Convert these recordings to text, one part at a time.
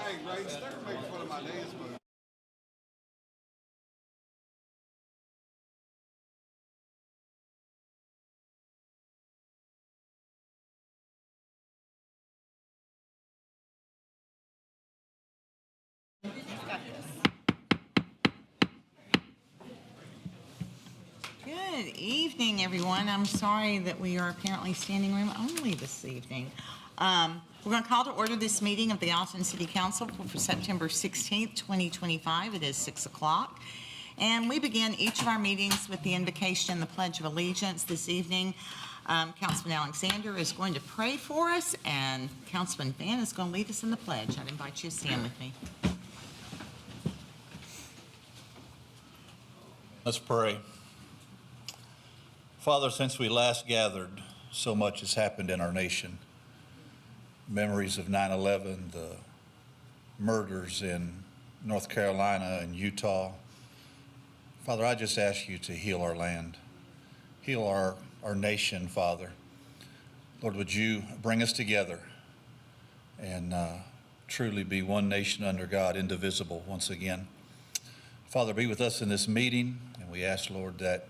Hey, Ray, start making fun of my dance move. Good evening, everyone. I'm sorry that we are apparently standing room only this evening. We're going to call to order this meeting of the Gallatin City Council for September 16th, 2025. It is 6 o'clock. And we begin each of our meetings with the invocation and the Pledge of Allegiance. This evening, Councilman Alexander is going to pray for us, and Councilman Van is going to lead us in the pledge. I'd invite you to stand with me. Let's pray. Father, since we last gathered, so much has happened in our nation. Memories of 9/11, the murders in North Carolina and Utah. Father, I just ask you to heal our land, heal our nation, Father. Lord, would you bring us together and truly be one nation under God, indivisible once again. Father, be with us in this meeting, and we ask, Lord, that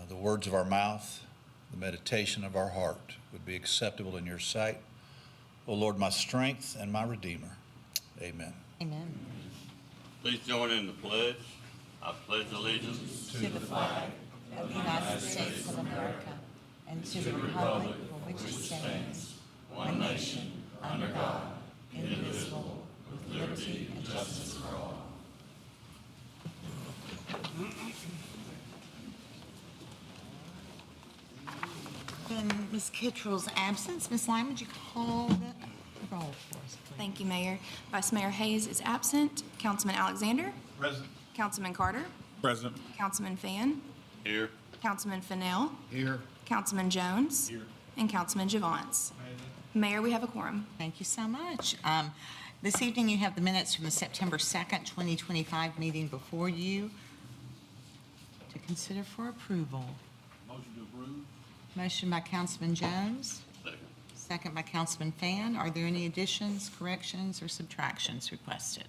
the words of our mouth, the meditation of our heart would be acceptable in your sight. O Lord, my strength and my Redeemer. Amen. Amen. Please join in the pledge. I pledge allegiance To the flag of the United States of America and to the republic for which it stands, one nation, under God, indivisible, with liberty and justice for all. In Ms. Kittrell's absence, Ms. Lyon, would you call the roll for us, please? Thank you, Mayor. Vice Mayor Hayes is absent. Councilman Alexander? Present. Councilman Carter? Present. Councilman Fan? here. Councilman Fennell? Here. Councilman Jones? Here. And Councilman Javance. Mayor, we have a quorum. Thank you so much. This evening, you have the minutes from the September 2nd, 2025 meeting before you to consider for approval. Motion to approve. Motion by Councilman Jones, Second. second by Councilman Fan. Are there any additions, corrections, or subtractions requested?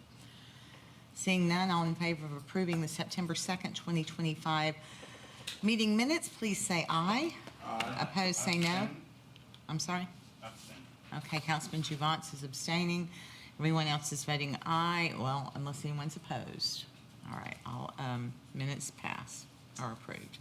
Seeing none, all in favor of approving the September 2nd, 2025 meeting minutes, please say aye. Aye. Opposed, say no. I'm sorry? Okay, Councilman Javance is abstaining. Everyone else is voting aye, well, unless anyone's opposed. All right, all minutes pass, are approved.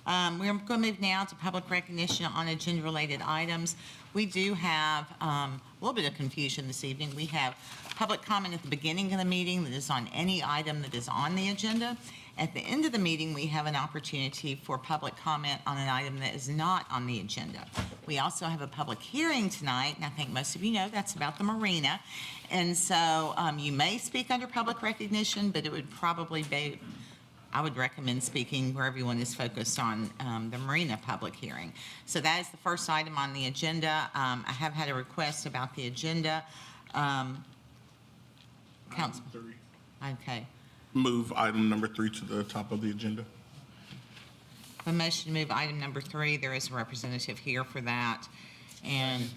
We're going to move now to public recognition on agenda-related items. We do have a little bit of confusion this evening. We have public comment at the beginning of the meeting that is on any item that is on the agenda. At the end of the meeting, we have an opportunity for public comment on an item that is not on the agenda. We also have a public hearing tonight, and I think most of you know that's about the marina. And so you may speak under public recognition, but it would probably be, I would recommend speaking where everyone is focused on the marina public hearing. So that is the first item on the agenda. I have had a request about the agenda. Council. Okay. Move item number 3 to the top of the agenda. A motion to move item number 3. There is a representative here for that. And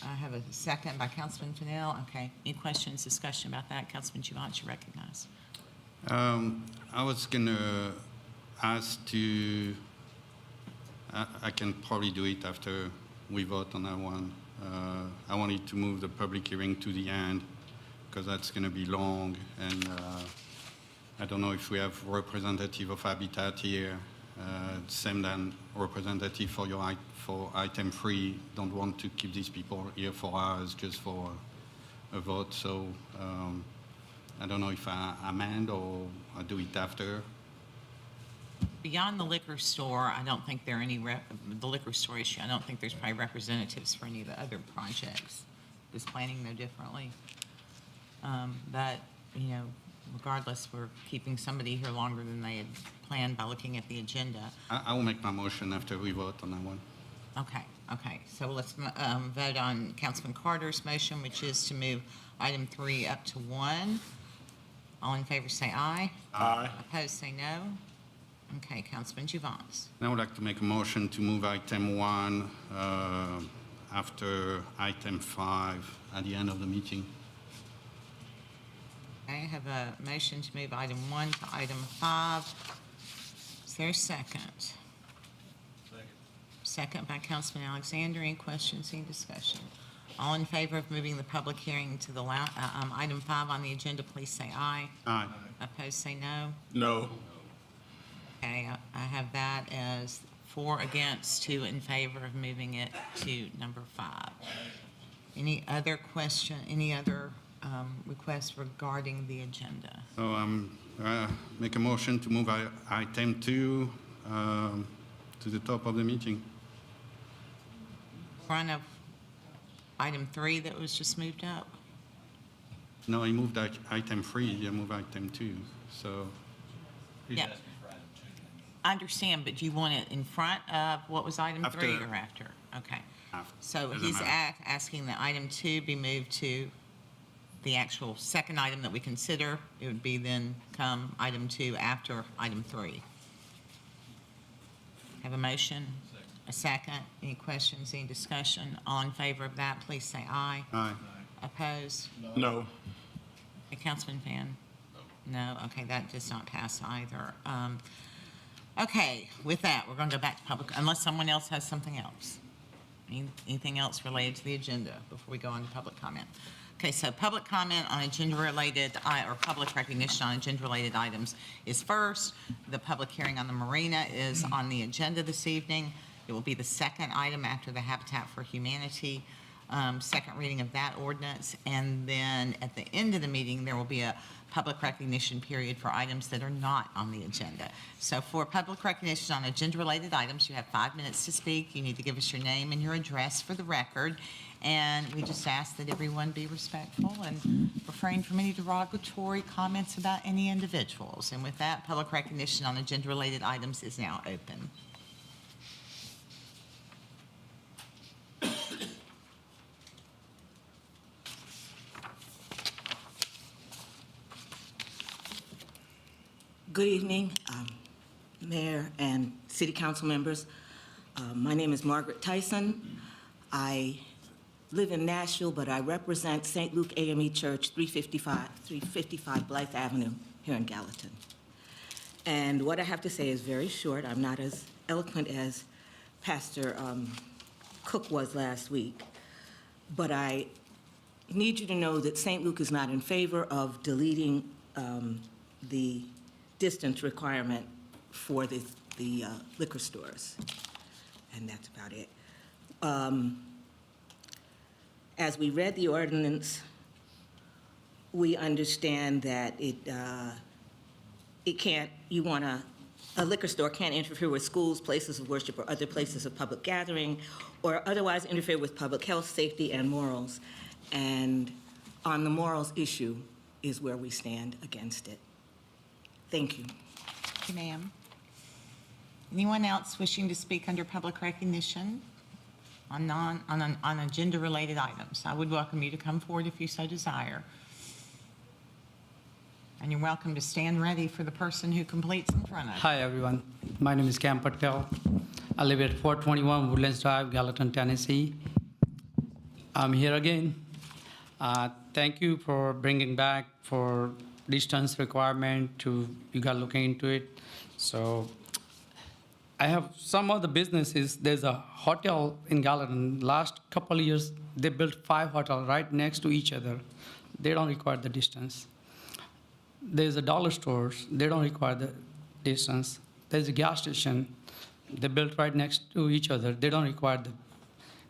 I have a second by Councilman Fennell. Okay. Any questions, discussion about that? Councilman Javance, you recognize. I was gonna ask to, I can probably do it after we vote on that one. I wanted to move the public hearing to the end because that's gonna be long, and I don't know if we have representative of Habitat here, same than representative for for item 3. Don't want to keep these people here for hours just for a vote, so I don't know if I amend or I do it after. Beyond the liquor store, I don't think there are any, the liquor store issue, I don't think there's probably representatives for any of the other projects. Is planning no differently? But, you know, regardless, we're keeping somebody here longer than they had planned by looking at the agenda. I will make my motion after we vote on that one. Okay. So let's vote on Councilman Carter's motion, which is to move item 3 up to 1. All in favor say aye. Aye. Opposed say no. Okay, Councilman Javance. And I would like to make a motion to move item 1 after item 5 at the end of the meeting. I have a motion to move item 1 to item 5. Is there a second? Second by Councilman Alexander. Any questions, any discussion? All in favor of moving the public hearing to the item 5 on the agenda, please say aye. Aye. Opposed, say no. No. Okay, I have that as 4 against, 2 in favor of moving it to number 5. Any other question, any other requests regarding the agenda? So make a motion to move item 2 to the top of the meeting. Front of item 3 that was just moved up? No, I moved item 3, you move item 2, so. Yeah. I understand, but do you want it in front of what was item 3 After. or after? Okay. After. So Doesn't he's matter. asking that item 2 be moved to the actual second item that we consider. It would be then come item 2 after item 3. Have a motion? A second? Any questions, any discussion? All in favor of that, please say aye. Aye. Opposed? No. Okay, Councilman Fan? No? Okay, that does not pass either. Okay, with that, we're going to go back to public, unless someone else has something else. Anything else related to the agenda before we go on to public comment? Okay, so public comment on agenda-related, or public recognition on agenda-related items is first. The public hearing on the marina is on the agenda this evening. It will be the second item after the Habitat for Humanity, second reading of that ordinance. And then at the end of the meeting, there will be a public recognition period for items that are not on the agenda. So for public recognition on agenda-related items, you have 5 minutes to speak. You need to give us your name and your address for the record. And we just ask that everyone be respectful and refrain from any derogatory comments about any individuals. And with that, public recognition on agenda-related items is now open. Good evening, Mayor and City Council members. My name is Margaret Tyson. I live in Nashville, but I represent St. Luke AME Church, 355 Blythe Avenue here in Gallatin. And what I have to say is very short. I'm not as eloquent as Pastor Cook was last week, but I need you to know that St. Luke is not in favor of deleting the distance requirement for the liquor stores. And that's about it. As we read the ordinance, we understand that a liquor store can't interfere with schools, places of worship, or other places of public gathering, or otherwise interfere with public health, safety, and morals. And on the morals issue is where we stand against it. Thank you. Thank you, ma'am. Anyone else wishing to speak under public recognition on agenda-related items? I would welcome you to come forward if you so desire. And you're welcome to stand ready for the person who completes in front of you. Hi, everyone. My name is Cam Patel. I live at 421 Woodlands Drive, Gallatin, Tennessee. I'm here again. Thank you for bringing back for distance requirement you got looking into it. So I have some of the businesses. There's a hotel in Gallatin. Last couple of years, they built 5 hotels right next to each other. They don't require the distance. There's a dollar stores. They don't require the distance. There's a gas station. They built right next to each other. They don't require the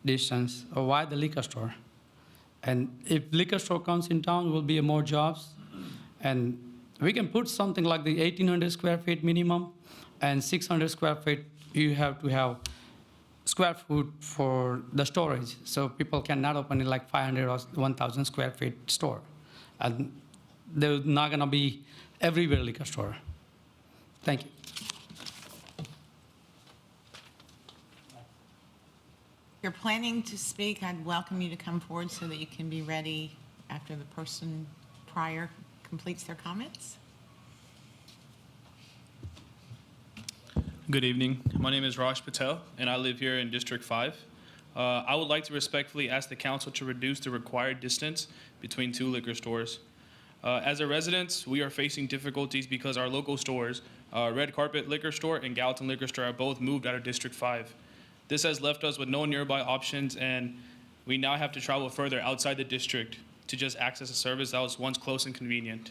distance. Or why the liquor store? And if liquor store comes in town, will be more jobs. And we can put something like the 1,800 square feet minimum and 600 square feet, you have to have square foot for the storage. So people cannot open it like 500 or 1,000 square feet store. And there's not gonna be everywhere liquor store. Thank you. If you're planning to speak, I'd welcome you to come forward so that you can be ready after the person prior completes their comments. Good evening. My name is Raj Patel, and I live here in District 5. I would like to respectfully ask the council to reduce the required distance between 2 liquor stores. As a residents, we are facing difficulties because our local stores, Red Carpet Liquor Store and Gallatin Liquor Store, are both moved out of District 5. This has left us with no nearby options, and we now have to travel further outside the district to just access a service that was once close and convenient.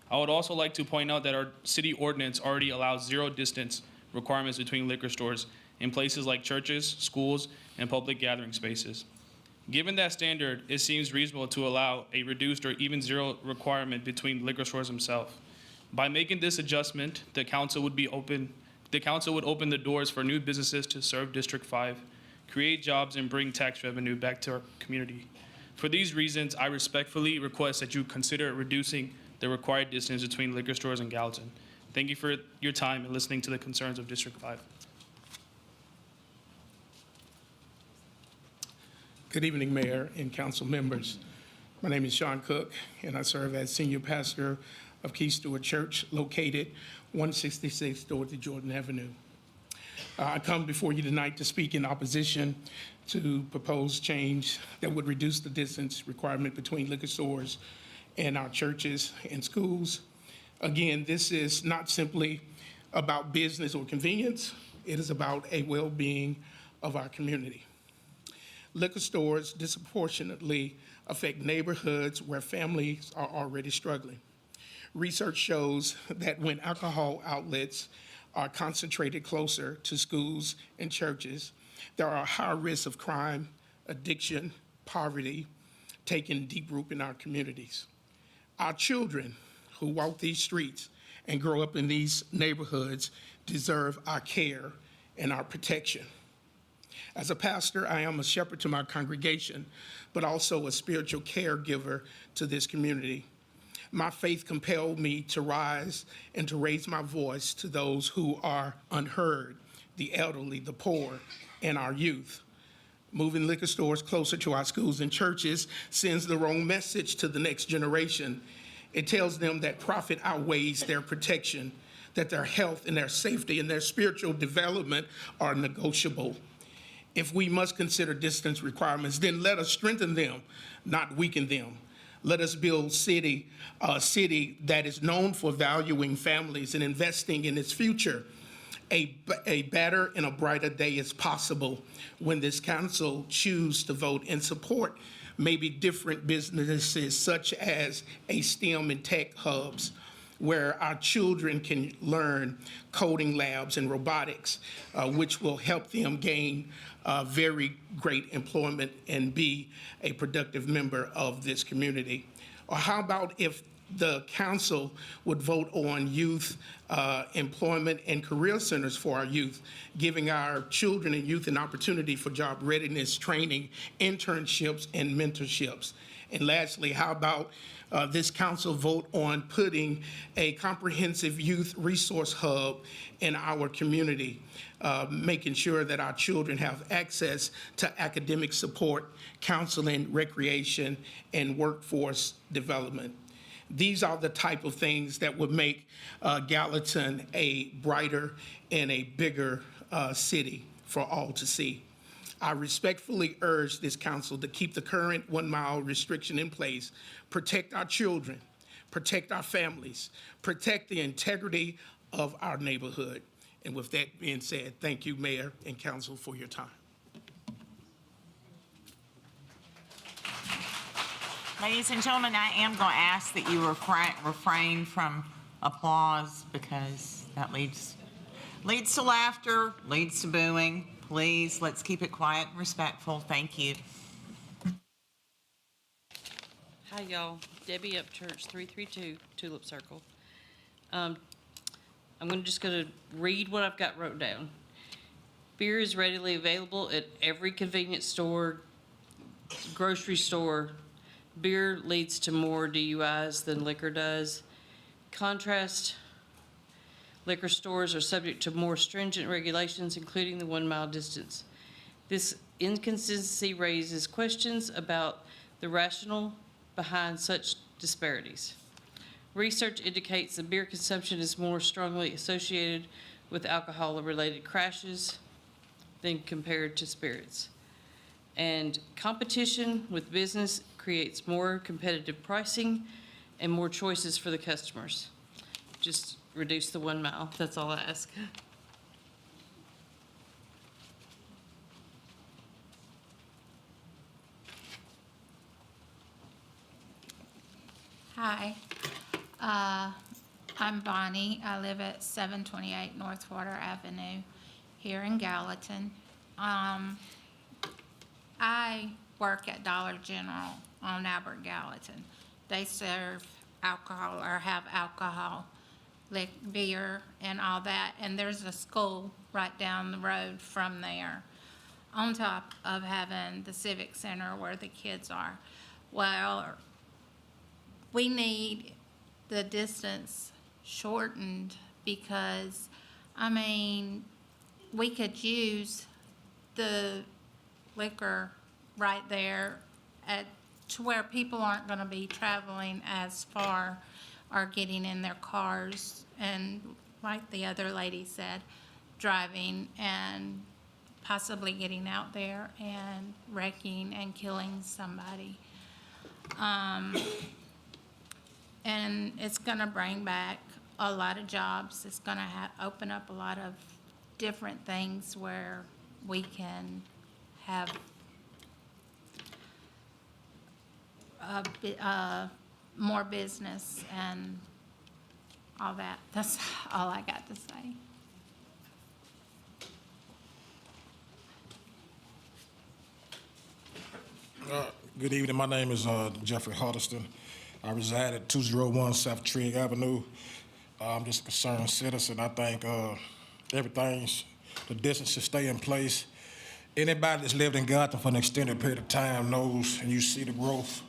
I would also like to point out that our city ordinance already allows 0 distance requirements between liquor stores in places like churches, schools, and public gathering spaces. Given that standard, it seems reasonable to allow a reduced or even 0 requirement between liquor stores themselves. By making this adjustment, the council would open the doors for new businesses to serve District 5, create jobs, and bring tax revenue back to our community. For these reasons, I respectfully request that you consider reducing the required distance between liquor stores and Gallatin. Thank you for your time and listening to the concerns of District 5. Good evening, Mayor and council members. My name is Sean Cook, and I serve as senior pastor of Key Stewart Church, located 166 Dorothy Jordan Avenue. I come before you tonight to speak in opposition to proposed change that would reduce the distance requirement between liquor stores and our churches and schools. Again, this is not simply about business or convenience. It is about a well-being of our community. Liquor stores disproportionately affect neighborhoods where families are already struggling. Research shows that when alcohol outlets are concentrated closer to schools and churches, there are higher risks of crime, addiction, poverty, taking deep root in our communities. Our children who walk these streets and grow up in these neighborhoods deserve our care and our protection. As a pastor, I am a shepherd to my congregation, but also a spiritual caregiver to this community. My faith compelled me to rise and to raise my voice to those who are unheard, the elderly, the poor, and our youth. Moving liquor stores closer to our schools and churches sends the wrong message to the next generation. It tells them that profit outweighs their protection, that their health and their safety and their spiritual development are negotiable. If we must consider distance requirements, then let us strengthen them, not weaken them. Let us build a city that is known for valuing families and investing in its future. A better and a brighter day is possible when this council chooses to vote and support maybe different businesses such as a STEM and tech hubs, where our children can learn coding labs and robotics, which will help them gain very great employment and be a productive member of this community. Or how about if the council would vote on youth employment and career centers for our youth, giving our children and youth an opportunity for job readiness training, internships, and mentorships. And lastly, how about this council vote on putting a comprehensive youth resource hub in our community, making sure that our children have access to academic support, counseling, recreation, and workforce development. These are the type of things that would make Gallatin a brighter and a bigger city for all to see. I respectfully urge this council to keep the current 1 mile restriction in place, protect our children, protect our families, protect the integrity of our neighborhood. And with that being said, thank you, Mayor and Council, for your time. Ladies and gentlemen, I am going to ask that you refrain from applause because that leads to laughter, leads to booing. Please, let's keep it quiet and respectful. Thank you. Hi, y'all. Debbie Upchurch, 332 Tulip Circle. I'm just going to read what I've got wrote down. Beer is readily available at every convenience store, grocery store. Beer leads to more DUIs than liquor does. Contrast, liquor stores are subject to more stringent regulations, including the 1 mile distance. This inconsistency raises questions about the rationale behind such disparities. Research indicates that beer consumption is more strongly associated with alcohol-related crashes than compared to spirits. And competition with business creates more competitive pricing and more choices for the customers. Just reduce the 1 mile, that's all I ask. Hi, I'm Bonnie. I live at 728 North Water Avenue here in Gallatin. I work at Dollar General on Albert Gallatin. They serve alcohol or have alcohol, like beer and all that, and there's a school right down the road from there, on top of having the Civic Center where the kids are. Well, we need the distance shortened because, I mean, we could use the liquor right there to where people aren't gonna be traveling as far or getting in their cars and, like the other lady said, driving and possibly getting out there and wrecking and killing somebody. And it's gonna bring back a lot of jobs. It's gonna open up a lot of different things where we can have more business and all that. That's all I got to say. Good evening. My name is Jeffrey Huddleston. I reside at 201 South Trigg Avenue. I'm just a concerned citizen. I think the distance should stay in place. Anybody that's lived in Gallatin for an extended period of time knows, and you see the growth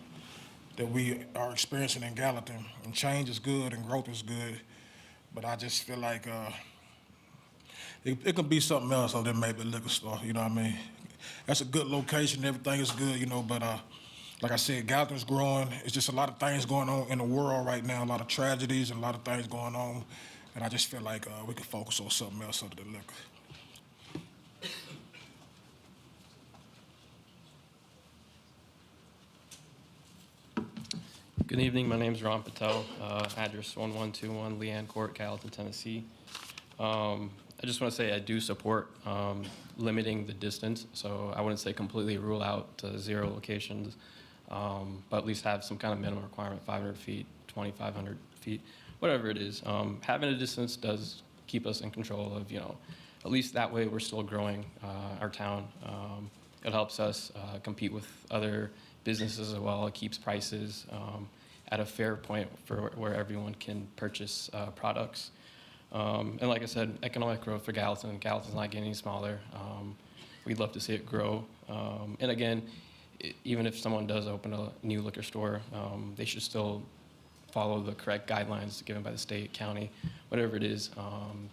that we are experiencing in Gallatin. And change is good and growth is good, but I just feel like it could be something else other than maybe a liquor store, you know what I mean? That's a good location, everything is good, you know, but like I said, Gallatin's growing. It's just a lot of things going on in the world right now, a lot of tragedies and a lot of things going on, and I just feel like we could focus on something else other than liquor. Good evening. My name is Ron Patel. Address 1121 Leanne Court, Gallatin, Tennessee. I just want to say I do support limiting the distance, so I wouldn't say completely rule out 0 locations, but at least have some kind of minimum requirement, 500 feet, 2,500 feet, whatever it is. Having a distance does keep us in control of, at least that way we're still growing our town. It helps us compete with other businesses as well. It keeps prices at a fair point for where everyone can purchase products. And like I said, economic growth for Gallatin. Gallatin's not getting any smaller. We'd love to see it grow. And again, even if someone does open a new liquor store, they should still follow the correct guidelines given by the state, county, whatever it is,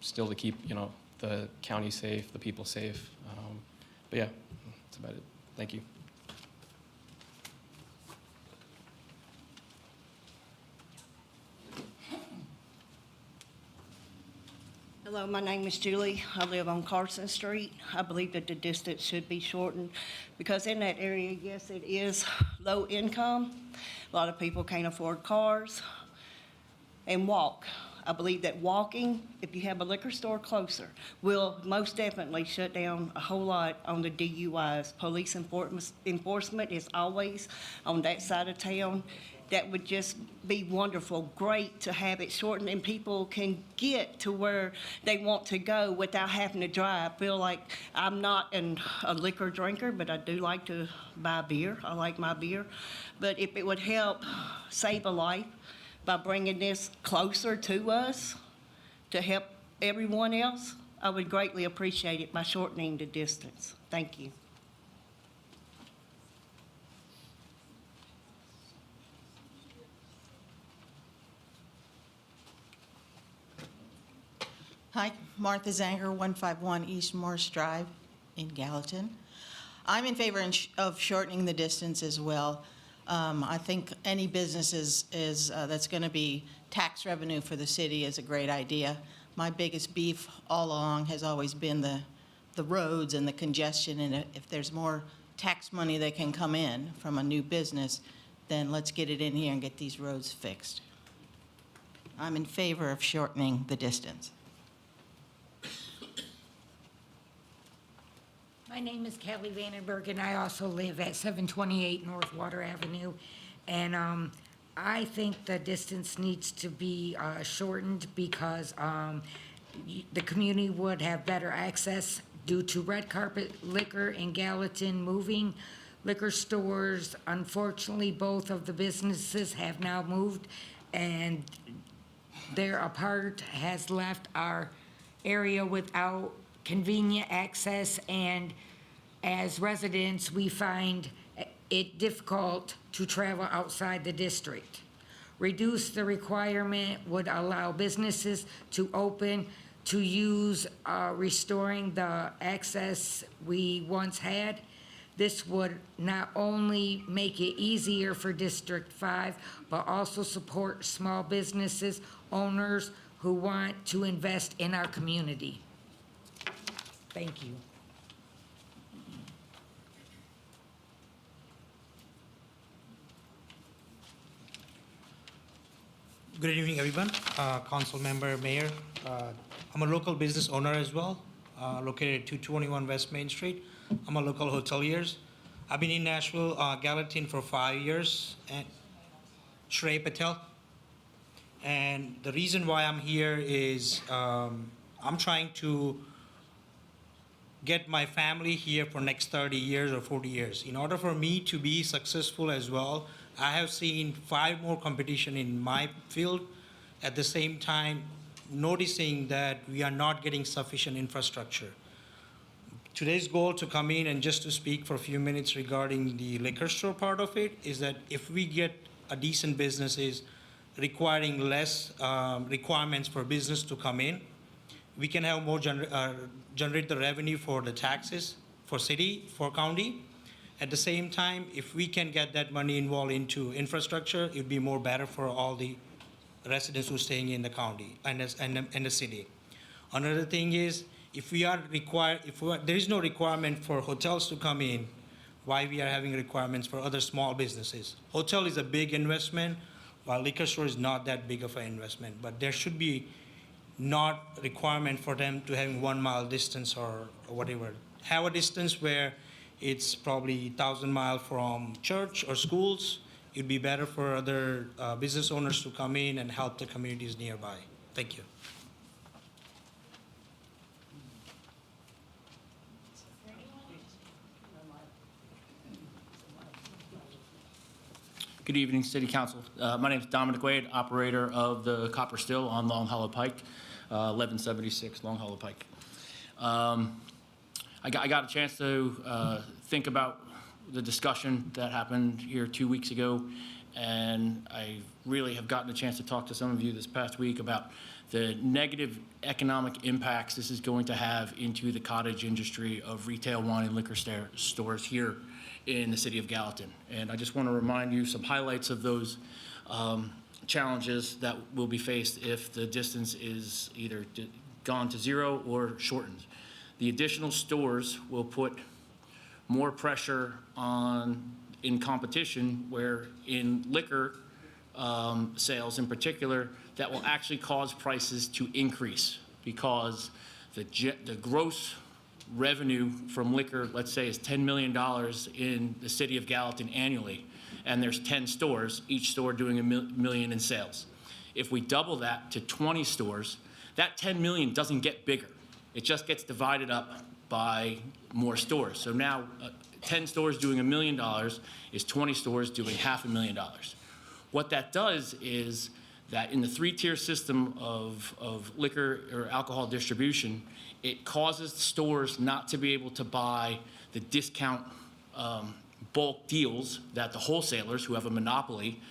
still to keep the county safe, the people safe. But yeah, that's about it. Thank you. Hello, my name is Julie. I live on Carson Street. I believe that the distance should be shortened because in that area, yes, it is low income. A lot of people can't afford cars and walk. I believe that walking, if you have a liquor store closer, will most definitely shut down a whole lot on the DUIs. Police enforcement is always on that side of town. That would just be wonderful, great to have it shortened and people can get to where they want to go without having to drive. I feel like I'm not a liquor drinker, but I do like to buy beer. I like my beer. But if it would help save a life by bringing this closer to us to help everyone else, I would greatly appreciate it by shortening the distance. Thank you. Hi, Martha Zanger, 151 East Morse Drive in Gallatin. I'm in favor of shortening the distance as well. I think any business that's going to be tax revenue for the city is a great idea. My biggest beef all along has always been the roads and the congestion, and if there's more tax money that can come in from a new business, then let's get it in here and get these roads fixed. I'm in favor of shortening the distance. My name is Kelly Vandenberg, and I also live at 728 North Water Avenue. And I think the distance needs to be shortened because the community would have better access due to Red Carpet Liquor and Gallatin moving. Liquor stores, unfortunately, both of the businesses have now moved, and their apart has left our area without convenient access, and as residents, we find it difficult to travel outside the district. Reduce the requirement would allow businesses to open, to use restoring the access we once had. This would not only make it easier for District 5, but also support small businesses, owners who want to invest in our community. Thank you. Good evening, everyone. Council member, mayor. I'm a local business owner as well, located at 221 West Main Street. I'm a local hotelier. I've been in Nashville, Gallatin for 5 years, and Shrey Patel. And the reason why I'm here is I'm trying to get my family here for next 30 years or 40 years. In order for me to be successful as well, I have seen 5 more competition in my field. At the same time, noticing that we are not getting sufficient infrastructure. Today's goal to come in and just to speak for a few minutes regarding the liquor store part of it is that if we get a decent businesses requiring less requirements for business to come in, we can have more generate the revenue for the taxes for city, for county. At the same time, if we can get that money involved into infrastructure, it would be more better for all the residents who are staying in the county and the city. Another thing is, if there is no requirement for hotels to come in, why we are having requirements for other small businesses? Hotel is a big investment, while liquor store is not that big of an investment, but there should be not requirement for them to having 1 mile distance or whatever. Have a distance where it's probably 1,000 miles from church or schools. It'd be better for other business owners to come in and help the communities nearby. Thank you. Good evening, City Council. My name is Dominic Wade, operator of the Copper Still on Long Hollow Pike, 1176 Long Hollow Pike. I got a chance to think about the discussion that happened here 2 weeks ago, and I really have gotten a chance to talk to some of you this past week about the negative economic impacts this is going to have into the cottage industry of retail wine and liquor stores here in the city of Gallatin. And I just want to remind you some highlights of those challenges that will be faced if the distance is either gone to 0 or shortened. The additional stores will put more pressure in competition, where in liquor sales in particular, that will actually cause prices to increase, because the gross revenue from liquor, let's say, is $10 million in the city of Gallatin annually, and there's 10 stores, each store doing $1 million in sales. If we double that to 20 stores, that 10 million doesn't get bigger. It just gets divided up by more stores. So now 10 stores doing $1 million is 20 stores doing $500,000. What that does is that in the 3-tier system of liquor or alcohol distribution, it causes the stores not to be able to buy the discount bulk deals that the wholesalers, who have a monopoly,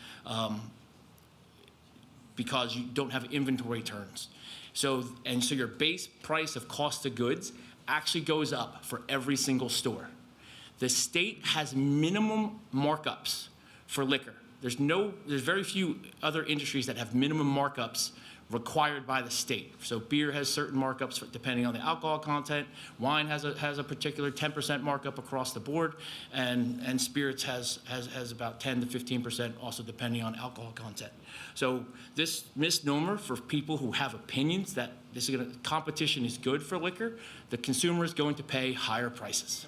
because you don't have inventory turns. So your base price of cost of goods actually goes up for every single store. The state has minimum markups for liquor. There's very few other industries that have minimum markups required by the state. So beer has certain markups depending on the alcohol content. Wine has a particular 10% markup across the board, and spirits has about 10 to 15% also depending on alcohol content. So this misnomer for people who have opinions that competition is good for liquor, the consumer is going to pay higher prices.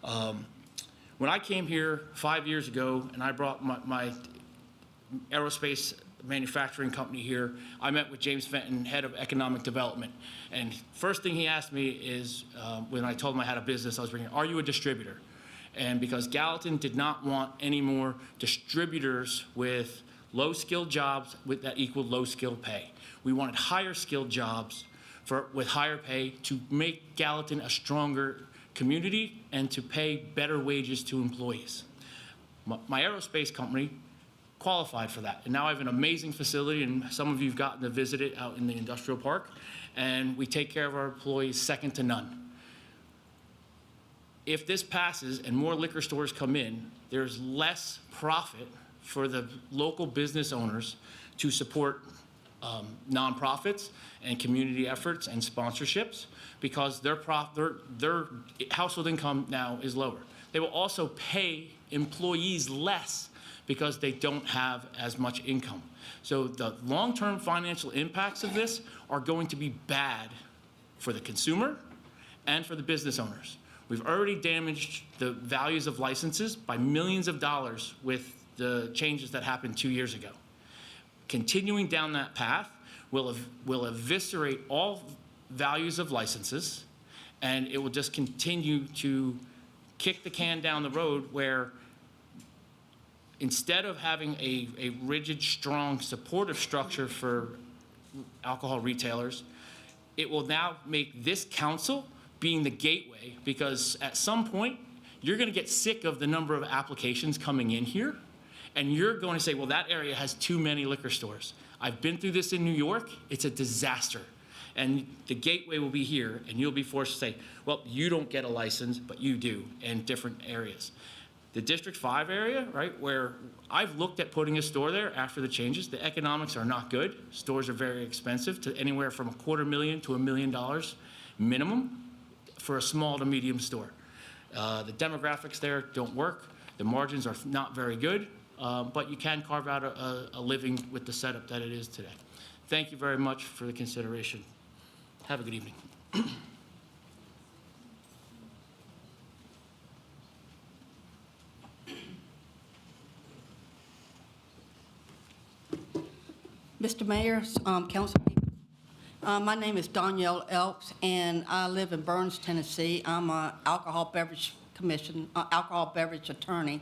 When I came here 5 years ago and I brought my aerospace manufacturing company here, I met with James Fenton, head of economic development. And first thing he asked me is, when I told him I had a business I was bringing, are you a distributor? And because Gallatin did not want any more distributors with low-skilled jobs that equaled low-skilled pay. We wanted higher-skilled jobs with higher pay to make Gallatin a stronger community and to pay better wages to employees. My aerospace company qualified for that. And now I have an amazing facility, and some of you have gotten to visit it out in the industrial park, and we take care of our employees second to none. If this passes and more liquor stores come in, there's less profit for the local business owners to support nonprofits and community efforts and sponsorships because their household income now is lower. They will also pay employees less because they don't have as much income. So the long-term financial impacts of this are going to be bad for the consumer and for the business owners. We've already damaged the values of licenses by millions of dollars with the changes that happened 2 years ago. Continuing down that path will eviscerate all values of licenses, and it will just continue to kick the can down the road where instead of having a rigid, strong, supportive structure for alcohol retailers, it will now make this council being the gateway, because at some point, you're gonna get sick of the number of applications coming in here, and you're going to say, well, that area has too many liquor stores. I've been through this in New York, it's a disaster. And the gateway will be here, and you'll be forced to say, well, you don't get a license, but you do in different areas. The District 5 area, right, where I've looked at putting a store there after the changes, the economics are not good. Stores are very expensive, to anywhere from $250,000 to $1 million minimum for a small to medium store. The demographics there don't work. The margins are not very good, but you can carve out a living with the setup that it is today. Thank you very much for the consideration. Have a good evening. Mr. Mayor, council people, my name is Danielle Elks, and I live in Burns, Tennessee. I'm an alcohol beverage attorney.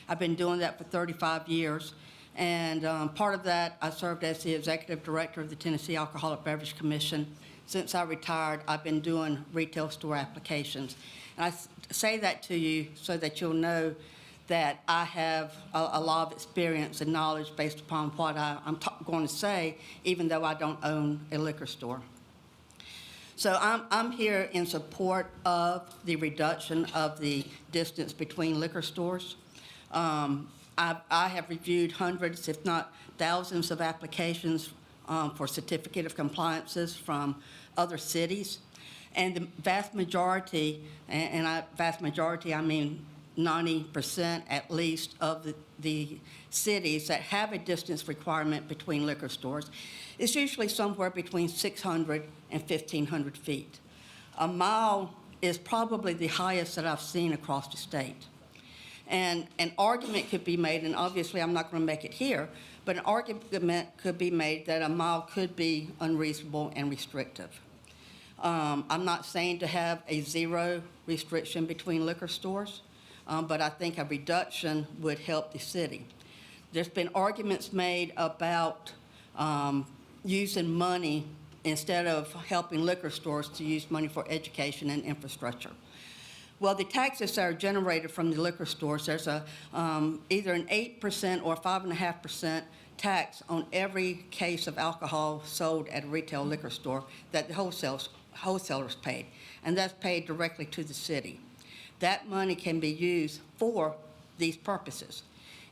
I've been doing that for 35 years, and part of that, I served as the executive director of the Tennessee Alcoholic Beverage Commission. Since I retired, I've been doing retail store applications. And I say that to you so that you'll know that I have a lot of experience and knowledge based upon what I'm going to say, even though I don't own a liquor store. So I'm here in support of the reduction of the distance between liquor stores. I have reviewed hundreds, if not thousands, of applications for certificate of compliances from other cities. And the vast majority, vast majority, I mean 90% at least of the cities that have a distance requirement between liquor stores is usually somewhere between 600 and 1,500 feet. A mile is probably the highest that I've seen across the state. And an argument could be made, and obviously I'm not going to make it here, but an argument could be made that a mile could be unreasonable and restrictive. I'm not saying to have a zero restriction between liquor stores, but I think a reduction would help the city. There's been arguments made about using money instead of helping liquor stores to use money for education and infrastructure. Well, the taxes that are generated from the liquor stores, there's either an 8% or 5.5% tax on every case of alcohol sold at a retail liquor store that the wholesalers paid, and that's paid directly to the city. That money can be used for these purposes.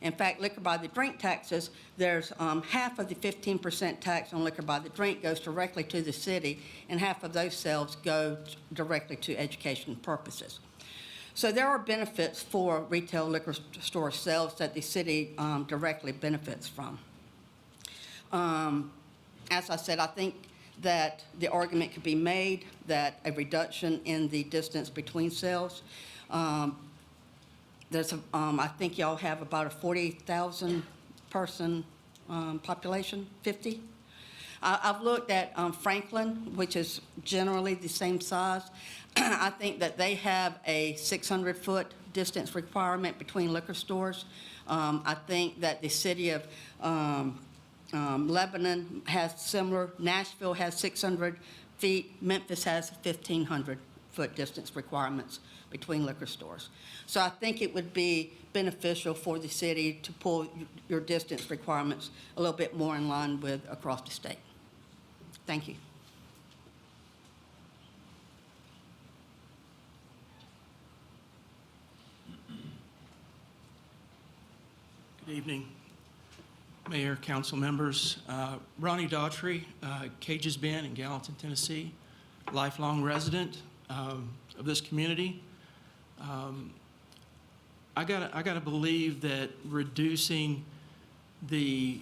In fact, liquor by the drink taxes, there's half of the 15% tax on liquor by the drink goes directly to the city, and half of those sales go directly to education purposes. So there are benefits for retail liquor store sales that the city directly benefits from. As I said, I think that the argument could be made that a reduction in the distance between sales, I think y'all have about a 40,000 person population, 50? I've looked at Franklin, which is generally the same size. I think that they have a 600-foot distance requirement between liquor stores. I think that the city of Lebanon has similar. Nashville has 600 feet. Memphis has 1,500-foot distance requirements between liquor stores. So I think it would be beneficial for the city to pull your distance requirements a little bit more in line with across the state. Thank you. Good evening, Mayor, council members. Ronnie Daughtry, Cage's Bend in Gallatin, Tennessee, lifelong resident of this community. I gotta believe that reducing the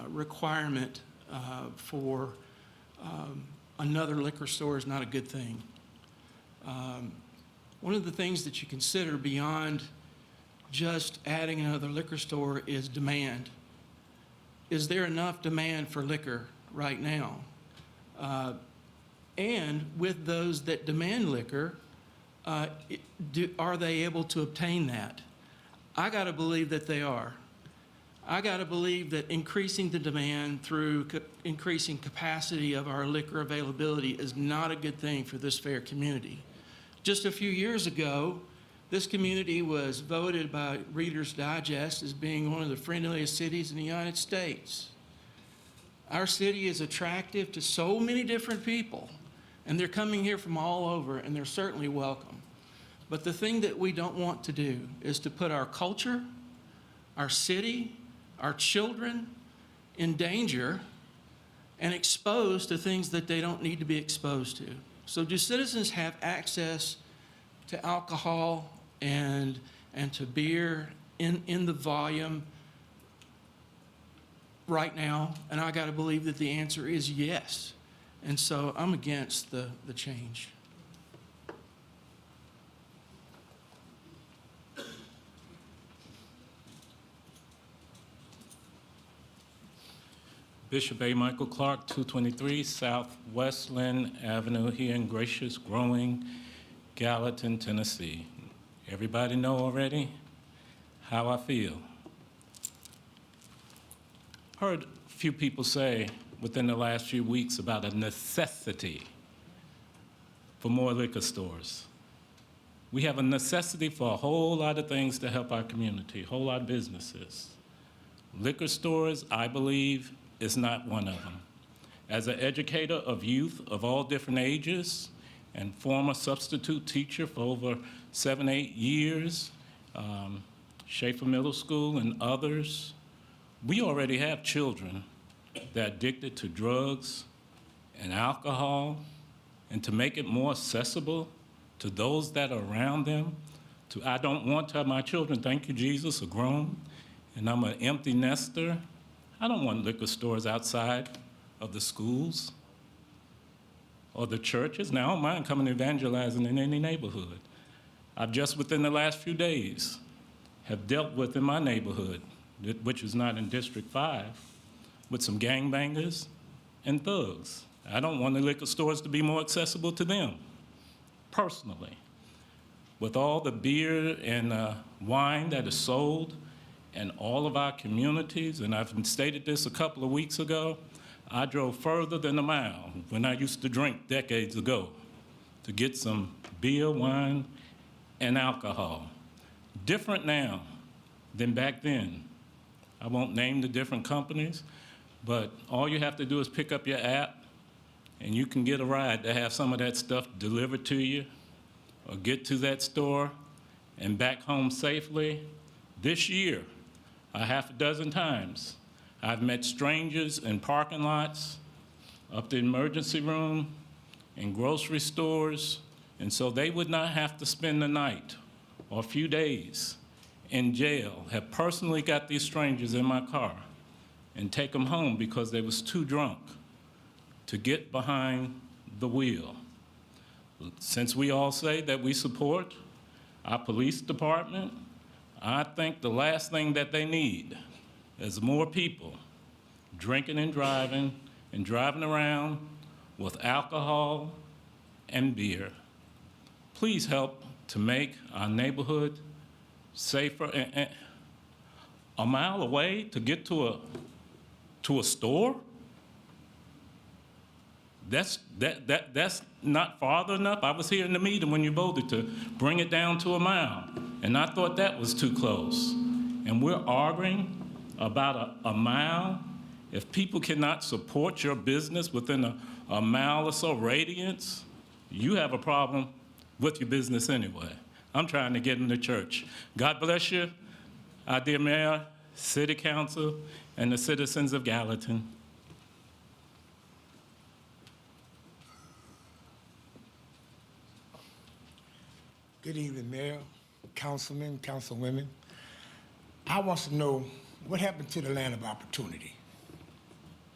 requirement for another liquor store is not a good thing. One of the things that you consider beyond just adding another liquor store is demand. Is there enough demand for liquor right now? And with those that demand liquor, are they able to obtain that? I got to believe that they are. I got to believe that increasing the demand through increasing capacity of our liquor availability is not a good thing for this fair community. Just a few years ago, this community was voted by Reader's Digest as being one of the friendliest cities in the United States. Our city is attractive to so many different people, and they're coming here from all over, and they're certainly welcome. But the thing that we don't want to do is to put our culture, our city, our children in danger and exposed to things that they don't need to be exposed to. So do citizens have access to alcohol and to beer in the volume right now? And I got to believe that the answer is yes. And so I'm against the change. Bishop A. Michael Clark, 223 South Westland Avenue here in gracious, growing Gallatin, Tennessee. Everybody know already how I feel. Heard a few people say within the last few weeks about a necessity for more liquor stores. We have a necessity for a whole lot of things to help our community, a whole lot of businesses. Liquor stores, I believe, is not one of them. As an educator of youth of all different ages and former substitute teacher for over 7-8 years, Schaefer Middle School and others, we already have children that are addicted to drugs and alcohol, and to make it more accessible to those that are around them, I don't want to have my children, thank you Jesus, are grown, and I'm an empty nester. I don't want liquor stores outside of the schools or the churches. Now, I don't mind coming evangelizing in any neighborhood. I've just within the last few days have dealt with in my neighborhood, which is not in District 5, with some gangbangers and thugs. I don't want the liquor stores to be more accessible to them, personally. With all the beer and wine that is sold in all of our communities, and I've stated this a couple of weeks ago, I drove further than a mile when I used to drink decades ago to get some beer, wine, and alcohol. Different now than back then. I won't name the different companies, but all you have to do is pick up your app and you can get a ride to have some of that stuff delivered to you or get to that store and back home safely. This year, a half a dozen times. I've met strangers in parking lots, up the emergency room, in grocery stores, and so they would not have to spend the night or a few days in jail. Have personally got these strangers in my car and take them home because they was too drunk to get behind the wheel. Since we all say that we support our police department, I think the last thing that they need is more people drinking and driving around with alcohol and beer. Please help to make our neighborhood safer. And a mile away to get to a store? That's not farther enough. I was here in the meeting when you voted to bring it down to a mile, and I thought that was too close. And we're arguing about a mile. If people cannot support your business within a mile or so radius, you have a problem with your business anyway. I'm trying to get into church. God bless you, our dear Mayor, City Council, and the citizens of Gallatin. Good evening, Mayor, Councilmen, Councilwomen. I want to know what happened to the land of opportunity.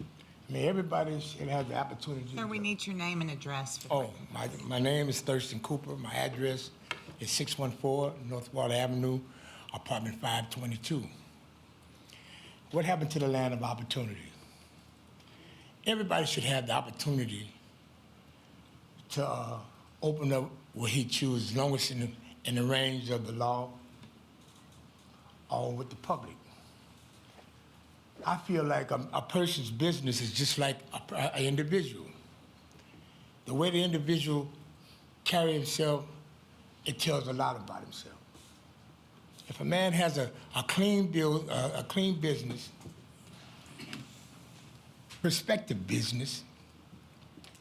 I mean, everybody should have the opportunity. Sir, we need your name and address. My name is Thurston Cooper. My address is 614 North Water Avenue, apartment 522. What happened to the land of opportunity? Everybody should have the opportunity to open up what he chooses, as long as in the range of the law or with the public. I feel like a person's business is just like an individual. The way the individual carry himself, it tells a lot about himself. If a man has a clean business, prospective business,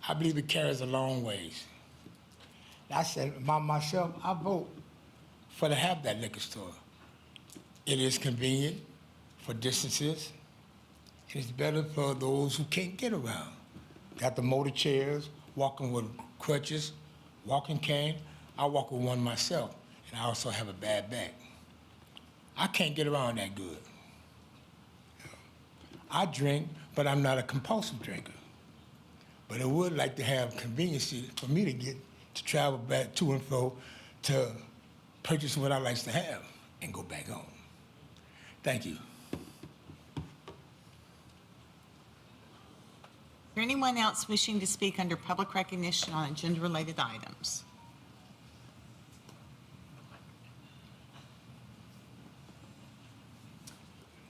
I believe it carries a long ways. I said, myself, I vote to have that liquor store. It is convenient for distances. It's better for those who can't get around. Got the motor chairs, walking with crutches, walking cane. I walk with one myself, and I also have a bad back. I can't get around that good. I drink, but I'm not a compulsive drinker. But I would like to have convenience for me to travel back to and fro to purchase what I like to have and go back home. Thank you. Is there anyone else wishing to speak under public recognition on agenda-related items?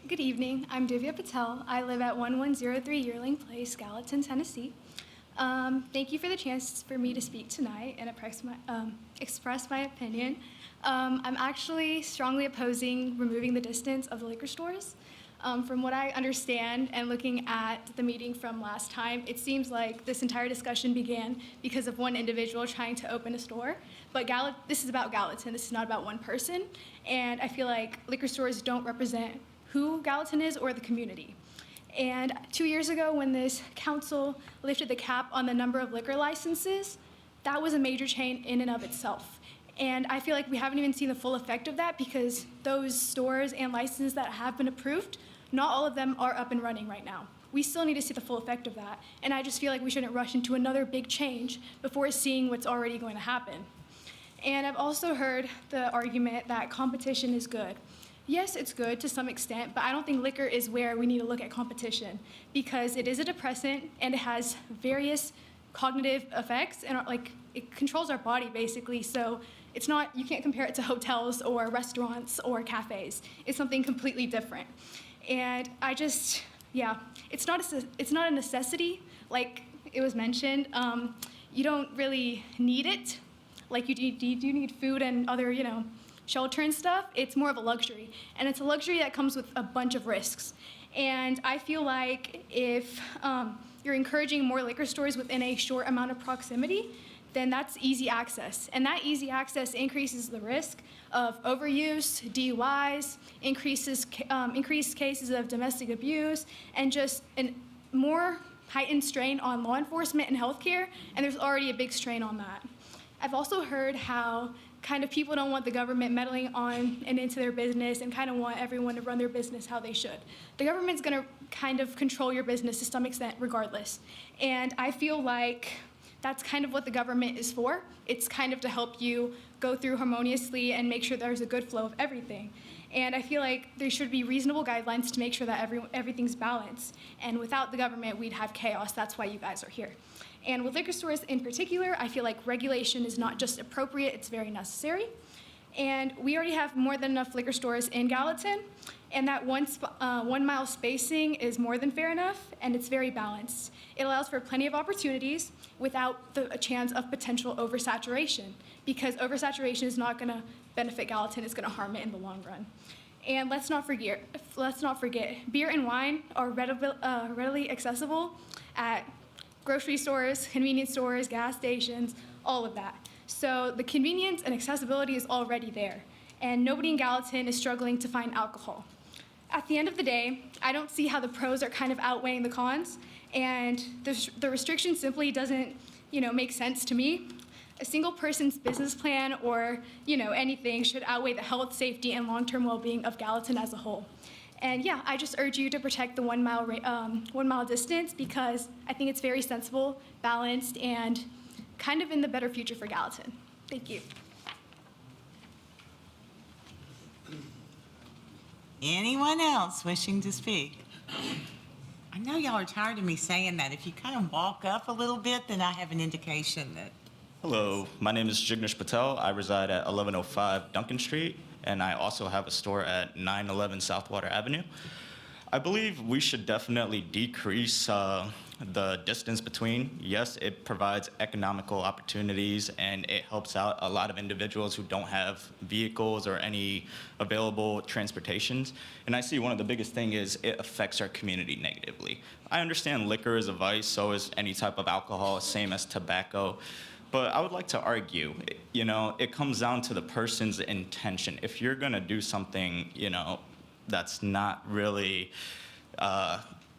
Good evening. I'm Divya Patel. I live at 1103 Yearling Place, Gallatin, Tennessee. Thank you for the chance for me to speak tonight and express my opinion. I'm actually strongly opposing removing the distance of the liquor stores. From what I understand and looking at the meeting from last time, it seems like this entire discussion began because of one individual trying to open a store. But this is about Gallatin. This is not about one person. And I feel like liquor stores don't represent who Gallatin is or the community. And 2 years ago, when this council lifted the cap on the number of liquor licenses, that was a major change in and of itself. And I feel like we haven't even seen the full effect of that because those stores and licenses that have been approved, not all of them are up and running right now. We still need to see the full effect of that. And I just feel like we shouldn't rush into another big change before seeing what's already going to happen. And I've also heard the argument that competition is good. Yes, it's good to some extent, but I don't think liquor is where we need to look at competition because it is a depressant and it has various cognitive effects and it controls our body basically. So it's not, you can't compare it to hotels or restaurants or cafes. It's something completely different. And I just, it's not a necessity like it was mentioned. You don't really need it. Like you do need food and other, shelter and stuff. It's more of a luxury. And it's a luxury that comes with a bunch of risks. And I feel like if you're encouraging more liquor stores within a short amount of proximity, then that's easy access. And that easy access increases the risk of overuse, DUIs, increased cases of domestic abuse, and just a more heightened strain on law enforcement and healthcare, and there's already a big strain on that. I've also heard how kind of people don't want the government meddling on and into their business and kind of want everyone to run their business how they should. The government's gonna kind of control your business to some extent regardless. And I feel like that's kind of what the government is for. It's kind of to help you go through harmoniously and make sure there's a good flow of everything. And I feel like there should be reasonable guidelines to make sure that everything's balanced. And without the government, we'd have chaos. That's why you guys are here. And with liquor stores in particular, I feel like regulation is not just appropriate, it's very necessary. And we already have more than enough liquor stores in Gallatin, and that 1 mile spacing is more than fair enough, and it's very balanced. It allows for plenty of opportunities without a chance of potential oversaturation, because oversaturation is not gonna benefit Gallatin, it's gonna harm it in the long run. And let's not forget, beer and wine are readily accessible at grocery stores, convenience stores, gas stations, all of that. So the convenience and accessibility is already there, and nobody in Gallatin is struggling to find alcohol. At the end of the day, I don't see how the pros are kind of outweighing the cons, and the restriction simply doesn't, make sense to me. A single person's business plan or, anything should outweigh the health, safety, and long-term well-being of Gallatin as a whole. And yeah, I just urge you to protect the 1 mile distance, because I think it's very sensible, balanced, and kind of in the better future for Gallatin. Thank you. Anyone else wishing to speak? I know y'all are tired of me saying that. If you kind of walk up a little bit, then I have an indication that. Hello, my name is Jignesh Patel. I reside at 1105 Duncan Street, and I also have a store at 911 Southwater Avenue. I believe we should definitely decrease the distance between. Yes, it provides economical opportunities, and it helps out a lot of individuals who don't have vehicles or any available transportations. And I see one of the biggest thing is it affects our community negatively. I understand liquor is a vice, so is any type of alcohol, same as tobacco. But I would like to argue, it comes down to the person's intention. If you're gonna do something, that's not really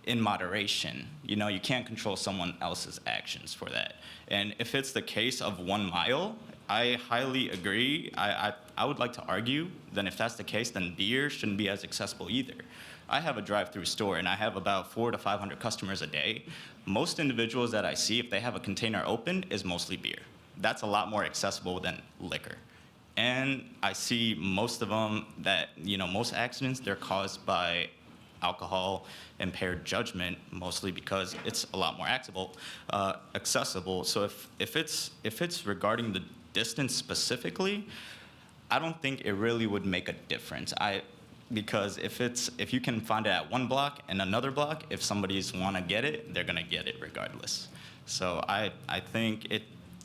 in moderation, you can't control someone else's actions for that. And if it's the case of 1 mile, I highly agree. I would like to argue that if that's the case, then beer shouldn't be as accessible either. I have a drive-through store, and I have about 400 to 500 customers a day. Most individuals that I see, if they have a container open, is mostly beer. That's a lot more accessible than liquor. And I see most of them that, most accidents, they're caused by alcohol impaired judgment, mostly because it's a lot more accessible. So if it's regarding the distance specifically, I don't think it really would make a difference. Because if you can find it at one block and another block, if somebody's want to get it, they're gonna get it regardless. So I think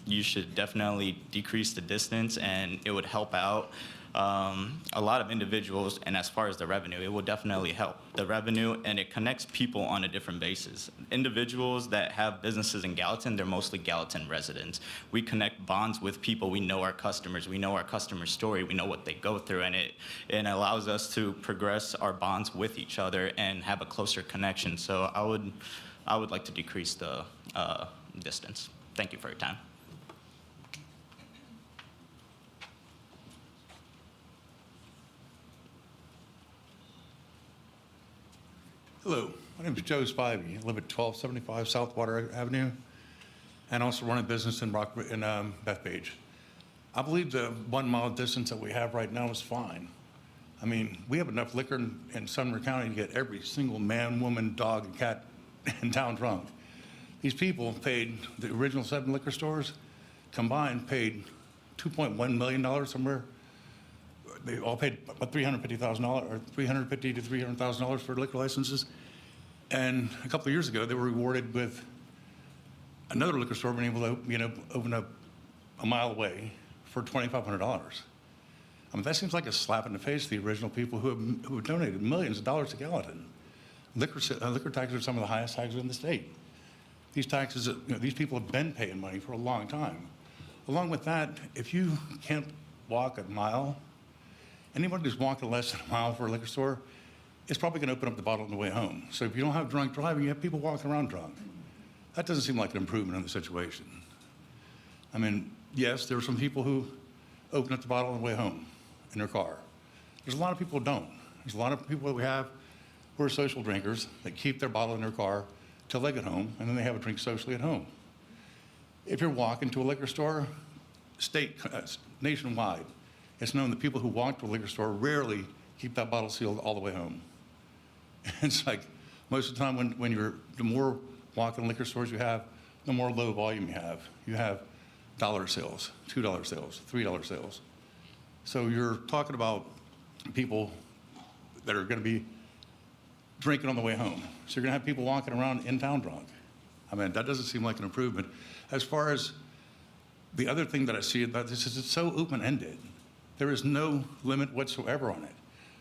you should definitely decrease the distance, and it would help out a lot of individuals. And as far as the revenue, it will definitely help the revenue, and it connects people on a different basis. Individuals that have businesses in Gallatin, they're mostly Gallatin residents. We connect bonds with people. We know our customers. We know our customer story. We know what they go through, and it allows us to progress our bonds with each other and have a closer connection. So I would like to decrease the distance. Thank you for your time. Hello, my name is Joe Spivey. I live at 1275 Southwater Avenue, and also run a business in Bethpage. I believe the 1 mile distance that we have right now is fine. I mean, we have enough liquor in Sumner County to get every single man, woman, dog, and cat in town drunk. These people paid, the original 7 liquor stores combined paid $2.1 million somewhere. They all paid about $350,000 or $350,000 to $300,000 for liquor licenses. And a couple of years ago, they were rewarded with another liquor store being able to open up a mile away for $2,500. I mean, that seems like a slap in the face to the original people who have donated millions of dollars to Gallatin. Liquor taxes are some of the highest taxes in the state. These taxes, these people have been paying money for a long time. Along with that, if you can't walk a mile, anybody who's walking less than a mile for a liquor store is probably going to open up the bottle on the way home. So if you don't have drunk driving, you have people walking around drunk. That doesn't seem like an improvement in the situation. I mean, yes, there are some people who open up the bottle on the way home in their car. There's a lot of people who don't. There's a lot of people that we have who are social drinkers that keep their bottle in their car till they get home, and then they have a drink socially at home. If you're walking to a liquor store, nationwide, it's known that people who walk to a liquor store rarely keep that bottle sealed all the way home. It's like most of the time the more walking liquor stores you have, the more low volume you have. You have dollar sales, $2 sales, $3 sales. So you're talking about people that are going to be drinking on the way home. So you're going to have people walking around in town drunk. I mean, that doesn't seem like an improvement. As far as the other thing that I see about this is it's so open-ended. There is no limit whatsoever on it.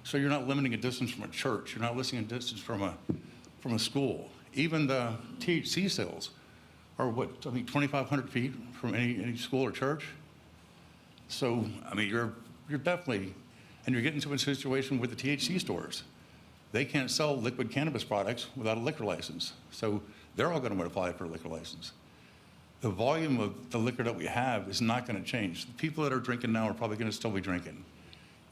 So you're not limiting a distance from a church. You're not limiting a distance from a school. Even the THC sales are what, I think 2,500 feet from any school or church. So, I mean, you're definitely, and you're getting to a situation with the THC stores. They can't sell liquid cannabis products without a liquor license. So they're all going to apply for a liquor license. The volume of the liquor that we have is not going to change. The people that are drinking now are probably going to still be drinking.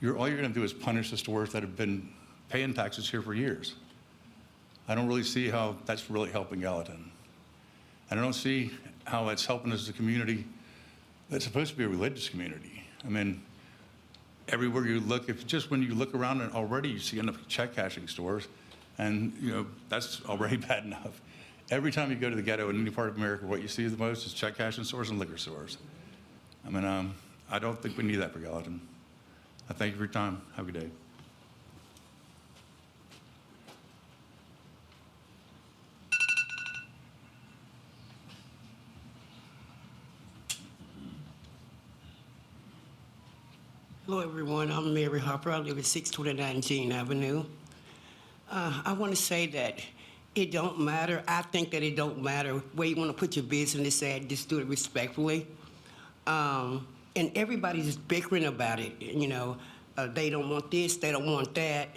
All you're going to do is punish the stores that have been paying taxes here for years. I don't really see how that's really helping Gallatin. And I don't see how it's helping us as a community that's supposed to be a religious community. I mean, everywhere you look, when you look around and already you see enough check cashing stores, and that's already bad enough. Every time you go to the ghetto in any part of America, what you see the most is check cashing stores and liquor stores. I mean, I don't think we need that for Gallatin. I thank you for your time. Have a good day. Hello, everyone. I'm Mary Harper. I live at 629 Jean Avenue. I want to say that it don't matter. I think that it don't matter where you want to put your business at. Just do it respectfully. And everybody's bickering about it. They don't want this, they don't want that.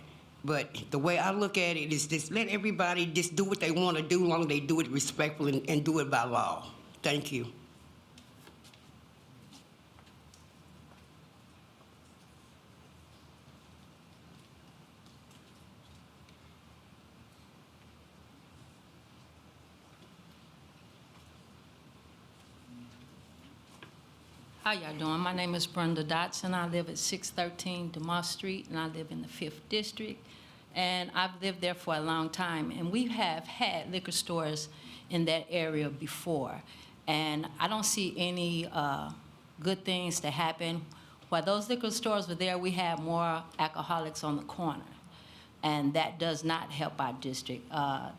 But the way I look at it is just let everybody just do what they want to do, as long as they do it respectfully and do it by law. Thank you. How y'all doing? My name is Brenda Dotson. I live at 613 DeMoss Street, and I live in the 5th District. And I've lived there for a long time. And we have had liquor stores in that area before. And I don't see any good things to happen. While those liquor stores were there, we had more alcoholics on the corner. And that does not help our district. I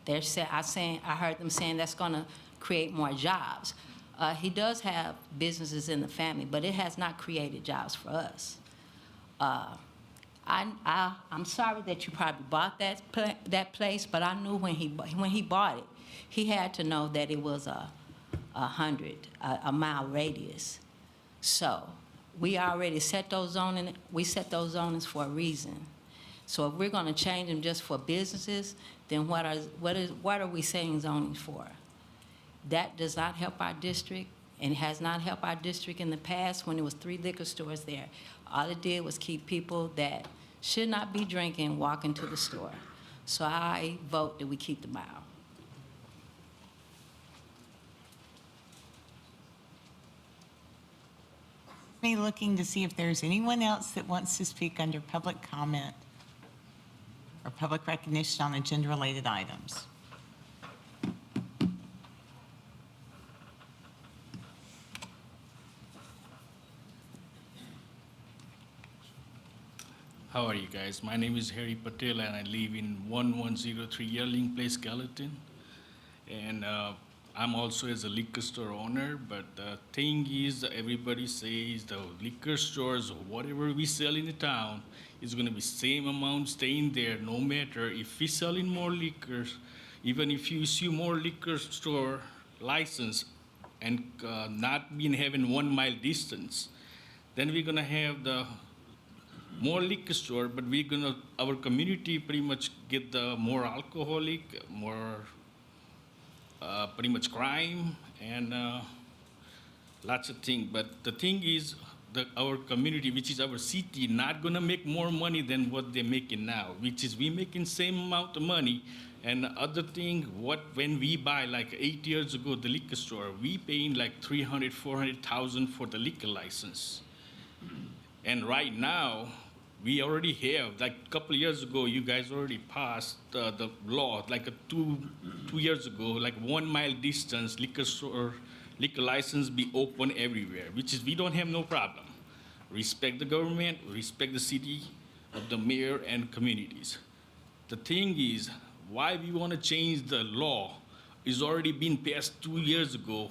heard them saying that's going to create more jobs. He does have businesses in the family, but it has not created jobs for us. I'm sorry that you probably bought that place, but I knew when he bought it, he had to know that it was a mile radius. So we already set those zoning. We set those zonings for a reason. So if we're going to change them just for businesses, then what are we setting zoning for? That does not help our district, and it has not helped our district in the past when there was 3 liquor stores there. All it did was keep people that should not be drinking walking to the store. So I vote that we keep them out. Me looking to see if there's anyone else that wants to speak under public comment or public recognition on agenda-related items. How are you guys? My name is Harry Patel and I live in 1103 Yearling Place, Gallatin. And I'm also as a liquor store owner, but the thing is everybody says the liquor stores, whatever we sell in the town, is gonna be same amount staying there no matter if we sell in more liquors, even if you issue more liquor store license, and not being having 1 mile distance, then we're gonna have the more liquor store, but our community pretty much get the more alcoholic, more pretty much crime and lots of things. But the thing is, our community, which is our city, not gonna make more money than what they're making now, which is we making same amount of money. And the other thing, when we buy, like 8 years ago, the liquor store, we paying like 300, 400,000 for the liquor license. And right now, we already have, like a couple of years ago, you guys already passed the law, like 2 years ago, like 1 mile distance liquor store, liquor license be open everywhere, which is we don't have no problem. Respect the government, respect the city of the mayor and communities. The thing is, why we want to change the law is already been passed 2 years ago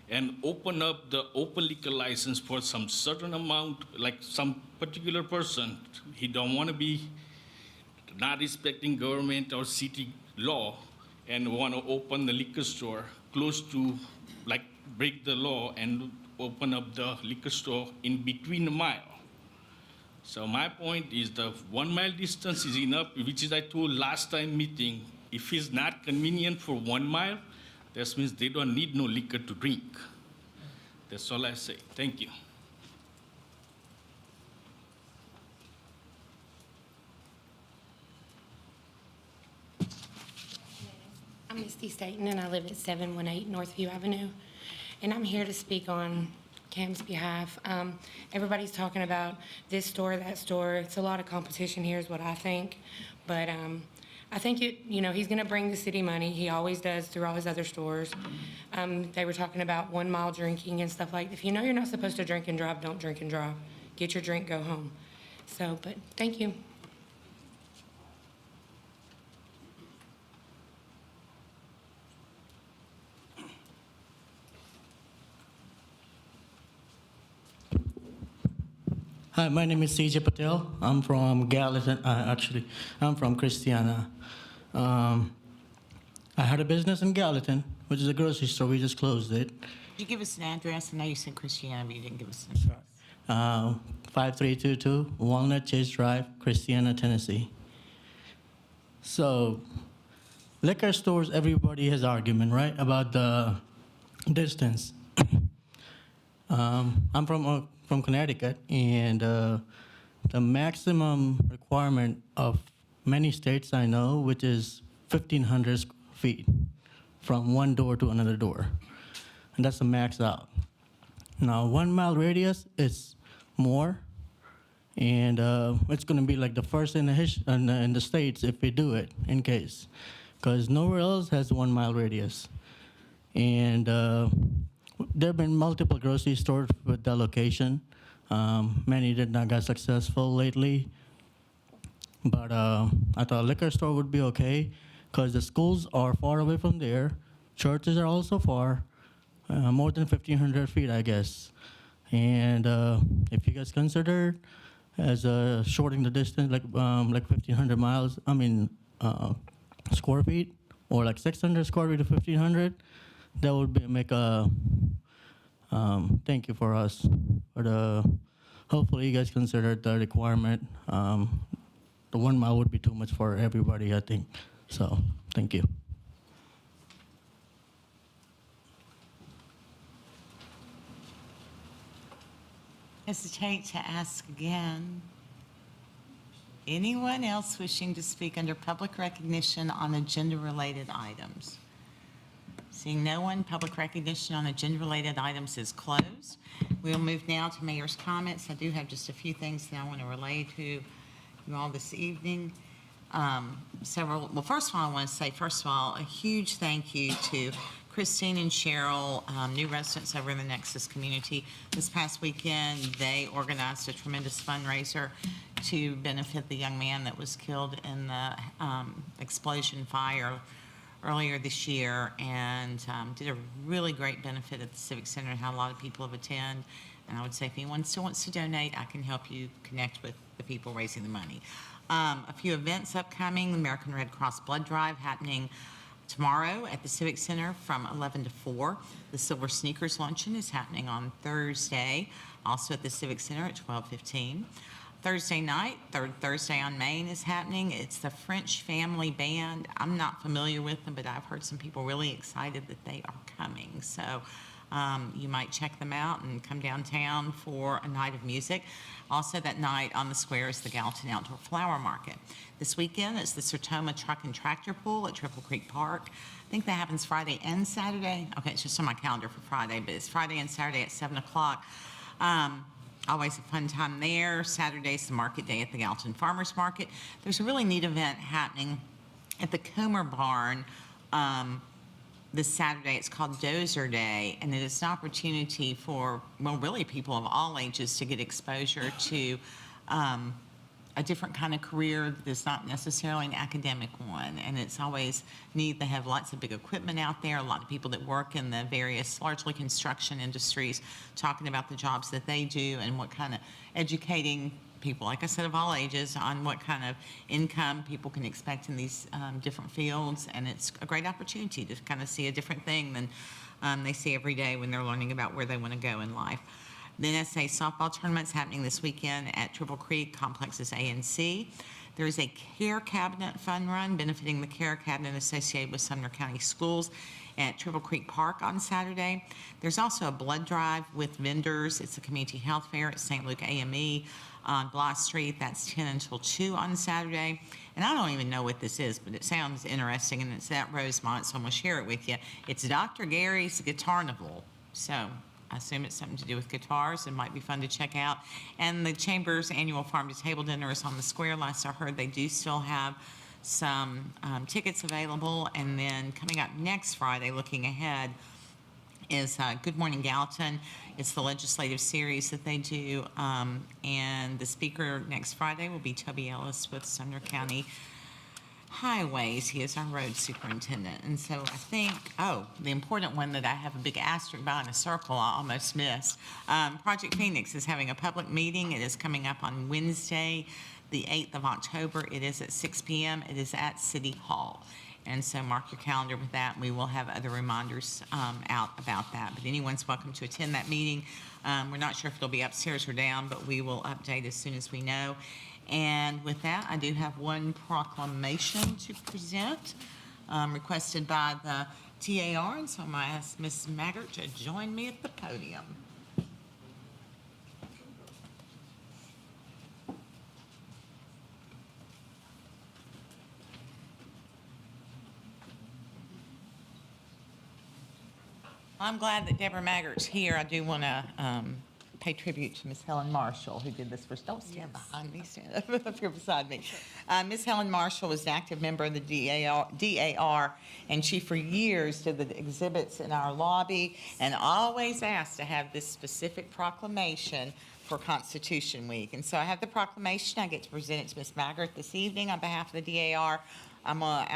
and open up the open liquor license for some certain amount, like some particular person, he don't want to be not respecting government or city law and want to open the liquor store close to, like break the law and open up the liquor store in between the mile. So my point is the 1 mile distance is enough, which is I told last time meeting, if it's not convenient for 1 mile, that means they don't need no liquor to drink. That's all I say. Thank you. I'm Misty Staten, and I live at 718 Northview Avenue. And I'm here to speak on Cam's behalf. Everybody's talking about this store, that store. It's a lot of competition here is what I think. But I think he's going to bring the city money. He always does through all his other stores. They were talking about 1 mile drinking and stuff like that. If you know you're not supposed to drink and drive, don't drink and drive. Get your drink, go home. So, but thank you. Hi, my name is CJ Patel. I'm from Gallatin. I'm from Christiana. I had a business in Gallatin, which is a grocery store. We just closed it. Could you give us an address? I know you said Christiana, but you didn't give us an address. 5322 Walnut Chase Drive, Christiana, Tennessee. So, liquor stores, everybody has argument, right, about the distance. I'm from Connecticut, and the maximum requirement of many states I know, which is 1,500 feet from one door to another door, and that's the max out. Now, 1 mile radius is more, and it's going to be like the first in the states if we do it, in case, because nowhere else has 1 mile radius, and there have been multiple grocery stores with that location. Many did not get successful lately. But I thought a liquor store would be okay because the schools are far away from there. Churches are also far, more than 1,500 feet, I guess. And if you guys consider as shortening the distance, like 1,500 miles, square feet, or like 600 square feet to 1,500, that would make a thank you for us. But hopefully you guys consider the requirement. The 1 mile would be too much for everybody, I think. So, thank you. Hesitate to ask again. Anyone else wishing to speak under public recognition on agenda-related items? Seeing no one, public recognition on agenda-related items is closed. We'll move now to mayor's comments. I do have just a few things that I want to relay to you all this evening. First of all, I want to say, a huge thank you to Christine and Cheryl, new residents over in the Nexus community. This past weekend, they organized a tremendous fundraiser to benefit the young man that was killed in the explosion fire earlier this year, and did a really great benefit at the Civic Center and had a lot of people have attended. And I would say if anyone still wants to donate, I can help you connect with the people raising the money. A few events upcoming: the American Red Cross Blood Drive happening Tomorrow at the Civic Center from 11 to 4, the Silver Sneakers Luncheon is happening on Thursday, also at the Civic Center at 12:15. Thursday night, third Thursday on Main is happening. It's the French Family Band. I'm not familiar with them, but I've heard some people really excited that they are coming. So you might check them out and come downtown for a night of music. Also that night on the square is the Gallatin Outdoor Flower Market. This weekend is the Sertoma Truck and Tractor Pool at Triple Creek Park. I think that happens Friday and Saturday. Okay, it's just on my calendar for Friday, but it's Friday and Saturday at 7 o'clock. Always a fun time there. Saturday's the market day at the Gallatin Farmers Market. There's a really neat event happening at the Comer Barn this Saturday. It's called Dozer Day, and it is an opportunity for, well, really people of all ages to get exposure to a different kind of career that's not necessarily an academic one. And it's always neat. They have lots of big equipment out there, a lot of people that work in the various, largely construction industries, talking about the jobs that they do and what kind of educating people, like I said, of all ages, on what kind of income people can expect in these different fields. And it's a great opportunity to kind of see a different thing than they see every day when they're learning about where they want to go in life. The NSA softball tournament's happening this weekend at Triple Creek Complexes A and C. There is a Care Cabinet fun run benefiting the Care Cabinet associated with Sumner County Schools at Triple Creek Park on Saturday. There's also a blood drive with vendors. It's a community health fair at St. Luke AME on Blythe Street. That's 10 until 2 on Saturday. And I don't even know what this is, but it sounds interesting, and it's at Rosemont, so I'm going to share it with you. It's Dr. Gary's Guitarnival. So I assume it's something to do with guitars. It might be fun to check out. And the Chamber's annual farm-to-table dinner is on the square. Last I heard, they do still have some tickets available. And then coming up next Friday, looking ahead, is Good Morning Gallatin. It's the legislative series that they do. And the speaker next Friday will be Toby Ellis with Sumner County Highways. He is our road superintendent. And so I think, the important one that I have a big asterisk by in a circle I almost missed. Project Phoenix is having a public meeting. It is coming up on Wednesday, the 8th of October. It is at 6 p.m. It is at City Hall. And so mark your calendar with that. We will have other reminders out about that. But anyone's welcome to attend that meeting. We're not sure if it'll be upstairs or down, but we will update as soon as we know. And with that, I do have one proclamation to present, requested by the TAR, and so I'm going to ask Ms. Maggart to join me at the podium. I'm glad that Deborah Maggart's here. I do want to pay tribute to Miss Helen Marshall, who did this first. Don't stand behind me, stand up here beside me. Miss Helen Marshall was an active member of the DAR, and she for years did the exhibits in our lobby and always asked to have this specific proclamation for Constitution Week. And so I have the proclamation. I get to present it to Ms. Maggart this evening on behalf of the DAR. I'm going to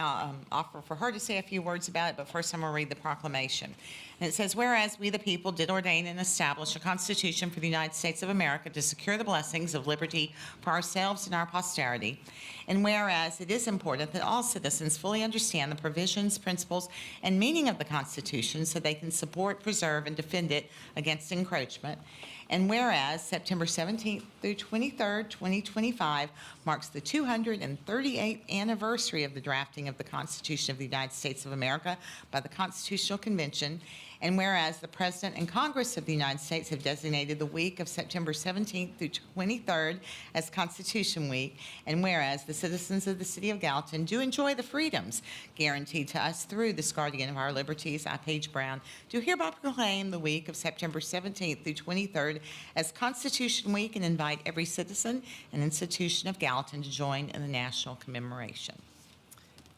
offer for her to say a few words about it, but first I'm going to read the proclamation. And it says, whereas we the people did ordain and establish a Constitution for the United States of America to secure the blessings of liberty for ourselves and our posterity, and whereas it is important that all citizens fully understand the provisions, principles, and meaning of the Constitution so they can support, preserve, and defend it against encroachment, and whereas September 17th through 23rd, 2025 marks the 238th anniversary of the drafting of the Constitution of the United States of America by the Constitutional Convention, and whereas the President and Congress of the United States have designated the week of September 17th through 23rd as Constitution Week, and whereas the citizens of the City of Gallatin do enjoy the freedoms guaranteed to us through this guardian of our liberties, I, Paige Brown, do hereby proclaim the week of September 17th through 23rd as Constitution Week and invite every citizen and institution of Gallatin to join in the national commemoration.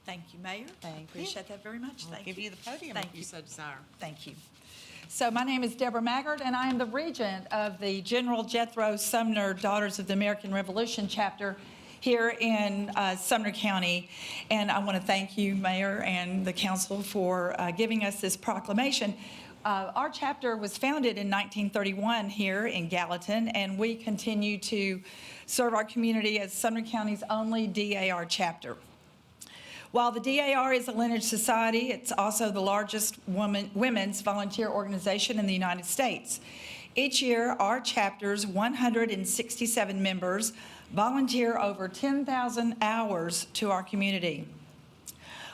Thank you, Mayor. Appreciate that very much. I'll give you the podium if you so desire. Thank you. So my name is Deborah Maggart, and I am the regent of the General Jethro Sumner Daughters of the American Revolution chapter here in Sumner County. And I want to thank you, Mayor, and the council for giving us this proclamation. Our chapter was founded in 1931 here in Gallatin, and we continue to serve our community as Sumner County's only DAR chapter. While the DAR is a lineage society, it's also the largest women's volunteer organization in the United States. Each year, our chapter's 167 members volunteer over 10,000 hours to our community.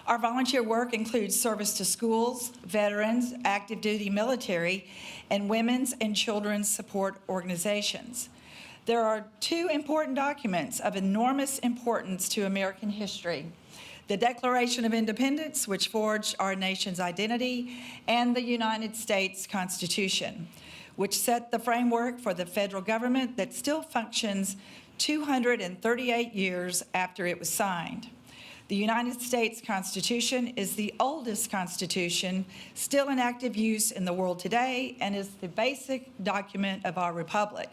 Our volunteer work includes service to schools, veterans, active duty military, and women's and children's support organizations. There are two important documents of enormous importance to American history: the Declaration of Independence, which forged our nation's identity, and the United States Constitution, which set the framework for the federal government that still functions 238 years after it was signed. The United States Constitution is the oldest constitution still in active use in the world today and is the basic document of our republic.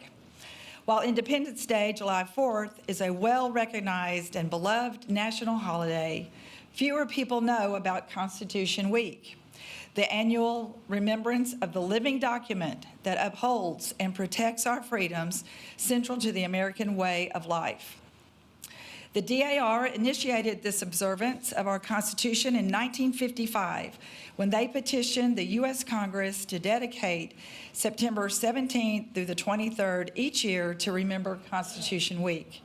While Independence Day, July 4th, is a well-recognized and beloved national holiday, fewer people know about Constitution Week, the annual remembrance of the living document that upholds and protects our freedoms central to the American way of life. The DAR initiated this observance of our Constitution in 1955 when they petitioned the U.S. Congress to dedicate September 17th through the 23rd each year to remember Constitution Week.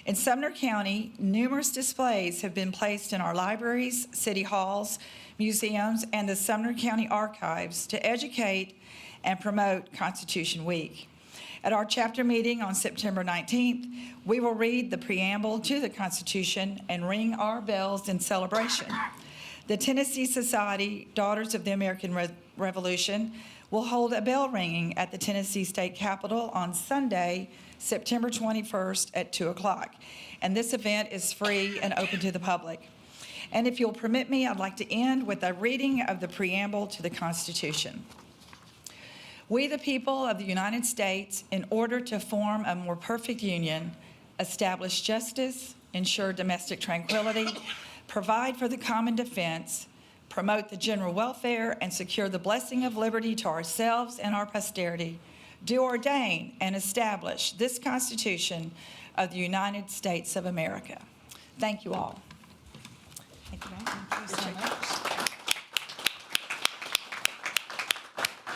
In Sumner County, numerous displays have been placed in our libraries, city halls, museums, and the Sumner County Archives to educate and promote Constitution Week. At our chapter meeting on September 19th, we will read the preamble to the Constitution and ring our bells in celebration. The Tennessee Society, Daughters of the American Revolution, will hold a bell ringing at the Tennessee State Capitol on Sunday, September 21st at 2 o'clock. And this event is free and open to the public. And if you'll permit me, I'd like to end with a reading of the preamble to the Constitution. We, the people of the United States, in order to form a more perfect union, establish justice, ensure domestic tranquility, provide for the common defense, promote the general welfare, and secure the blessing of liberty to ourselves and our posterity, do ordain and establish this Constitution of the United States of America. Thank you all. Thank you so much.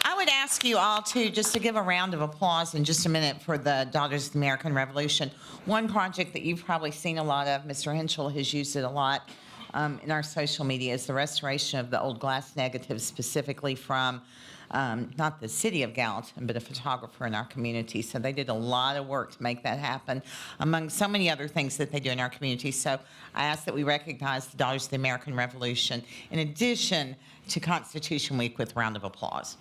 I would ask you all just to give a round of applause in just a minute for the Daughters of the American Revolution. One project that you've probably seen a lot of, Mr. Henschel has used it a lot in our social media, is the restoration of the old glass negatives, specifically from not the city of Gallatin, but a photographer in our community. So they did a lot of work to make that happen, among so many other things that they do in our community. So I ask that we recognize the Daughters of the American Revolution, in addition to Constitution Week, with a round of applause.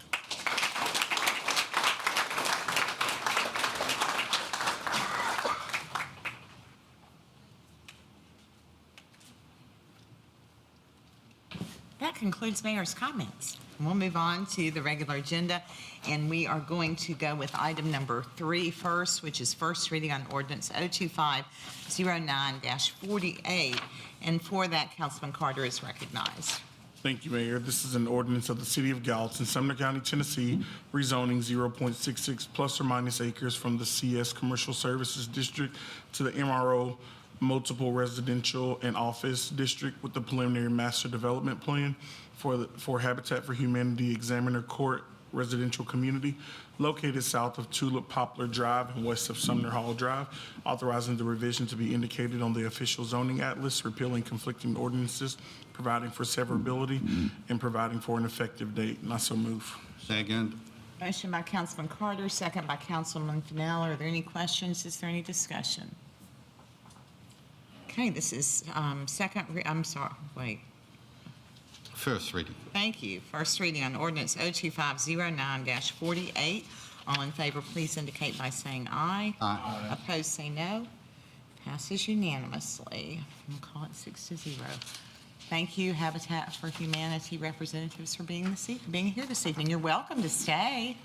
That concludes Mayor's comments. We'll move on to the regular agenda, and we are going to go with item number 3 first, which is first reading on Ordinance 02509-48. And for that, Councilman Carter is recognized. Thank you, Mayor. This is an ordinance of the City of Gallatin, Sumner County, Tennessee, rezoning 0.66 plus or minus acres from the CS Commercial Services District to the MRO Multiple Residential and Office District with the preliminary master development plan for Habitat for Humanity Examiner Court residential community located south of Tulip Poplar Drive and west of Sumner Hall Drive, authorizing the revision to be indicated on the official zoning atlas, repealing conflicting ordinances, providing for severability, and providing for an effective date. And I so move. Second. Motion by Councilman Carter, second by Councilman Fennell. Are there any questions? Is there any discussion? Okay, this is First reading. Thank you. First reading on Ordinance 02509-48. All in favor, please indicate by saying aye. Aye. Opposed, say no. Passes unanimously. We'll call it 6-0. Thank you, Habitat for Humanity representatives, for being here this evening. You're welcome to stay.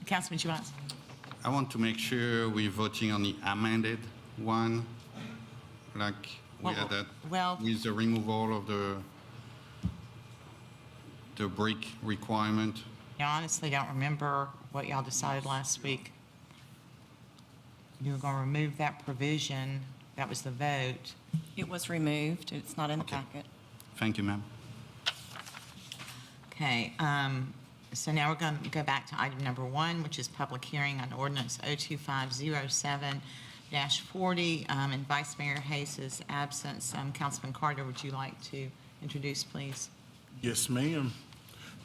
Councilman Giovanni. I want to make sure we're voting on the amended one, like we had that with the removal of the brick requirement. I honestly don't remember what y'all decided last week. you were going to remove that provision. That was the vote. It was removed. It's not in the packet. Thank you, ma'am. Okay, so now we're going to go back to item number 1, which is public hearing on ordinance 02507-40. In Vice Mayor Hayes' absence, Councilman Carter, would you like to introduce, please? Yes, ma'am.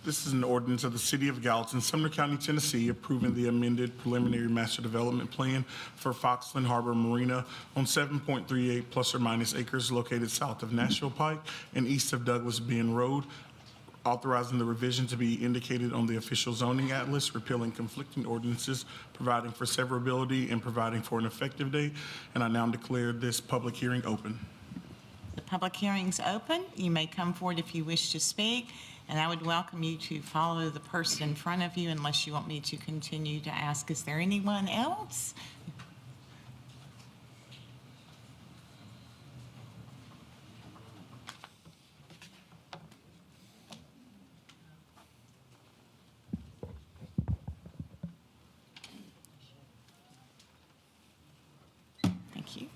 This is an ordinance of the City of Gallatin, Sumner County, Tennessee, approving the amended preliminary master development plan for Foxland Harbor Marina on 7.38 plus or minus acres located south of Nashville Pike and east of Douglas Bend Road, authorizing the revision to be indicated on the official zoning atlas, repealing conflicting ordinances, providing for severability, and providing for an effective date. And I now declare this public hearing open. The public hearing's open. You may come forward if you wish to speak, and I would welcome you to follow the person in front of you unless you want me to continue to ask, is there anyone else? Thank you.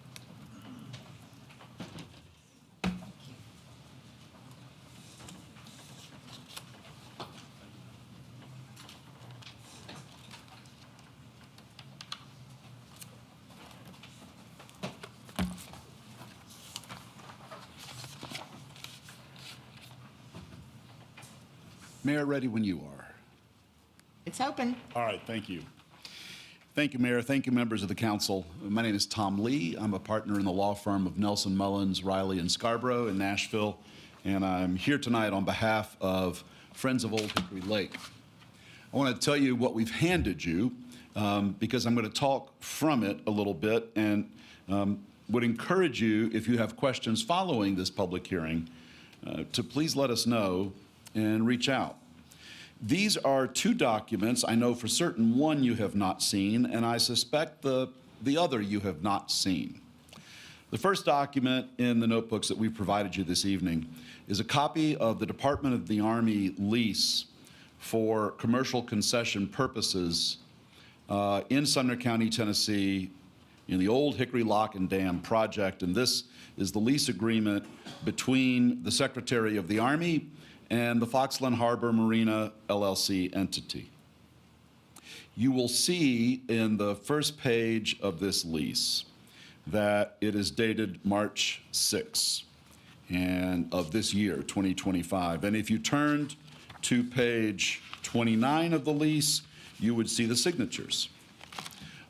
Mayor, ready when you are. It's open. All right, thank you. Thank you, Mayor. Thank you, members of the council. My name is Tom Lee. I'm a partner in the law firm of Nelson Mullins, Riley, and Scarborough in Nashville, and I'm here tonight on behalf of Friends of Old Hickory Lake. I want to tell you what we've handed you because I'm going to talk from it a little bit and would encourage you, if you have questions following this public hearing, to please let us know and reach out. These are 2 documents. I know for certain one you have not seen, and I suspect the other you have not seen. The first document in the notebooks that we've provided you this evening is a copy of the Department of the Army lease for commercial concession purposes in Sumner County, Tennessee, in the old Hickory Lock and Dam project. And this is the lease agreement between the Secretary of the Army and the Foxland Harbor Marina LLC entity. You will see in the first page of this lease that it is dated March 6 and of this year, 2025. And if you turned to page 29 of the lease, you would see the signatures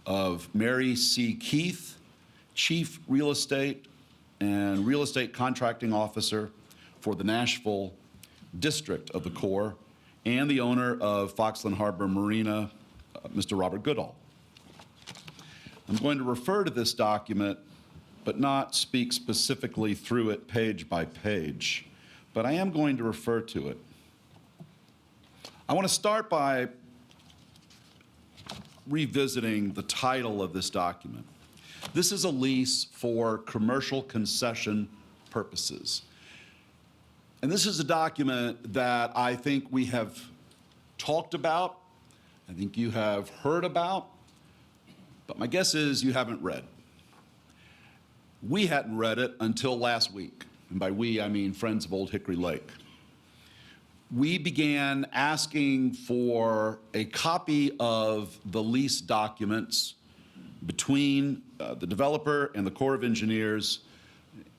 of Mary C. Keith, Chief Real Estate and Real Estate Contracting Officer for the Nashville District of the Corps, and the owner of Foxland Harbor Marina, Mr. Robert Goodall. I'm going to refer to this document, but not speak specifically through it page by page, but I am going to refer to it. I want to start by revisiting the title of this document. This is a lease for commercial concession purposes. And this is a document that I think we have talked about, I think you have heard about, but my guess is you haven't read. We hadn't read it until last week, and by we I mean Friends of Old Hickory Lake. We began asking for a copy of the lease documents between the developer and the Corps of Engineers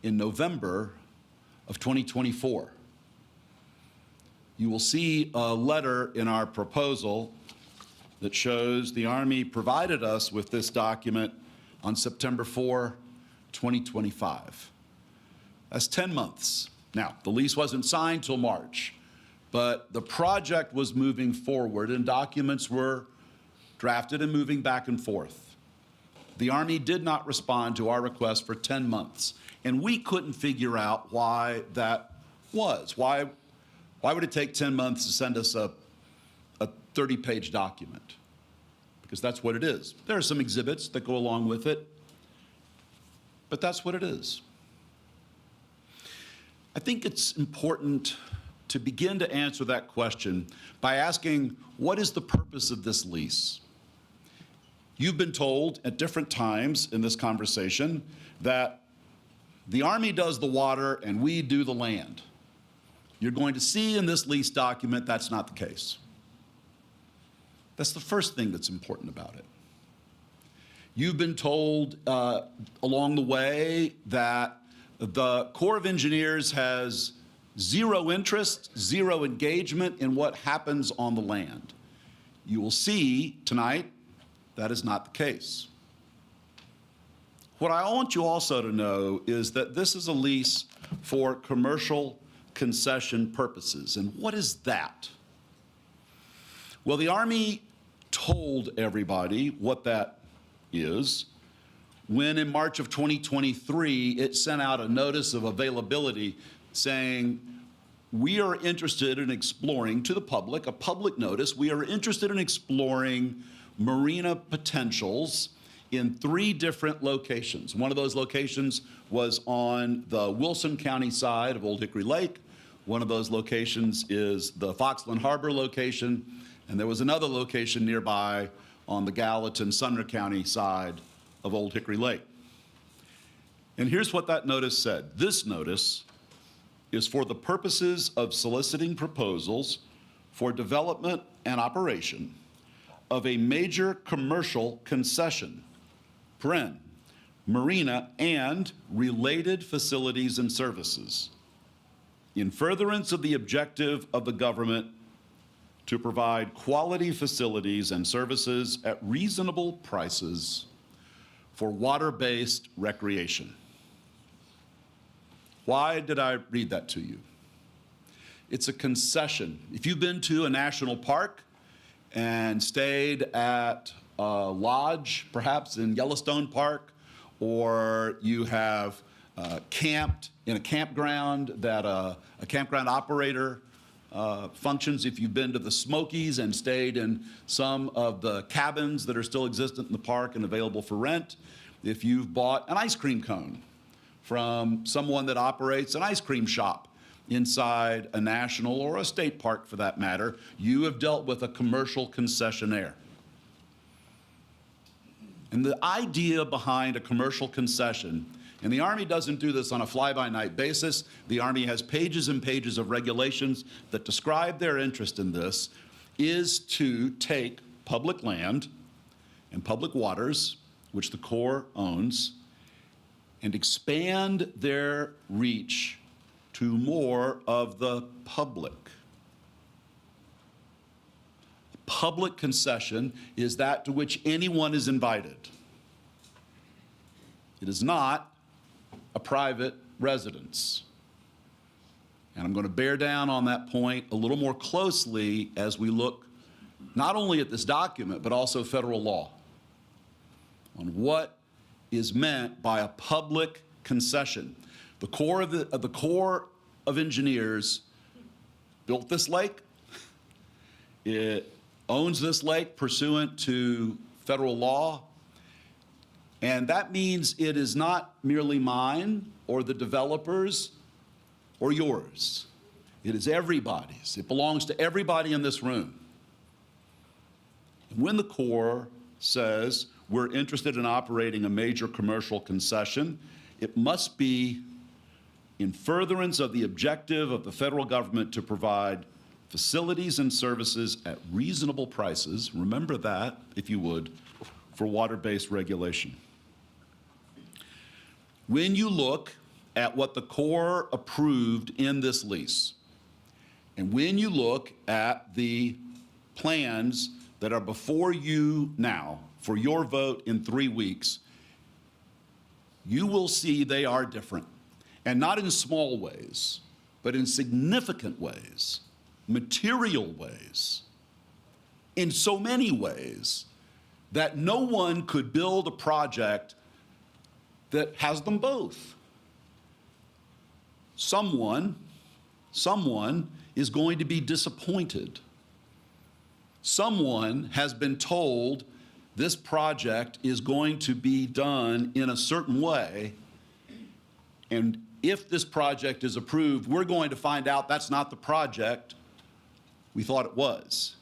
in November of 2024. You will see a letter in our proposal that shows the Army provided us with this document on September 4, 2025. That's 10 months. Now, the lease wasn't signed till March, but the project was moving forward and documents were drafted and moving back and forth. The Army did not respond to our request for 10 months. And we couldn't figure out why that was. Why would it take 10 months to send us a 30-page document? Because that's what it is. There are some exhibits that go along with it, but that's what it is. I think it's important to begin to answer that question by asking, what is the purpose of this lease? You've been told at different times in this conversation that the Army does the water and we do the land. You're going to see in this lease document that's not the case. That's the first thing that's important about it. You've been told along the way that the Corps of Engineers has zero interest, zero engagement in what happens on the land. You will see tonight that is not the case. What I want you also to know is that this is a lease for commercial concession purposes. And what is that? Well, the Army told everybody what that is when in March of 2023 it sent out a notice of availability saying, we are interested in exploring to the public, a public notice, we are interested in exploring marina potentials in 3 different locations. One of those locations was on the Wilson County side of Old Hickory Lake. One of those locations is the Foxland Harbor location, and there was another location nearby on the Gallatin, Sumner County side of Old Hickory Lake. And here's what that notice said. This notice is for the purposes of soliciting proposals for development and operation of a major commercial concession, marina and related facilities and services, in furtherance of the objective of the government to provide quality facilities and services at reasonable prices for water-based recreation. Why did I read that to you? It's a concession. If you've been to a national park and stayed at a lodge, perhaps in Yellowstone Park, or you have camped in a campground that a campground operator functions, if you've been to the Smokies and stayed in some of the cabins that are still existent in the park and available for rent, if you've bought an ice cream cone from someone that operates an ice cream shop inside a national or a state park for that matter, you have dealt with a commercial concessionaire. And the idea behind a commercial concession, and the Army doesn't do this on a fly-by-night basis. The Army has pages and pages of regulations that describe their interest in this, is to take public land and public waters, which the Corps owns, and expand their reach to more of the public. Public concession is that to which anyone is invited. It is not a private residence. And I'm going to bear down on that point a little more closely as we look not only at this document, but also federal law on what is meant by a public concession. The Corps of Engineers built this lake. It owns this lake pursuant to federal law. And that means it is not merely mine or the developers or yours. It is everybody's. It belongs to everybody in this room. And when the Corps says we're interested in operating a major commercial concession, it must be in furtherance of the objective of the federal government to provide facilities and services at reasonable prices, remember that, if you would, for water-based regulation. When you look at what the Corps approved in this lease, and when you look at the plans that are before you now for your vote in 3 weeks, you will see they are different. And not in small ways, but in significant ways, material ways, in so many ways that no one could build a project that has them both. Someone is going to be disappointed. Someone has been told this project is going to be done in a certain way, and if this project is approved, we're going to find out that's not the project we thought it was.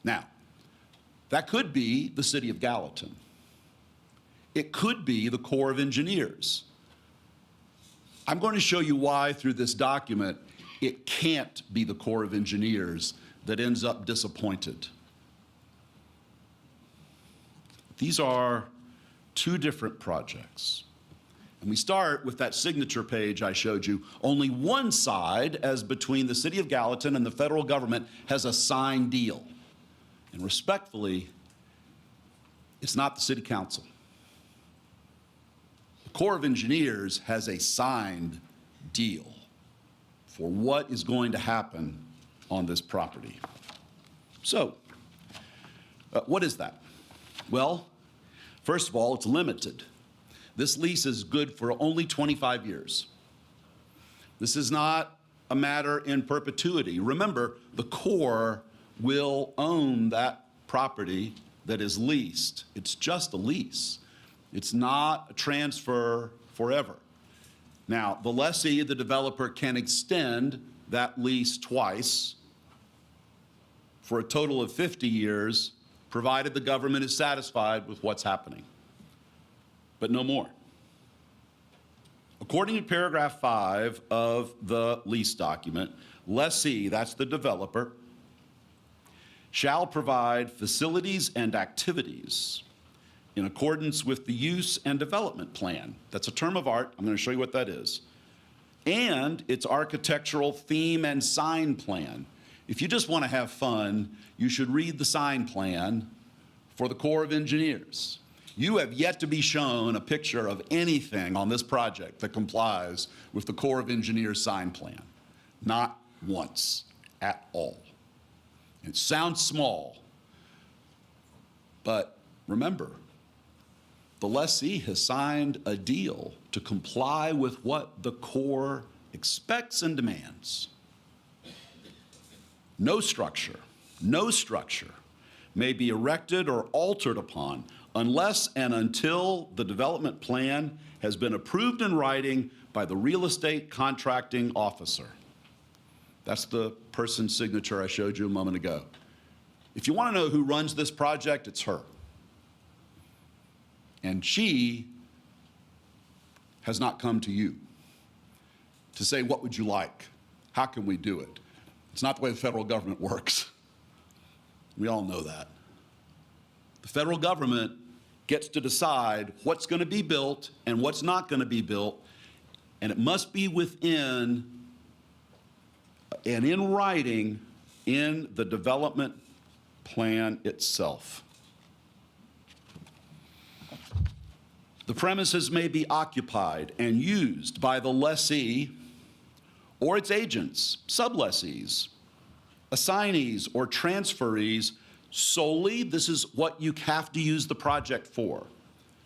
Now, That could be the city of Gallatin. It could be the Corps of Engineers. I'm going to show you why through this document it can't be the Corps of Engineers that ends up disappointed. These are two different projects. And we start with that signature page I showed you. Only one side, as between the city of Gallatin and the federal government, has a signed deal. And respectfully, it's not the city council. The Corps of Engineers has a signed deal for what is going to happen on this property. So, what is that? Well, first of all, it's limited. This lease is good for only 25 years. This is not a matter in perpetuity. Remember, the Corps will own that property that is leased. It's just a lease. It's not a transfer forever. Now, the lessee, the developer, can extend that lease twice for a total of 50 years, provided the government is satisfied with what's happening, but no more. According to paragraph 5 of the lease document, lessee, that's the developer, shall provide facilities and activities in accordance with the use and development plan. That's a term of art. I'm going to show you what that is. And its architectural theme and sign plan. If you just want to have fun, you should read the sign plan for the Corps of Engineers. You have yet to be shown a picture of anything on this project that complies with the Corps of Engineers sign plan. Not once at all. It sounds small, but remember, the lessee has signed a deal to comply with what the Corps expects and demands. No structure may be erected or altered upon unless and until the development plan has been approved in writing by the real estate contracting officer. That's the person's signature I showed you a moment ago. If you want to know who runs this project, it's her. And she has not come to you to say, what would you like? How can we do it? It's not the way the federal government works. We all know that. The federal government gets to decide what's going to be built and what's not going to be built, and it must be within and in writing in the development plan itself. The premises may be occupied and used by the lessee or its agents, sublessees, assignees, or transferees solely, this is what you have to use the project for,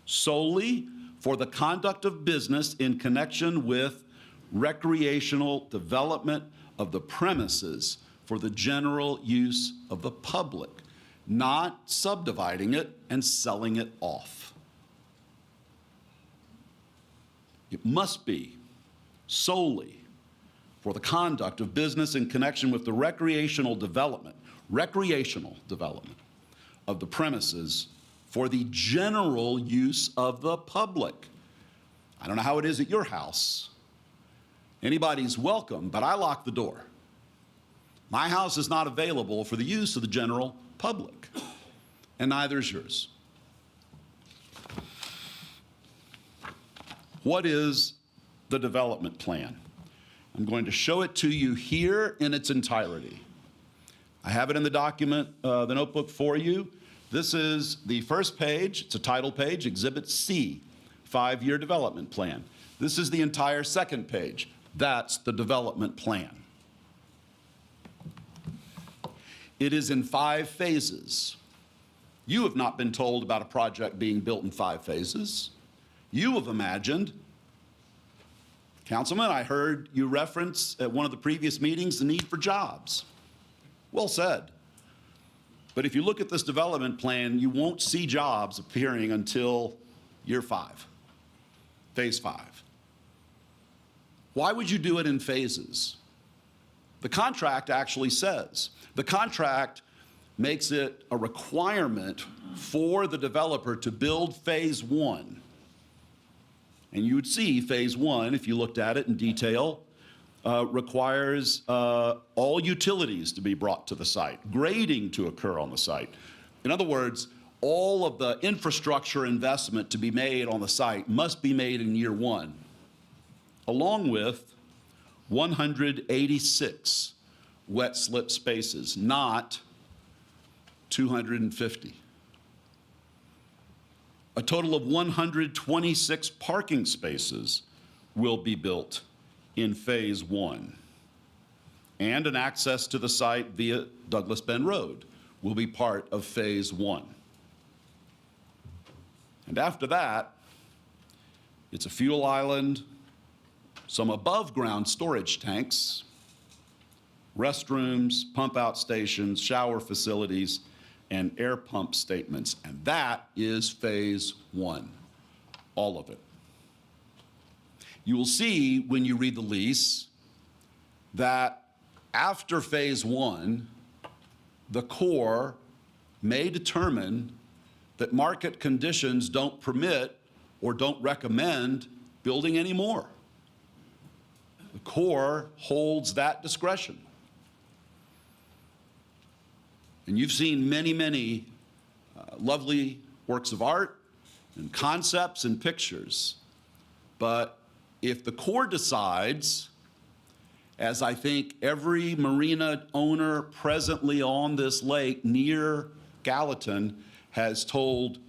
solely for the conduct of business in connection with recreational development of the premises for the general use of the public, not subdividing it and selling it off. It must be solely for the conduct of business in connection with the recreational development of the premises for the general use of the public. I don't know how it is at your house. Anybody's welcome, but I lock the door. My house is not available for the use of the general public, and neither is yours. What is the development plan? I'm going to show it to you here in its entirety. I have it in the document, the notebook for you. This is the first page. It's a title page, Exhibit C, 5-year development plan. This is the entire second page. That's the development plan. It is in 5 phases. You have not been told about a project being built in 5 phases. You have imagined, Councilman, I heard you reference at one of the previous meetings the need for jobs. Well said. But if you look at this development plan, you won't see jobs appearing until year 5, phase 5. Why would you do it in phases? The contract actually says, the contract makes it a requirement for the developer to build phase one. And you would see phase one, if you looked at it in detail, requires all utilities to be brought to the site, grading to occur on the site. In other words, all of the infrastructure investment to be made on the site must be made in year one, along with 186 wet slip spaces, not 250. A total of 126 parking spaces will be built in phase one. And an access to the site via Douglas Bend Road will be part of phase one. And after that, it's a fuel island, some above-ground storage tanks, restrooms, pump-out stations, shower facilities, and air pump statements. And that is phase one, all of it. You will see when you read the lease that after phase one, the Corps may determine that market conditions don't permit or don't recommend building any more. The Corps holds that discretion. And you've seen many, many lovely works of art and concepts and pictures. But if the Corps decides, as I think every marina owner presently on this lake near Gallatin has told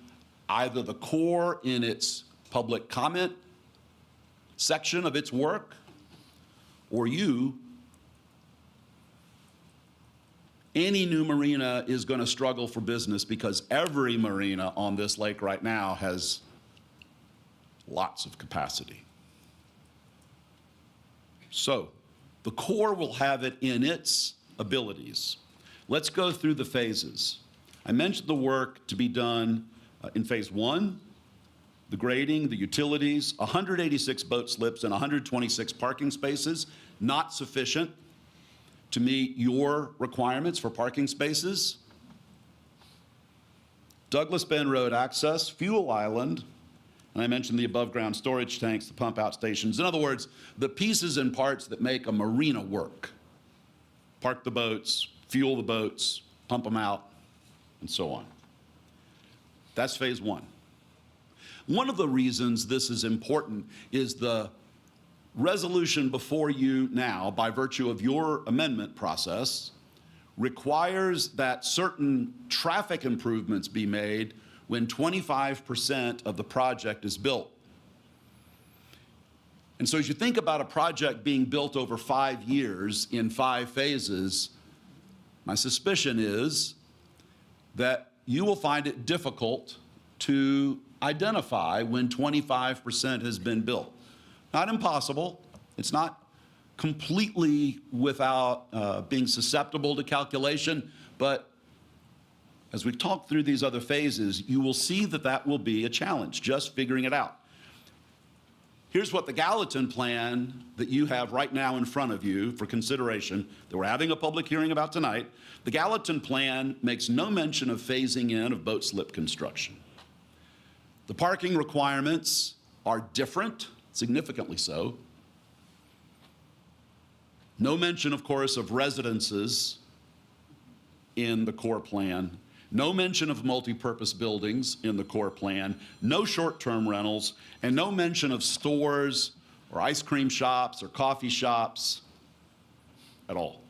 either the Corps in its public comment section of its work, or you, any new marina is going to struggle for business because every marina on this lake right now has lots of capacity. So the Corps will have it in its abilities. Let's go through the phases. I mentioned the work to be done in phase one, the grading, the utilities, 186 boat slips and 126 parking spaces, not sufficient to meet your requirements for parking spaces. Douglas Bend Road access, fuel island, and I mentioned the above-ground storage tanks, the pump-out stations. In other words, the pieces and parts that make a marina work. Park the boats, fuel the boats, pump them out, and so on. That's phase one. One of the reasons this is important is the resolution before you now, by virtue of your amendment process, requires that certain traffic improvements be made when 25% of the project is built. And so as you think about a project being built over 5 years in 5 phases, my suspicion is that you will find it difficult to identify when 25% has been built. Not impossible. It's not completely without being susceptible to calculation, but as we talk through these other phases, you will see that that will be a challenge, just figuring it out. Here's what the Gallatin plan that you have right now in front of you for consideration, that we're having a public hearing about tonight. The Gallatin plan makes no mention of phasing in of boat slip construction. The parking requirements are different, significantly so. No mention, of course, of residences in the core plan. No mention of multi-purpose buildings in the core plan. No short-term rentals, and no mention of stores or ice cream shops or coffee shops at all.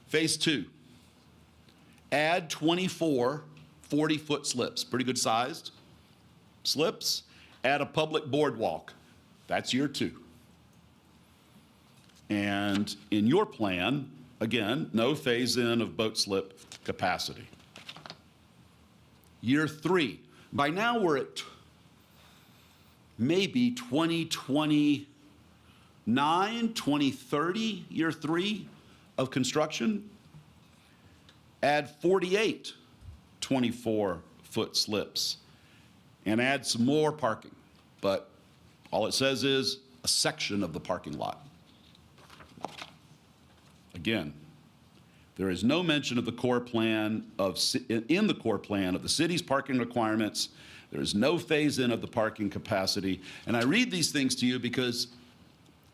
Phase two, add 24 40-foot slips, pretty good sized slips, add a public boardwalk. That's year two. And in your plan, again, no phase in of boat slip capacity. Year three, by now we're at maybe 2029, 2030, year three of construction. Add 48 24-foot slips and add some more parking. But all it says is a section of the parking lot. Again, There is no mention of the core plan in the core plan of the city's parking requirements. There is no phase-in of the parking capacity. And I read these things to you because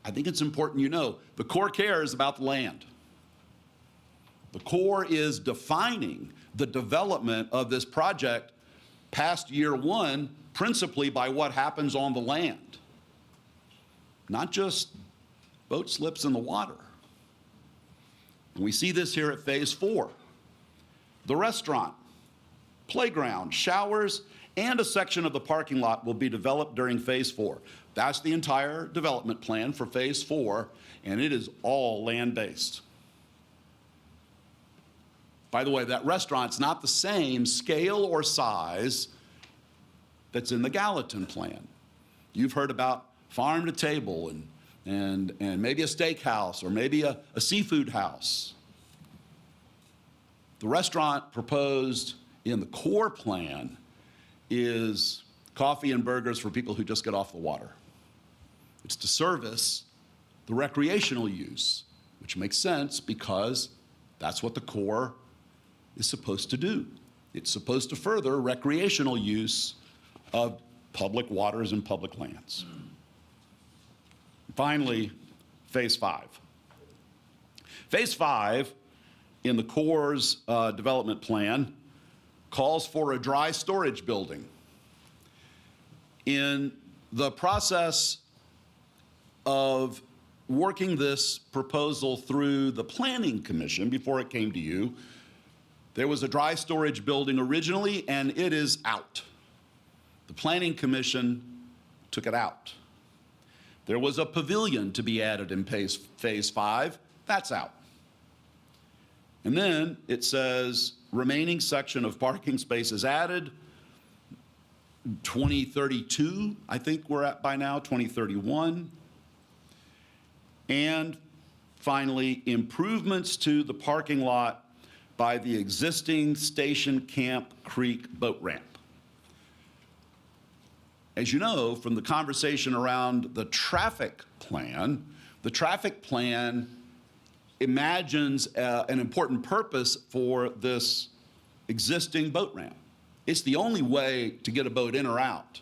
I think it's important you know the Corps cares about the land. The Corps is defining the development of this project past year one principally by what happens on the land, not just boat slips in the water. And we see this here at phase 4. The restaurant, playground, showers, and a section of the parking lot will be developed during phase 4. That's the entire development plan for phase 4, and it is all land-based. By the way, that restaurant's not the same scale or size that's in the Gallatin plan. You've heard about farm to table and maybe a steakhouse or maybe a seafood house. The restaurant proposed in the core plan is coffee and burgers for people who just get off the water. It's to service the recreational use, which makes sense because that's what the core is supposed to do. It's supposed to further recreational use of public waters and public lands. Finally, phase 5. Phase 5 in the Corps' development plan calls for a dry storage building. In the process of working this proposal through the Planning Commission before it came to you, there was a dry storage building originally, and it is out. The Planning Commission took it out. There was a pavilion to be added in phase 5. That's out. And then it says remaining section of parking spaces added, 2032, I think we're at by now, 2031. And finally, improvements to the parking lot by the existing Station Camp Creek boat ramp. As you know from the conversation around the traffic plan imagines an important purpose for this existing boat ramp. It's the only way to get a boat in or out.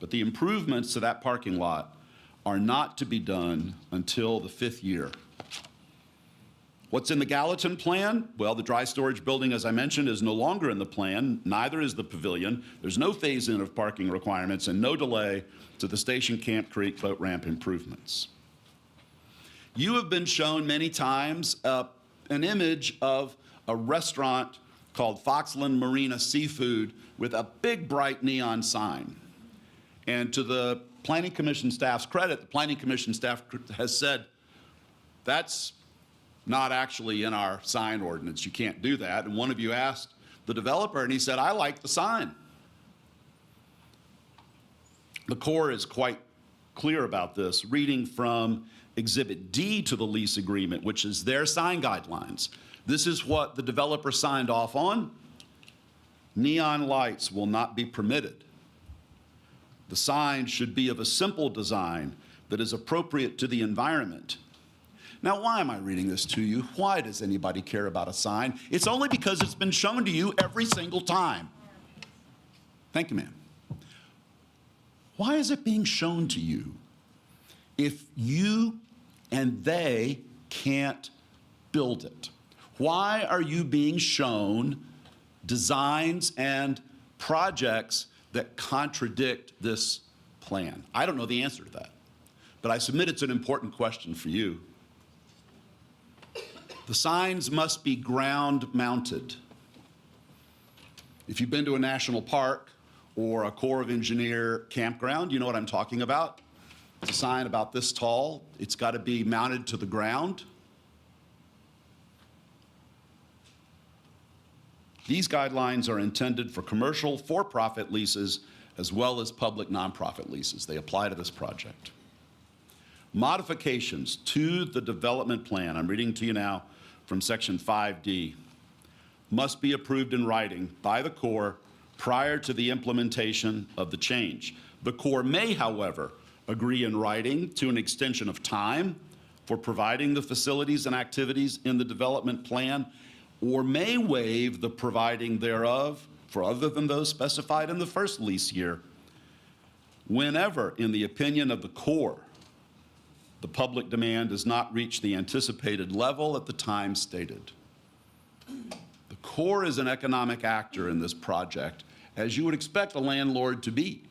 But the improvements to that parking lot are not to be done until the 5th year. What's in the Gallatin plan? Well, the dry storage building, as I mentioned, is no longer in the plan. Neither is the pavilion. There's no phase-in of parking requirements and no delay to the Station Camp Creek boat ramp improvements. You have been shown many times an image of a restaurant called Foxland Marina Seafood with a big bright neon sign. And to the Planning Commission staff's credit, the Planning Commission staff has said, that's not actually in our sign ordinance. You can't do that. And one of you asked the developer, and he said, I like the sign. The Corps is quite clear about this, reading from Exhibit D to the lease agreement, which is their sign guidelines. This is what the developer signed off on. Neon lights will not be permitted. The sign should be of a simple design that is appropriate to the environment. Now, why am I reading this to you? Why does anybody care about a sign? It's only because it's been shown to you every single time. Thank you, ma'am. Why is it being shown to you if you and they can't build it? Why are you being shown designs and projects that contradict this plan? I don't know the answer to that, but I submit it's an important question for you. The signs must be ground mounted. If you've been to a national park or a Corps of Engineer campground, you know what I'm talking about. It's a sign about this tall. It's got to be mounted to the ground. These guidelines are intended for commercial for-profit leases as well as public nonprofit leases. They apply to this project. Modifications to the development plan, I'm reading to you now from section 5D, must be approved in writing by the Corps prior to the implementation of the change. The Corps may, however, agree in writing to an extension of time for providing the facilities and activities in the development plan, or may waive the providing thereof for other than those specified in the first lease year, whenever, in the opinion of the Corps, the public demand does not reach the anticipated level at the time stated. The Corps is an economic actor in this project, as you would expect a landlord to be.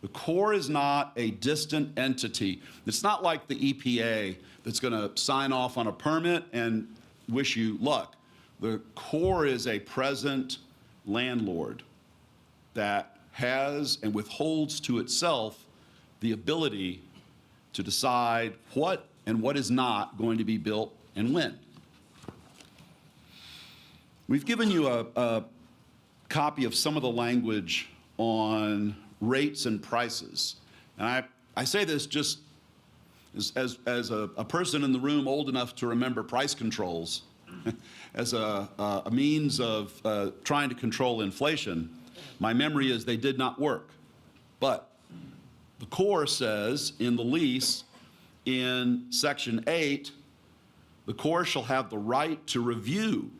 The Corps is not a distant entity. It's not like the EPA that's going to sign off on a permit and wish you luck. The Corps is a present landlord that has and withholds to itself the ability to decide what and what is not going to be built and when. We've given you a copy of some of the language on rates and prices. And I say this just as a person in the room old enough to remember price controls as a means of trying to control inflation. My memory is they did not work. But the Corps says in the lease in Section 8, the Corps shall have the right to review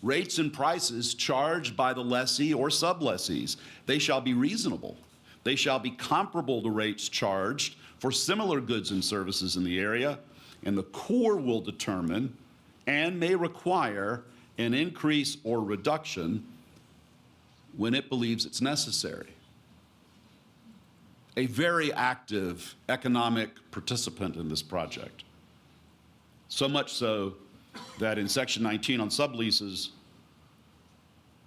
rates and prices charged by the lessee or sublessees. They shall be reasonable. They shall be comparable to rates charged for similar goods and services in the area, and the Corps will determine and may require an increase or reduction when it believes it's necessary. A very active economic participant in this project. So much so that in Section 19 on subleases,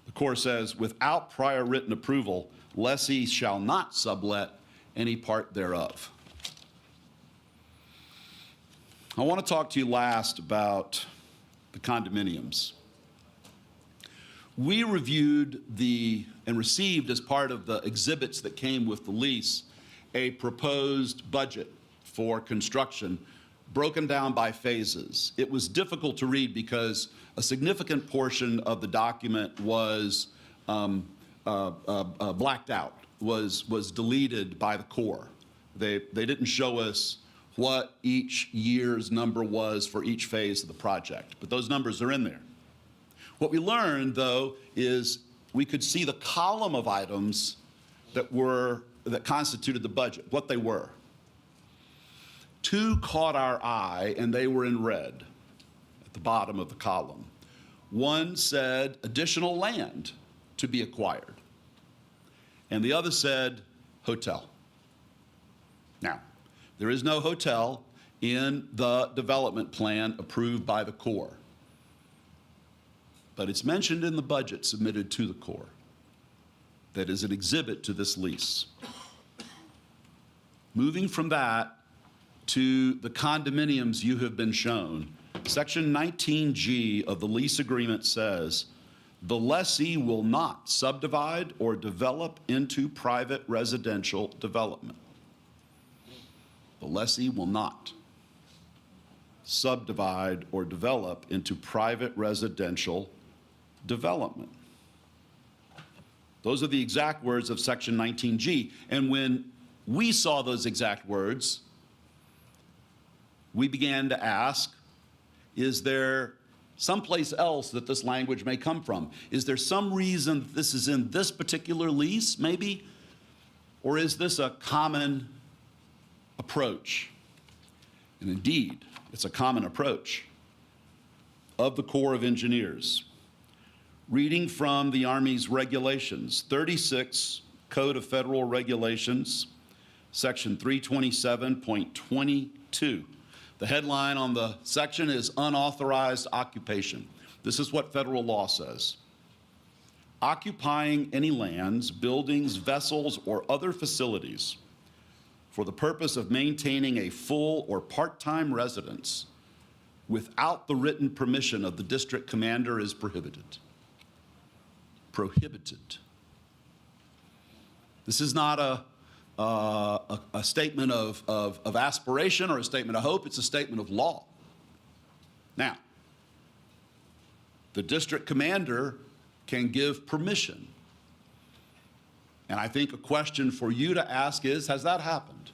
the Corps says, without prior written approval, lessee shall not sublet any part thereof. I want to talk to you last about the condominiums. We reviewed and received as part of the exhibits that came with the lease a proposed budget for construction broken down by phases. It was difficult to read because a significant portion of the document was blacked out, was deleted by the Corps. They didn't show us what each year's number was for each phase of the project, but those numbers are in there. What we learned, though, is we could see the column of items that constituted the budget, what they were. Two caught our eye, and they were in red at the bottom of the column. One said additional land to be acquired, and the other said hotel. Now, there is no hotel in the development plan approved by the Corps, but it's mentioned in the budget submitted to the Corps that is an exhibit to this lease. Moving from that to the condominiums you have been shown, Section 19G of the lease agreement says, the lessee will not subdivide or develop into private residential development. The lessee will not subdivide or develop into private residential development. Those are the exact words of Section 19G. And when we saw those exact words, we began to ask, is there someplace else that this language may come from? Is there some reason this is in this particular lease, maybe? Or is this a common approach? And indeed, it's a common approach of the Corps of Engineers. Reading from the Army's regulations, 36 Code of Federal Regulations, Section 327.22. The headline on the section is unauthorized occupation. This is what federal law says. Occupying any lands, buildings, vessels, or other facilities for the purpose of maintaining a full or part-time residence without the written permission of the district commander is prohibited. Prohibited. This is not a statement of aspiration or a statement of hope. It's a statement of law. Now, the district commander can give permission. And I think a question for you to ask is, has that happened?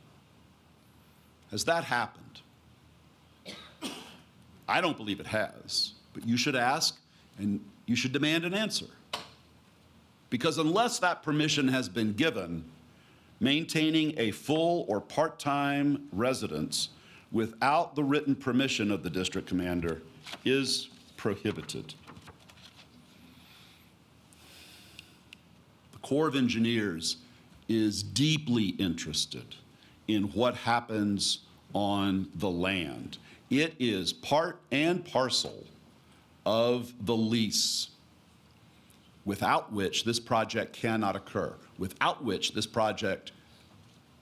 Has that happened? I don't believe it has, but you should ask and you should demand an answer. Because unless that permission has been given, maintaining a full or part-time residence without the written permission of the district commander is prohibited. The Corps of Engineers is deeply interested in what happens on the land. It is part and parcel of the lease, without which this project cannot occur, without which this project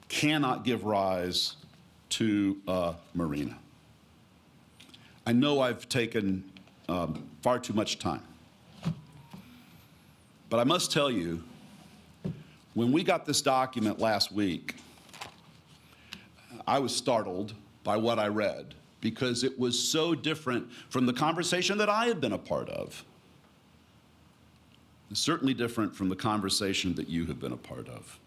cannot give rise to a marina. I know I've taken far too much time, but I must tell you, when we got this document last week, I was startled by what I read because it was so different from the conversation that I had been a part of. It's certainly different from the conversation that you have been a part of.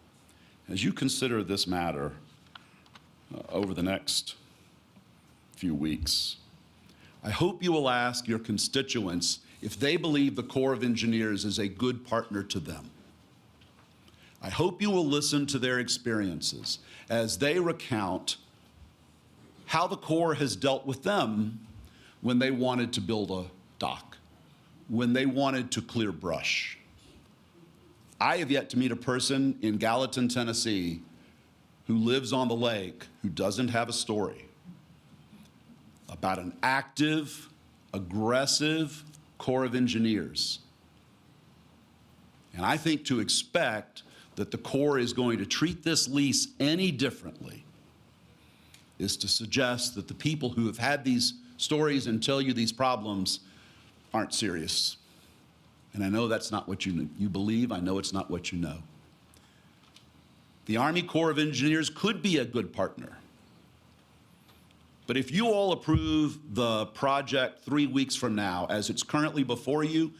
As you consider this matter over the next few weeks, I hope you will ask your constituents if they believe the Corps of Engineers is a good partner to them. I hope you will listen to their experiences as they recount how the Corps has dealt with them when they wanted to build a dock, when they wanted to clear brush. I have yet to meet a person in Gallatin, Tennessee, who lives on the lake, who doesn't have a story about an active, aggressive Corps of Engineers. And I think to expect that the Corps is going to treat this lease any differently is to suggest that the people who have had these stories and tell you these problems aren't serious. And I know that's not what you believe. I know it's not what you know. The Army Corps of Engineers could be a good partner. But if you all approve the project 3 weeks from now, as it's currently before you,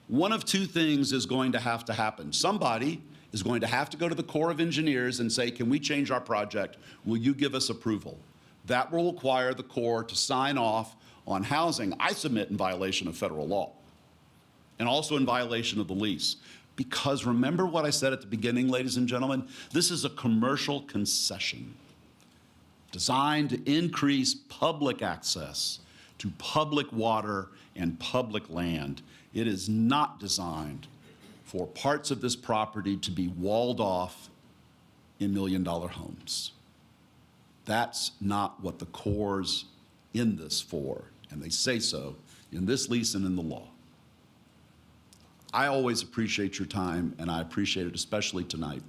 one of two things is going to have to happen. Somebody is going to have to go to the Corps of Engineers and say, can we change our project? Will you give us approval? That will require the Corps to sign off on housing, I submit, in violation of federal law, and also in violation of the lease. Because remember what I said at the beginning, ladies and gentlemen, this is a commercial concession designed to increase public access to public water and public land. It is not designed for parts of this property to be walled off in million-dollar homes. That's not what the Corps' in this for, and they say so in this lease and in the law. I always appreciate your time, and I appreciate it especially tonight.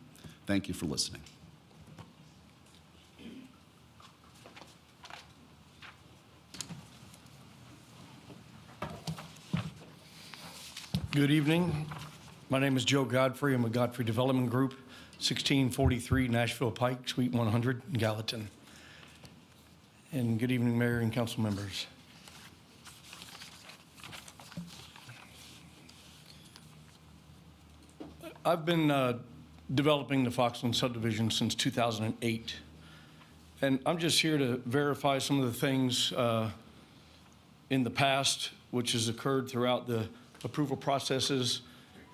Thank you for listening. Good evening. My name is Joe Godfrey. I'm with Godfrey Development Group, 1643 Nashville Pike, Suite 100 in Gallatin. And good evening, Mayor and council members. I've been developing the Foxland subdivision since 2008. And I'm just here to verify some of the things in the past, which has occurred throughout the approval processes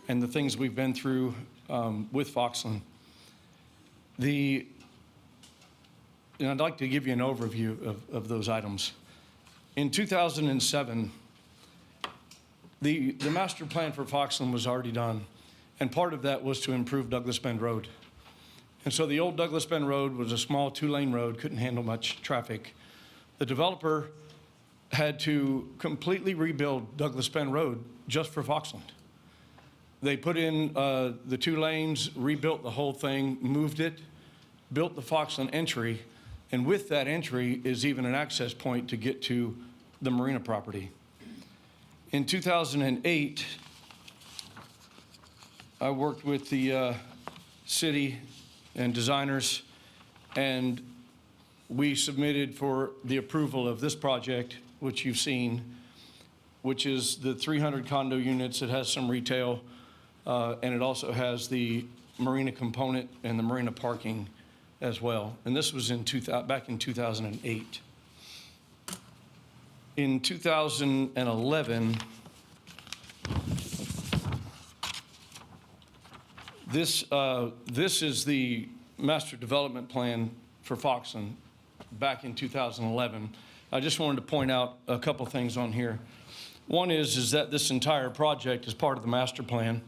and the things we've been through with Foxland. And I'd like to give you an overview of those items. In 2007, the master plan for Foxland was already done, and part of that was to improve Douglas Bend Road. And so the old Douglas Bend Road was a small 2-lane road, couldn't handle much traffic. The developer had to completely rebuild Douglas Bend Road just for Foxland. They put in the 2 lanes, rebuilt the whole thing, moved it, built the Foxland entry, and with that entry is even an access point to get to the marina property. In 2008, I worked with the city and designers, and we submitted for the approval of this project, which you've seen, which is the 300 condo units. It has some retail, and it also has the marina component and the marina parking as well. And this was back in 2008. in 2011, this is the master development plan for Foxland back in 2011. I just wanted to point out a couple things on here. One is that this entire project is part of the master plan.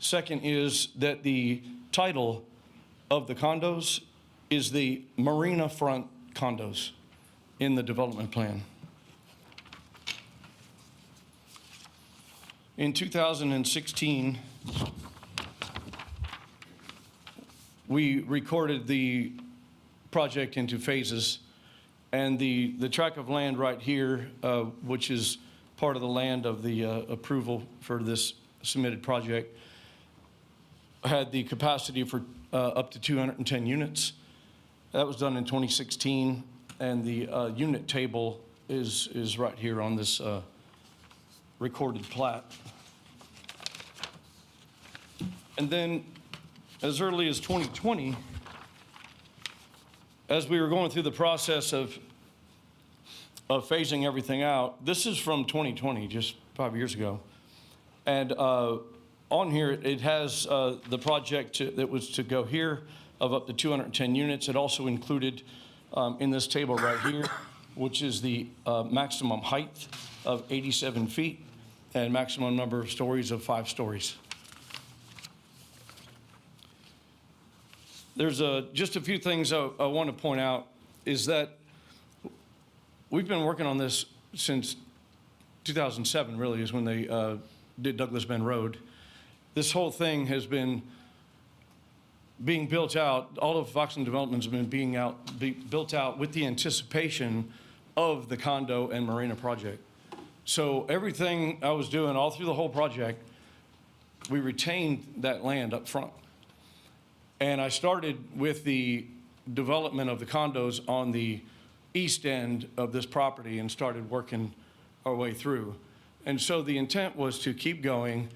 Second is that the title of the condos is the marina front condos in the development plan. In 2016, we recorded the project into phases, and the tract of land right here, which is part of the land of the approval for this submitted project, had the capacity for up to 210 units. That was done in 2016, and the unit table is right here on this recorded plat. And then as early as 2020, as we were going through the process of phasing everything out, this is from 2020, just 5 years ago. And on here, it has the project that was to go here of up to 210 units. It also included in this table right here, which is the maximum height of 87 feet and maximum number of stories of 5 stories. There's just a few things I want to point out is that we've been working on this since 2007, really, is when they did Douglas Bend Road. This whole thing has been being built out. All of Foxland developments have been being built out with the anticipation of the condo and marina project. So everything I was doing all through the whole project, we retained that land up front. And I started with the development of the condos on the east end of this property and started working our way through. And so the intent was to keep going,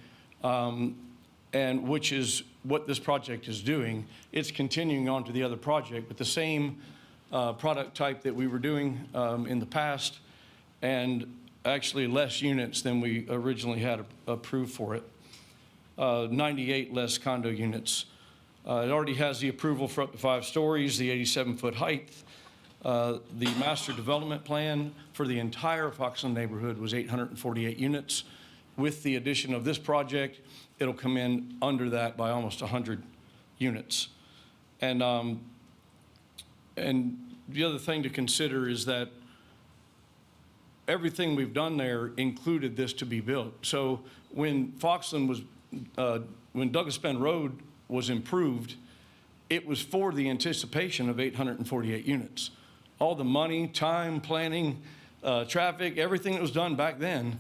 and which is what this project is doing. It's continuing on to the other project, but the same product type that we were doing in the past, and actually less units than we originally had approved for it. 98 less condo units. It already has the approval for up to 5 stories, the 87-foot height. The master development plan for the entire Foxland neighborhood was 848 units. With the addition of this project, it'll come in under that by almost 100 units. And the other thing to consider is that everything we've done there included this to be built. So when Foxland was, when Douglas Bend Road was improved, it was for the anticipation of 848 units. All the money, time, planning, traffic, everything that was done back then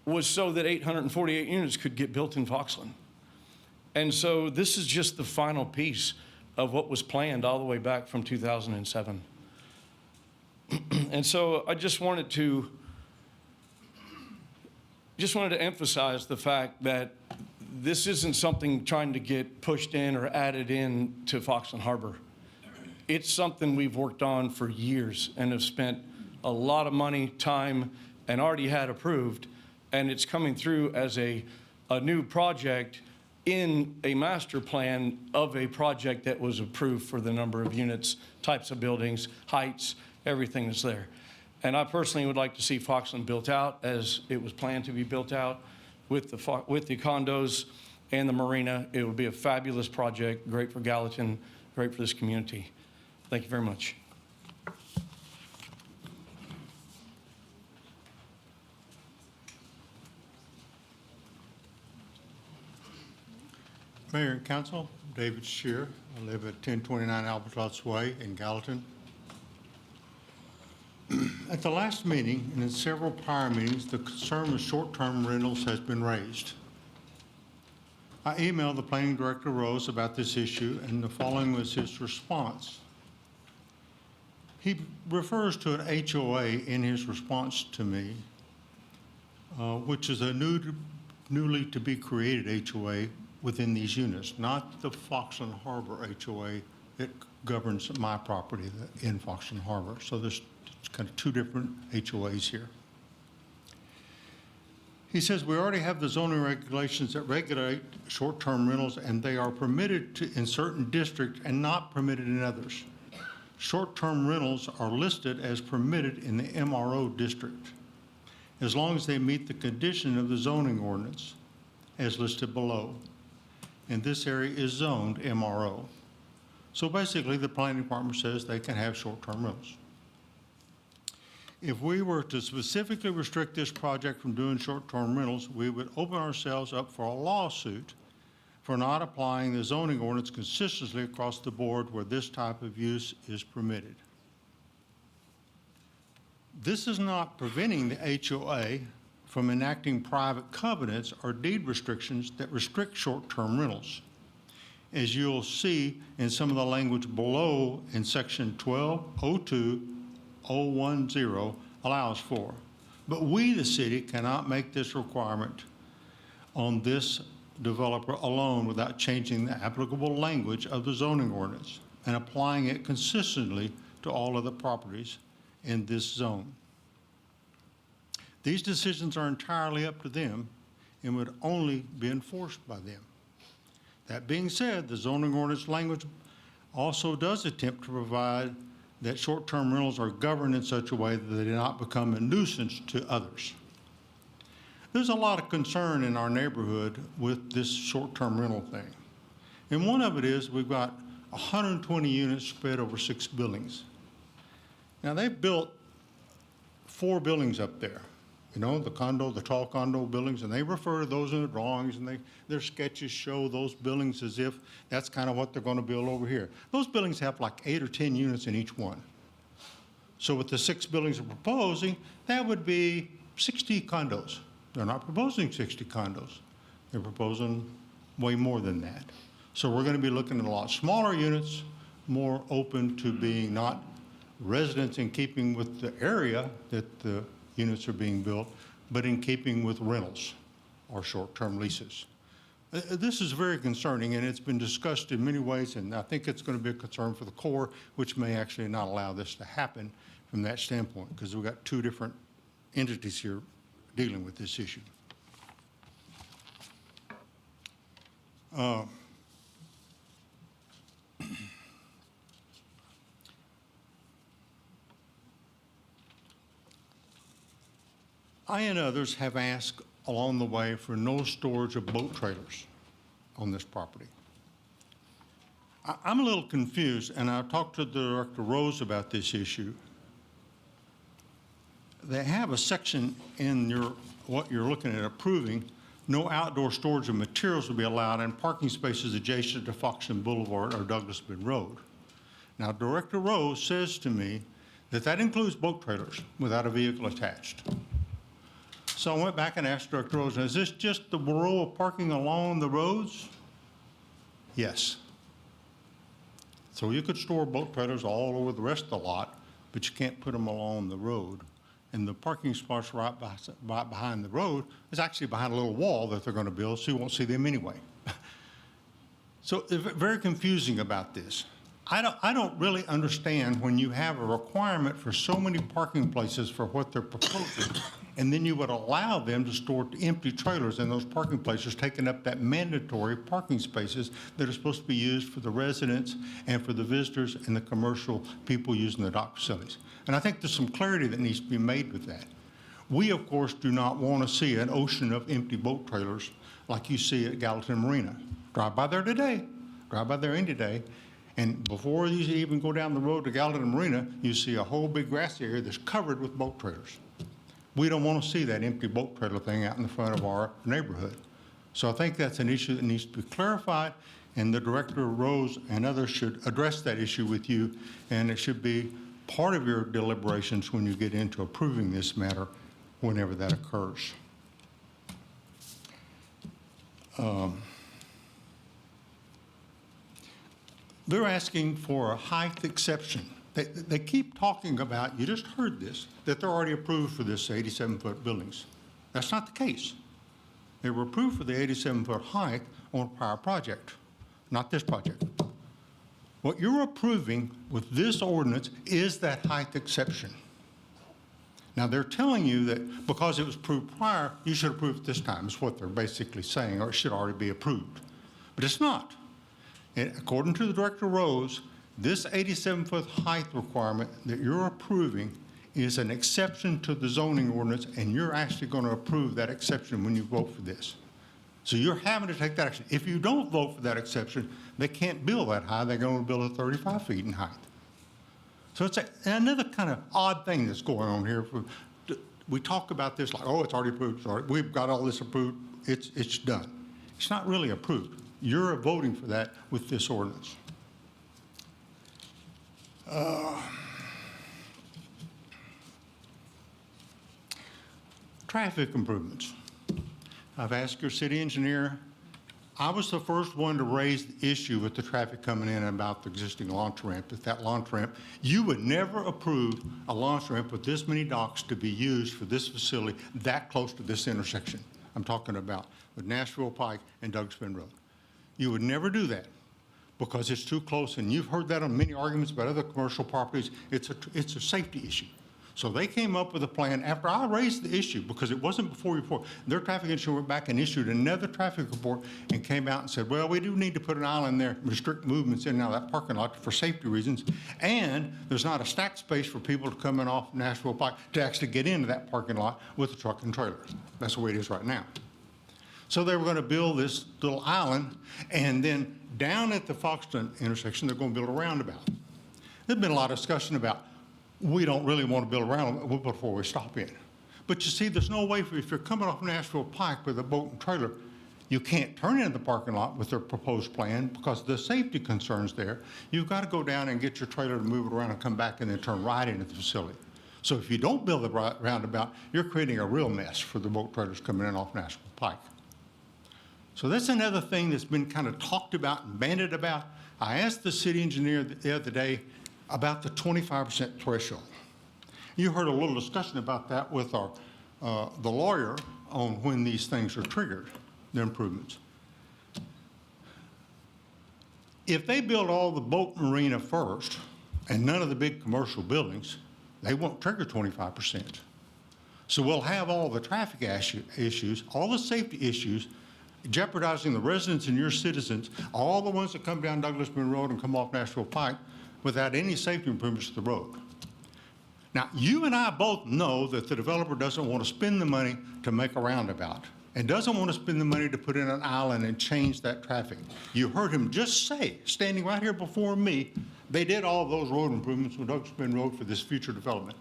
was so that 848 units could get built in Foxland. And so this is just the final piece of what was planned all the way back from 2007. And so I just wanted to emphasize the fact that this isn't something trying to get pushed in or added in to Foxland Harbor. It's something we've worked on for years and have spent a lot of money, time, and already had approved, and it's coming through as a new project in a master plan of a project that was approved for the number of units, types of buildings, heights, everything that's there. And I personally would like to see Foxland built out as it was planned to be built out with the condos and the marina. It would be a fabulous project, great for Gallatin, great for this community. Thank you very much. Mayor and Council, David Shear. I live at 1029 Albatross Way in Gallatin. At the last meeting and in several prior meetings, the concern with short-term rentals has been raised. I emailed the Planning Director Rose about this issue, and the following was his response. He refers to an HOA in his response to me, which is a newly to be created HOA within these units, not the Foxland Harbor HOA that governs my property in Foxland Harbor. So there's It's kind of two different HOAs here. He says, we already have the zoning regulations that regulate short-term rentals, and they are permitted in certain districts and not permitted in others. Short-term rentals are listed as permitted in the MRO district, as long as they meet the condition of the zoning ordinance as listed below. And this area is zoned MRO. So basically, the planning department says they can have short-term rentals. If we were to specifically restrict this project from doing short-term rentals, we would open ourselves up for a lawsuit for not applying the zoning ordinance consistently across the board where this type of use is permitted. This is not preventing the HOA from enacting private covenants or deed restrictions that restrict short-term rentals, as you'll see in some of the language below in section 1202.010 allows for. But we, the city, cannot make this requirement on this developer alone without changing the applicable language of the zoning ordinance and applying it consistently to all of the properties in this zone. These decisions are entirely up to them and would only be enforced by them. That being said, the zoning ordinance language also does attempt to provide that short-term rentals are governed in such a way that they do not become a nuisance to others. There's a lot of concern in our neighborhood with this short-term rental thing. And one of it is we've got 120 units spread over 6 buildings. Now, they've built 4 buildings up there. You know, the tall condo buildings, and they refer to those in the drawings, and their sketches show those buildings as if that's kind of what they're going to build over here. Those buildings have like 8 or 10 units in each one. So with the 6 buildings they're proposing, that would be 60 condos. They're not proposing 60 condos. They're proposing way more than that. So we're going to be looking at a lot smaller units, more open to being not residents in keeping with the area that the units are being built, but in keeping with rentals or short-term leases. This is very concerning, and it's been discussed in many ways, and I think it's going to be a concern for the Corps, which may actually not allow this to happen from that standpoint, because we've got 2 different entities here dealing with this issue. I and others have asked along the way for no storage of boat trailers on this property. I'm a little confused, and I talked to Director Rose about this issue. They have a section in what you're looking at approving, no outdoor storage of materials will be allowed in parking spaces adjacent to Foxland Boulevard or Douglas Bend Road. Now, Director Rose says to me that that includes boat trailers without a vehicle attached. So I went back and asked Director Rose, is this just the row of parking along the roads? Yes. So you could store boat trailers all over the rest of the lot, but you can't put them along the road. And the parking spots right behind the road is actually behind a little wall that they're going to build, so you won't see them anyway. So it's very confusing about this. I don't really understand when you have a requirement for so many parking places for what they're proposing, and then you would allow them to store empty trailers in those parking places, taking up that mandatory parking spaces that are supposed to be used for the residents and for the visitors and the commercial people using the dock facilities. And I think there's some clarity that needs to be made with that. We, of course, do not want to see an ocean of empty boat trailers like you see at Gallatin Marina. Drive by there today, drive by there any day, and before you even go down the road to Gallatin Marina, you see a whole big grassy area that's covered with boat trailers. We don't want to see that empty boat trailer thing out in the front of our neighborhood. So I think that's an issue that needs to be clarified, and the Director Rose and others should address that issue with you, and it should be part of your deliberations when you get into approving this matter, whenever that occurs. They're asking for a height exception. They keep talking about, you just heard this, that they're already approved for this 87-foot buildings. That's not the case. They were approved for the 87-foot height on a prior project, not this project. What you're approving with this ordinance is that height exception. Now, they're telling you that because it was approved prior, you should approve it this time, is what they're basically saying, or it should already be approved. But it's not. And according to the Director Rose, this 87-foot height requirement that you're approving is an exception to the zoning ordinance, and you're actually going to approve that exception when you vote for this. So you're having to take that action. If you don't vote for that exception, they can't build that high. They're going to build it 35 feet in height. So it's another kind of odd thing that's going on here. We talk about this like, oh, it's already approved. Sorry, we've got all this approved. It's done. It's not really approved. You're voting for that with this ordinance. Traffic improvements. I've asked your city engineer. I was the first one to raise the issue with the traffic coming in about the existing launch ramp. At that launch ramp, you would never approve a launch ramp with this many docks to be used for this facility that close to this intersection. I'm talking about with Nashville Pike and Douglas Bend Road. You would never do that because it's too close, and you've heard that on many arguments about other commercial properties. It's a safety issue. So they came up with a plan after I raised the issue, because it wasn't before report. Their traffic engineer went back and issued another traffic report and came out and said, well, we do need to put an island there, restrict movements in and out of that parking lot for safety reasons. And there's not a stack space for people to come in off Nashville Pike to actually get into that parking lot with a truck and trailer. That's the way it is right now. So they were going to build this little island, and then down at the Foxland intersection, they're going to build a roundabout. There's been a lot of discussion about, we don't really want to build a roundabout before we stop in. But you see, there's no way, if you're coming off Nashville Pike with a boat and trailer, you can't turn into the parking lot with their proposed plan because of the safety concerns there. You've got to go down and get your trailer to move it around and come back and then turn right into the facility. So if you don't build the roundabout, you're creating a real mess for the boat trailers coming in off Nashville Pike. So that's another thing that's been kind of talked about and bandied about. I asked the city engineer the other day about the 25% threshold. You heard a little discussion about that with our the lawyer on when these things are triggered, the improvements. If they build all the boat marina first and none of the big commercial buildings, they won't trigger 25%. So we'll have all the traffic issues, all the safety issues, jeopardizing the residents and your citizens, all the ones that come down Douglas Bend Road and come off Nashville Pike without any safety improvements to the road. Now, you and I both know that the developer doesn't want to spend the money to make a roundabout and doesn't want to spend the money to put in an island and change that traffic. You heard him just say, standing right here before me, they did all of those road improvements with Douglas Bend Road for this future development.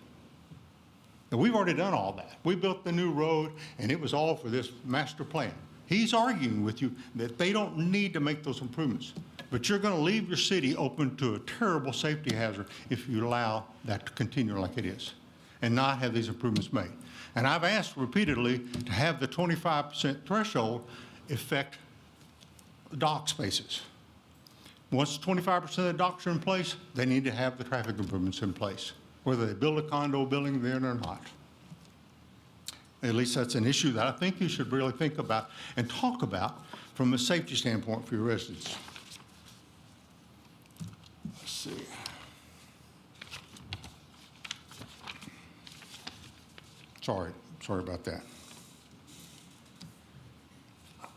And we've already done all that. We built the new road, and it was all for this master plan. He's arguing with you that they don't need to make those improvements. But you're going to leave your city open to a terrible safety hazard if you allow that to continue like it is and not have these improvements made. And I've asked repeatedly to have the 25% threshold affect dock spaces. Once 25% of the docks are in place, they need to have the traffic improvements in place, whether they build a condo building there or not. At least that's an issue that I think you should really think about and talk about from a safety standpoint for your residents. Let's see. Sorry about that.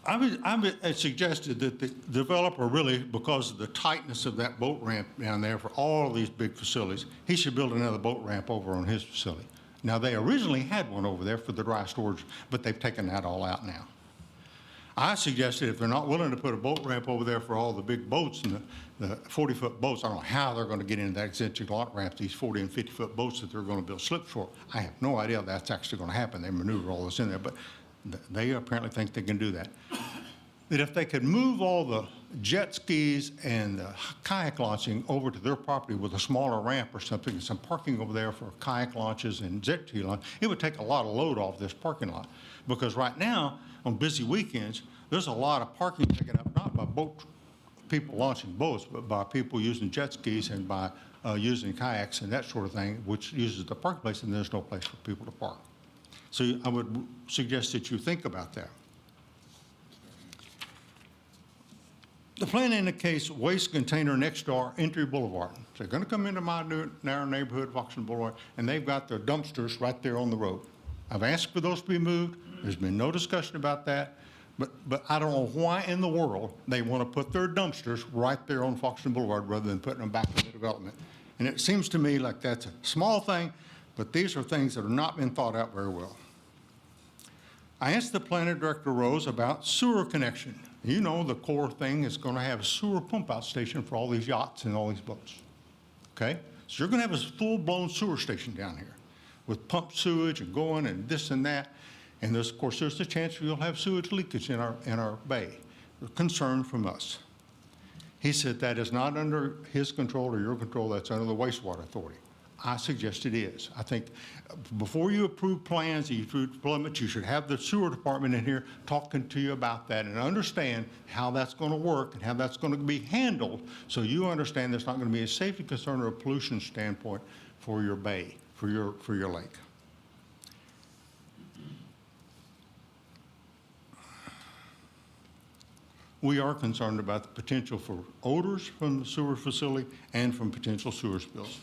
I suggested that the developer really, because of the tightness of that boat ramp down there for all of these big facilities, he should build another boat ramp over on his facility. Now, they originally had one over there for the dry storage, but they've taken that all out now. I suggested if they're not willing to put a boat ramp over there for all the big boats and the 40-foot boats, I don't know how they're going to get into that existing lot ramp, these 40 and 50-foot boats that they're going to build slips for. I have no idea that's actually going to happen. They maneuver all this in there, but they apparently think they can do that. That if they could move all the jet skis and the kayak launching over to their property with a smaller ramp or something, and some parking over there for kayak launches and jet ski launch, it would take a lot of load off this parking lot. Because right now, on busy weekends, there's a lot of parking taken up, not by people launching boats, but by people using jet skis and by using kayaks and that sort of thing, which uses the parking place, and there's no place for people to park. So I would suggest that you think about that. The plan indicates waste container next to our entry boulevard. So they're going to come into my narrow neighborhood, Foxland Boulevard, and they've got their dumpsters right there on the road. I've asked for those to be moved. There's been no discussion about that. But I don't know why in the world they want to put their dumpsters right there on Foxland Boulevard rather than putting them back in the development. And it seems to me like that's a small thing, but these are things that have not been thought out very well. I asked the planning director, Rose, about sewer connection. You know the core thing is going to have a sewer pump out station for all these yachts and all these boats. Okay? So you're going to have a full-blown sewer station down here with pumped sewage and going and this and that. And there's, of course, there's the chance you'll have sewage leakage in our bay. A concern from us. He said that is not under his control or your control, that's under the wastewater authority. I suggest it is. I think before you approve plans, you approve development, you should have the sewer department in here talking to you about that and understand how that's going to work and how that's going to be handled so you understand there's not going to be a safety concern or a pollution standpoint for your bay, for your lake. We are concerned about the potential for odors from the sewer facility and from potential sewer spills.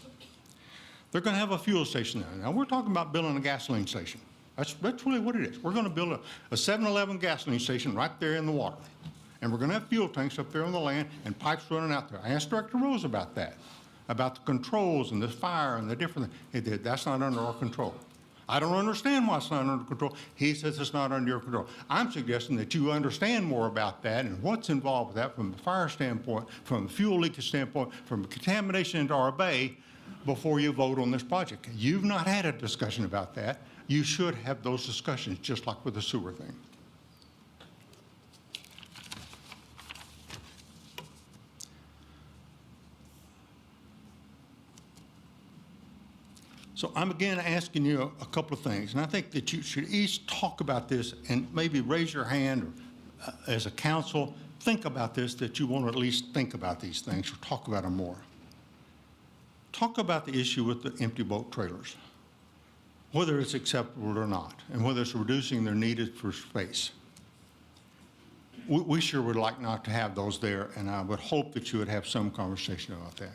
They're going to have a fuel station there. Now, we're talking about building a gasoline station. That's really what it is. We're going to build a 7-Eleven gasoline station right there in the water. And we're going to have fuel tanks up there on the land and pipes running out there. I asked Director Rose about that, about the controls and the fire and the different things. That's not under our control. I don't understand why it's not under control. He says it's not under your control. I'm suggesting that you understand more about that and what's involved with that from the fire standpoint, from the fuel leakage standpoint, from contamination into our bay before you vote on this project. You've not had a discussion about that. You should have those discussions, just like with the sewer thing. So I'm again asking you a couple of things, and I think that you should each talk about this and maybe raise your hand or, as a council, think about this, that you want to at least think about these things or talk about them more. Talk about the issue with the empty boat trailers, whether it's acceptable or not, and whether it's reducing their needed for space. We sure would like not to have those there, and I would hope that you would have some conversation about that.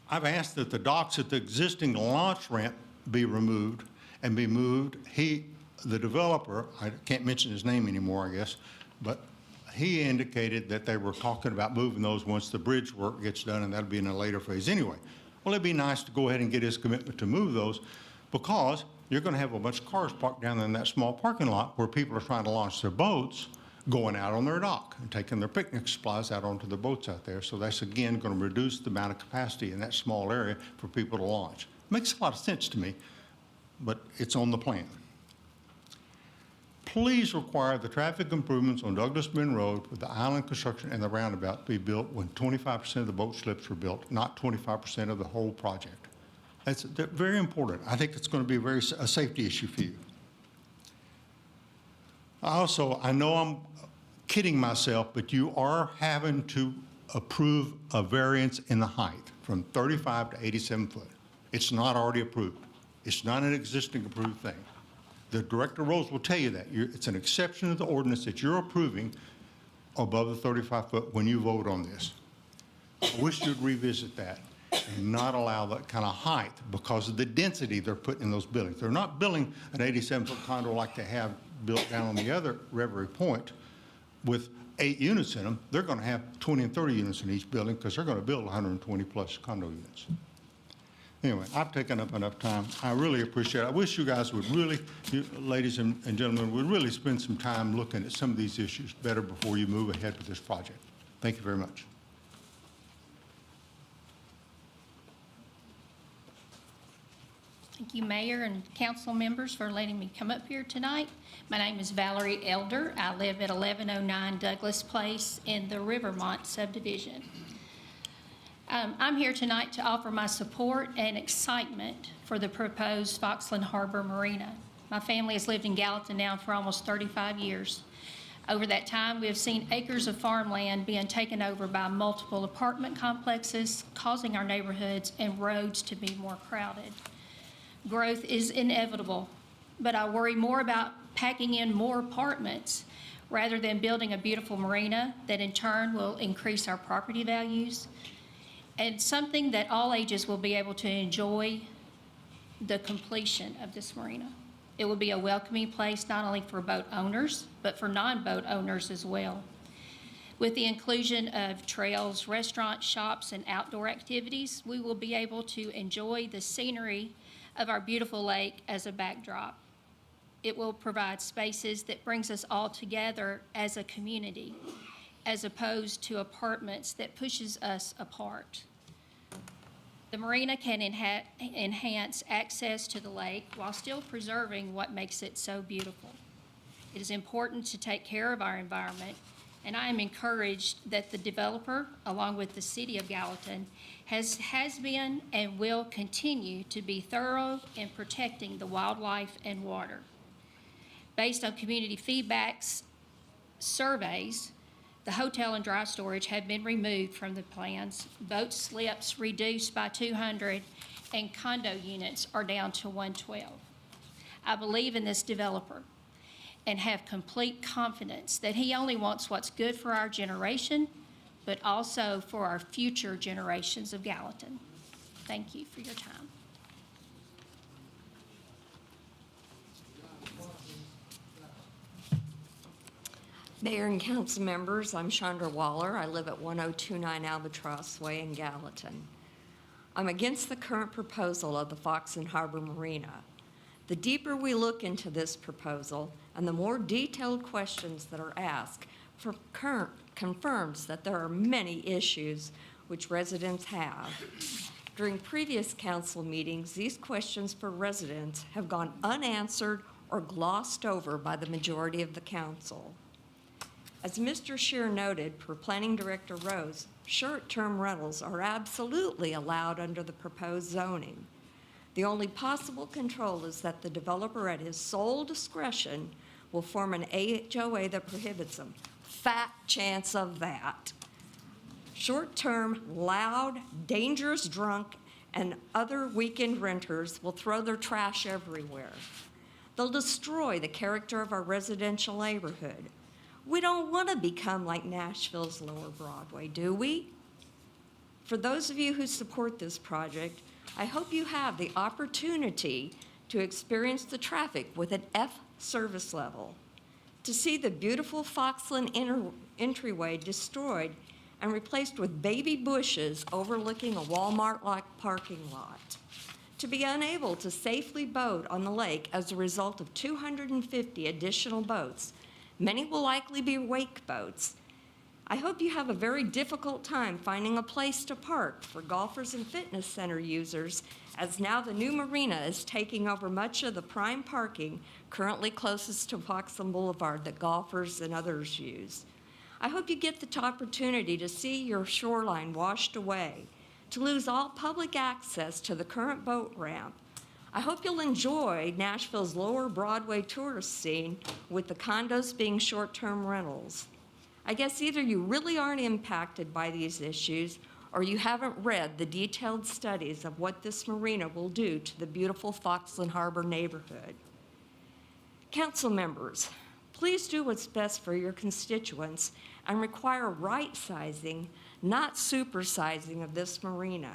I've asked that the docks at the existing launch ramp be removed and be moved. The developer, I can't mention his name anymore, I guess, but he indicated that they were talking about moving those once the bridge work gets done, and that'll be in a later phase anyway. Well, it'd be nice to go ahead and get his commitment to move those because you're going to have a bunch of cars parked down in that small parking lot where people are trying to launch their boats, going out on their dock and taking their picnic supplies out onto the boats out there. So that's, again, going to reduce the amount of capacity in that small area for people to launch. Makes a lot of sense to me, but it's on the plan. Please require the traffic improvements on Douglas Bend Road with the island construction and the roundabout be built when 25% of the boat slips are built, not 25% of the whole project. That's very important. I think it's going to be a safety issue for you. Also, I know I'm kidding myself, but you are having to approve a variance in the height from 35 to 87 foot. It's not already approved. It's not an existing approved thing. The Director Rose will tell you that. It's an exception to the ordinance that you're approving above the 35 foot when you vote on this. I wish you'd revisit that and not allow that kind of height because of the density they're putting in those buildings. They're not building an 87-foot condo like they have built down on the other Reverie Point with 8 units in them. They're going to have 20 and 30 units in each building because they're going to build 120 plus condo units. Anyway, I've taken up enough time. I really appreciate it. I wish you guys would really, ladies and gentlemen, would really spend some time looking at some of these issues better before you move ahead with this project. Thank you very much. Thank you, Mayor and council members, for letting me come up here tonight. My name is Valerie Elder. I live at 1109 Douglas Place in the Rivermont subdivision. I'm here tonight to offer my support and excitement for the proposed Foxland Harbor Marina. My family has lived in Gallatin now for almost 35 years. Over that time, we have seen acres of farmland being taken over by multiple apartment complexes, causing our neighborhoods and roads to be more crowded. Growth is inevitable, but I worry more about packing in more apartments rather than building a beautiful marina that in turn will increase our property values, and something that all ages will be able to enjoy the completion of this marina. It will be a welcoming place not only for boat owners, but for non-boat owners as well. With the inclusion of trails, restaurants, shops, and outdoor activities, we will be able to enjoy the scenery of our beautiful lake as a backdrop. It will provide spaces that brings us all together as a community, as opposed to apartments that pushes us apart. The marina can enhance access to the lake while still preserving what makes it so beautiful. It is important to take care of our environment, and I am encouraged that the developer, along with the City of Gallatin, has been and will continue to be thorough in protecting the wildlife and water. Based on community feedbacks, surveys, the hotel and dry storage have been removed from the plans, boat slips reduced by 200, and condo units are down to 112. I believe in this developer and have complete confidence that he only wants what's good for our generation, but also for our future generations of Gallatin. Thank you for your time. Mayor and council members, I'm Chandra Waller. I live at 1029 Albatross Way in Gallatin. I'm against the current proposal of the Foxland Harbor Marina. The deeper we look into this proposal and the more detailed questions that are asked, confirms that there are many issues which residents have. During previous council meetings, these questions for residents have gone unanswered or glossed over by the majority of the council. As Mr. Scheer noted, per Planning Director Rose, short-term rentals are absolutely allowed under the proposed zoning. The only possible control is that the developer at his sole discretion will form an HOA that prohibits them. Fat chance of that. Short-term, loud, dangerous drunk, and other weekend renters will throw their trash everywhere. They'll destroy the character of our residential neighborhood. We don't want to become like Nashville's Lower Broadway, do we? For those of you who support this project, I hope you have the opportunity to experience the traffic with an F service level, to see the beautiful Foxland entryway destroyed and replaced with baby bushes overlooking a Walmart-like parking lot, to be unable to safely boat on the lake as a result of 250 additional boats. Many will likely be wake boats. I hope you have a very difficult time finding a place to park for golfers and fitness center users, as now the new marina is taking over much of the prime parking currently closest to Foxland Boulevard that golfers and others use. I hope you get the opportunity to see your shoreline washed away, to lose all public access to the current boat ramp. I hope you'll enjoy Nashville's Lower Broadway tourist scene with the condos being short-term rentals. I guess either you really aren't impacted by these issues or you haven't read the detailed studies of what this marina will do to the beautiful Foxland Harbor neighborhood. Council members, please do what's best for your constituents and require right-sizing, not supersizing of this marina.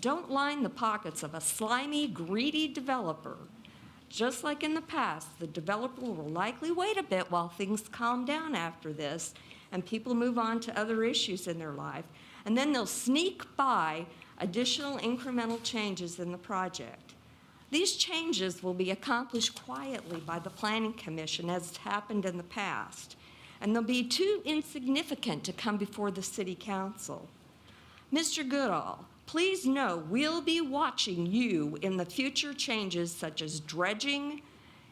Don't line the pockets of a slimy, greedy developer. Just like in the past, the developer will likely wait a bit while things calm down after this and people move on to other issues in their life, and then they'll sneak by additional incremental changes in the project. These changes will be accomplished quietly by the Planning Commission as has happened in the past, and they'll be too insignificant to come before the City Council. Mr. Goodall, please know we'll be watching you in the future changes such as dredging,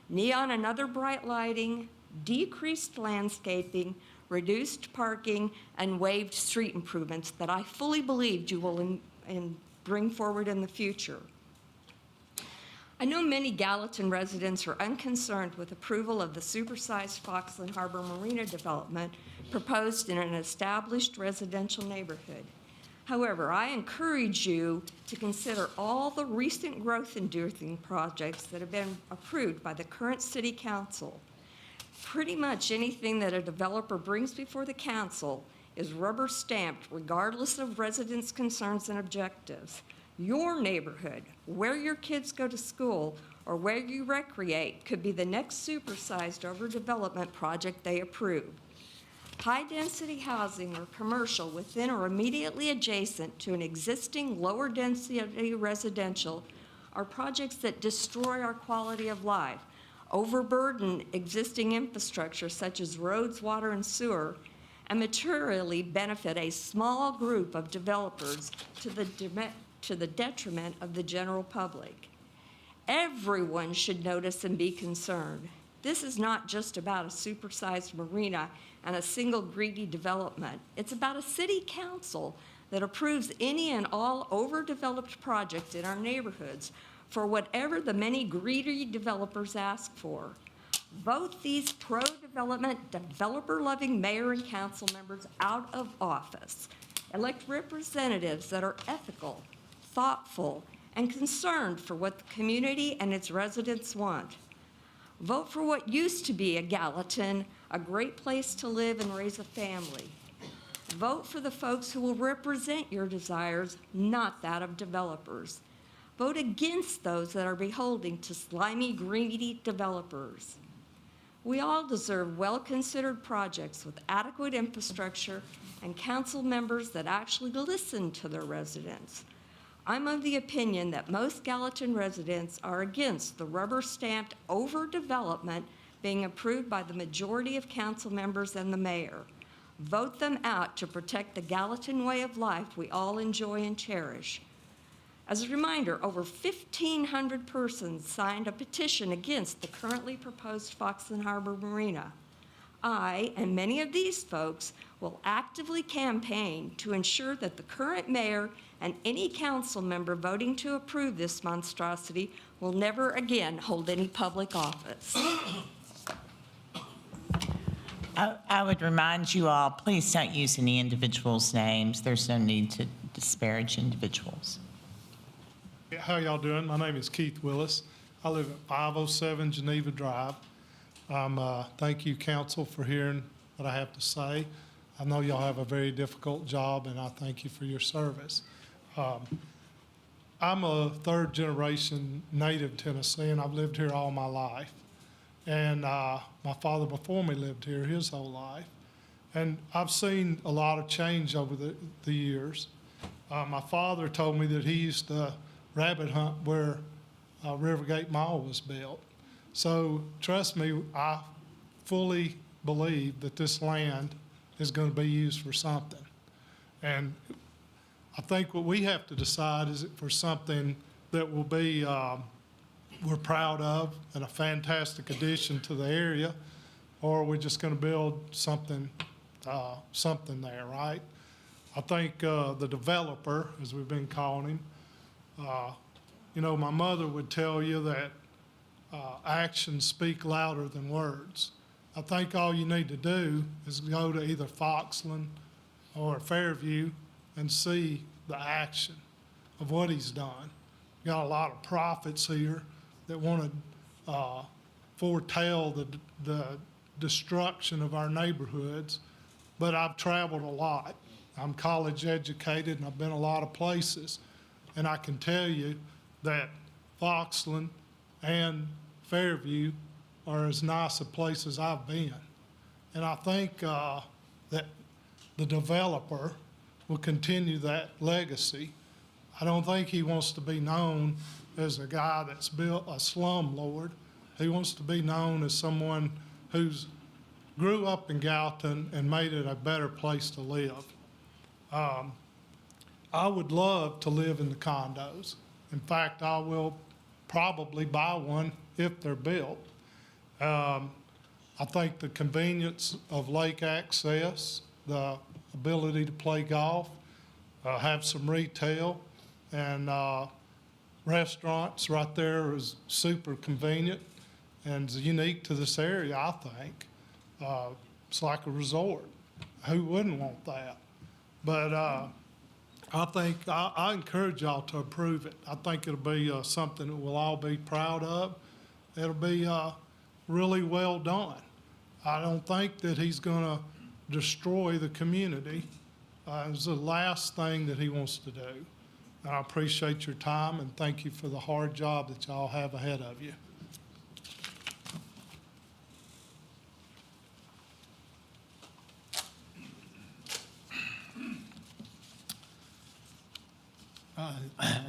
neon and other bright lighting, decreased landscaping, reduced parking, and waived street improvements that I fully believe you will bring forward in the future. I know many Gallatin residents are unconcerned with approval of the supersized Foxland Harbor Marina development proposed in an established residential neighborhood. However, I encourage you to consider all the recent growth-inducing projects that have been approved by the current City Council. Pretty much anything that a developer brings before the council is rubber stamped regardless of residents' concerns and objectives. Your neighborhood, where your kids go to school, or where you recreate could be the next supersized overdevelopment project they approve. High-density housing or commercial within or immediately adjacent to an existing lower-density residential are projects that destroy our quality of life, overburden existing infrastructure such as roads, water, and sewer, and materially benefit a small group of developers to the detriment of the general public. Everyone should notice and be concerned. This is not just about a supersized marina and a single greedy development. It's about a city council that approves any and all overdeveloped projects in our neighborhoods for whatever the many greedy developers ask for. Vote these pro-development, developer-loving mayor and council members out of office. Elect representatives that are ethical, thoughtful, and concerned for what the community and its residents want. Vote for what used to be a Gallatin, a great place to live and raise a family. Vote for the folks who will represent your desires, not that of developers. Vote against those that are beholden to slimy, greedy developers. We all deserve well-considered projects with adequate infrastructure and council members that actually listen to their residents. I'm of the opinion that most Gallatin residents are against the rubber-stamped overdevelopment being approved by the majority of council members and the mayor. Vote them out to protect the Gallatin way of life we all enjoy and cherish. As a reminder, over 1,500 persons signed a petition against the currently proposed Foxland Harbor Marina. I, and many of these folks, will actively campaign to ensure that the current mayor and any council member voting to approve this monstrosity will never again hold any public office. I would remind you all, please don't use any individuals' names. There's no need to disparage individuals. How y'all doing? My name is Keith Willis. I live at 507 Geneva Drive. Thank you, council, for hearing what I have to say. I know y'all have a very difficult job, and I thank you for your service. I'm a third-generation native Tennessean. I've lived here all my life. And my father before me lived here his whole life. And I've seen a lot of change over the years. My father told me that he used to rabbit hunt where Rivergate Mall was built. So trust me, I fully believe that this land is going to be used for something. And I think what we have to decide is for something that will be we're proud of and a fantastic addition to the area, or are we just going to build something there, right? I think the developer, as we've been calling him, my mother would tell you that actions speak louder than words. I think all you need to do is go to either Foxland or Fairview and see the action of what he's done. Got a lot of prophets here that want to foretell the destruction of our neighborhoods, but I've traveled a lot. I'm college educated and I've been a lot of places, and I can tell you that Foxland and Fairview are as nice a place as I've been. And I think that the developer will continue that legacy. I don't think he wants to be known as a guy that's built a slumlord. He wants to be known as someone who's grew up in Gallatin and made it a better place to live. I would love to live in the condos. In fact, I will probably buy one if they're built. I think the convenience of lake access, the ability to play golf, have some retail, and restaurants right there is super convenient and is unique to this area, I think. It's like a resort. Who wouldn't want that? But I think I encourage y'all to approve it. I think it'll be something that we'll all be proud of. It'll be really well done. I don't think that he's going to destroy the community. It's the last thing that he wants to do. And I appreciate your time and thank you for the hard job that y'all have ahead of you.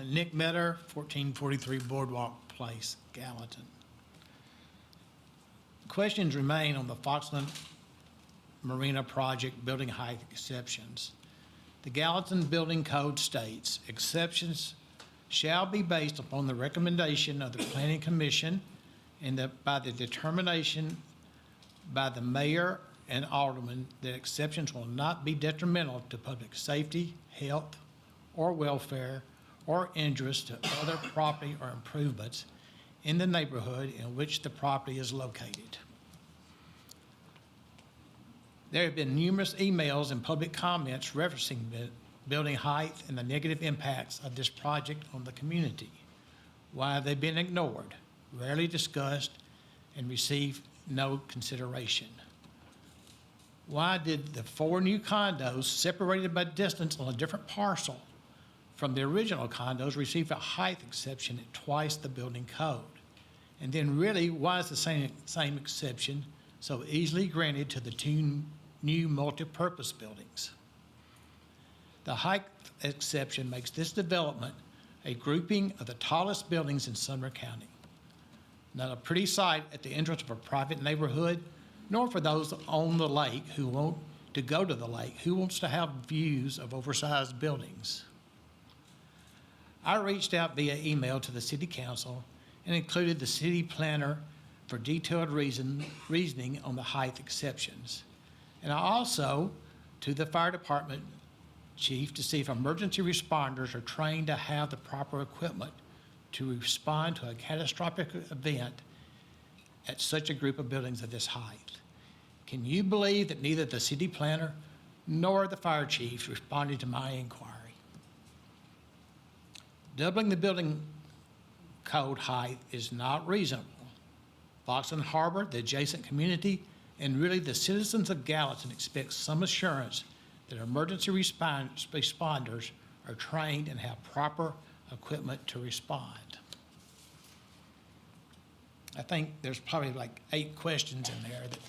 Nick Metter, 1443 Boardwalk Place, Gallatin. Questions remain on the Foxland Marina project building height exceptions. The Gallatin Building Code states, exceptions shall be based upon the recommendation of the Planning Commission and by the determination by the mayor and alderman that exceptions will not be detrimental to public safety, health, or welfare, or interest to other property or improvements in the neighborhood in which the property is located. There have been numerous emails and public comments referencing building height and the negative impacts of this project on the community. Why have they been ignored, rarely discussed, and received no consideration? Why did the 4 new condos separated by distance on a different parcel from the original condos receive a height exception at twice the building code? And then really, why is the same exception so easily granted to the 2 new multi-purpose buildings? The height exception makes this development a grouping of the tallest buildings in Sumner County. Not a pretty sight at the entrance of a private neighborhood, nor for those on the lake who want to go to the lake, who wants to have views of oversized buildings. I reached out via email to the city council and included the city planner for detailed reasoning on the height exceptions. And I also to the fire department chief to see if emergency responders are trained to have the proper equipment to respond to a catastrophic event at such a group of buildings of this height. Can you believe that neither the city planner nor the fire chief responded to my inquiry? Doubling the building code height is not reasonable. Foxland Harbor, the adjacent community, and really the citizens of Gallatin expect some assurance that emergency responders are trained and have proper equipment to respond. I think there's probably like 8 questions in there that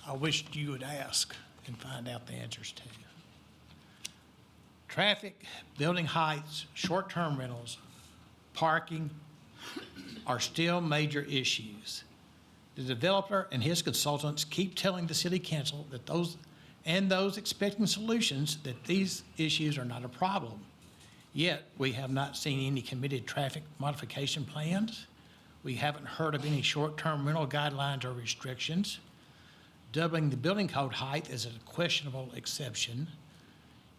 I wished you would ask and find out the answers to. Traffic, building heights, short-term rentals, parking are still major issues. The developer and his consultants keep telling the city council that those expecting solutions that these issues are not a problem. Yet, we have not seen any committed traffic modification plans. We haven't heard of any short-term rental guidelines or restrictions. Doubling the building code height is a questionable exception.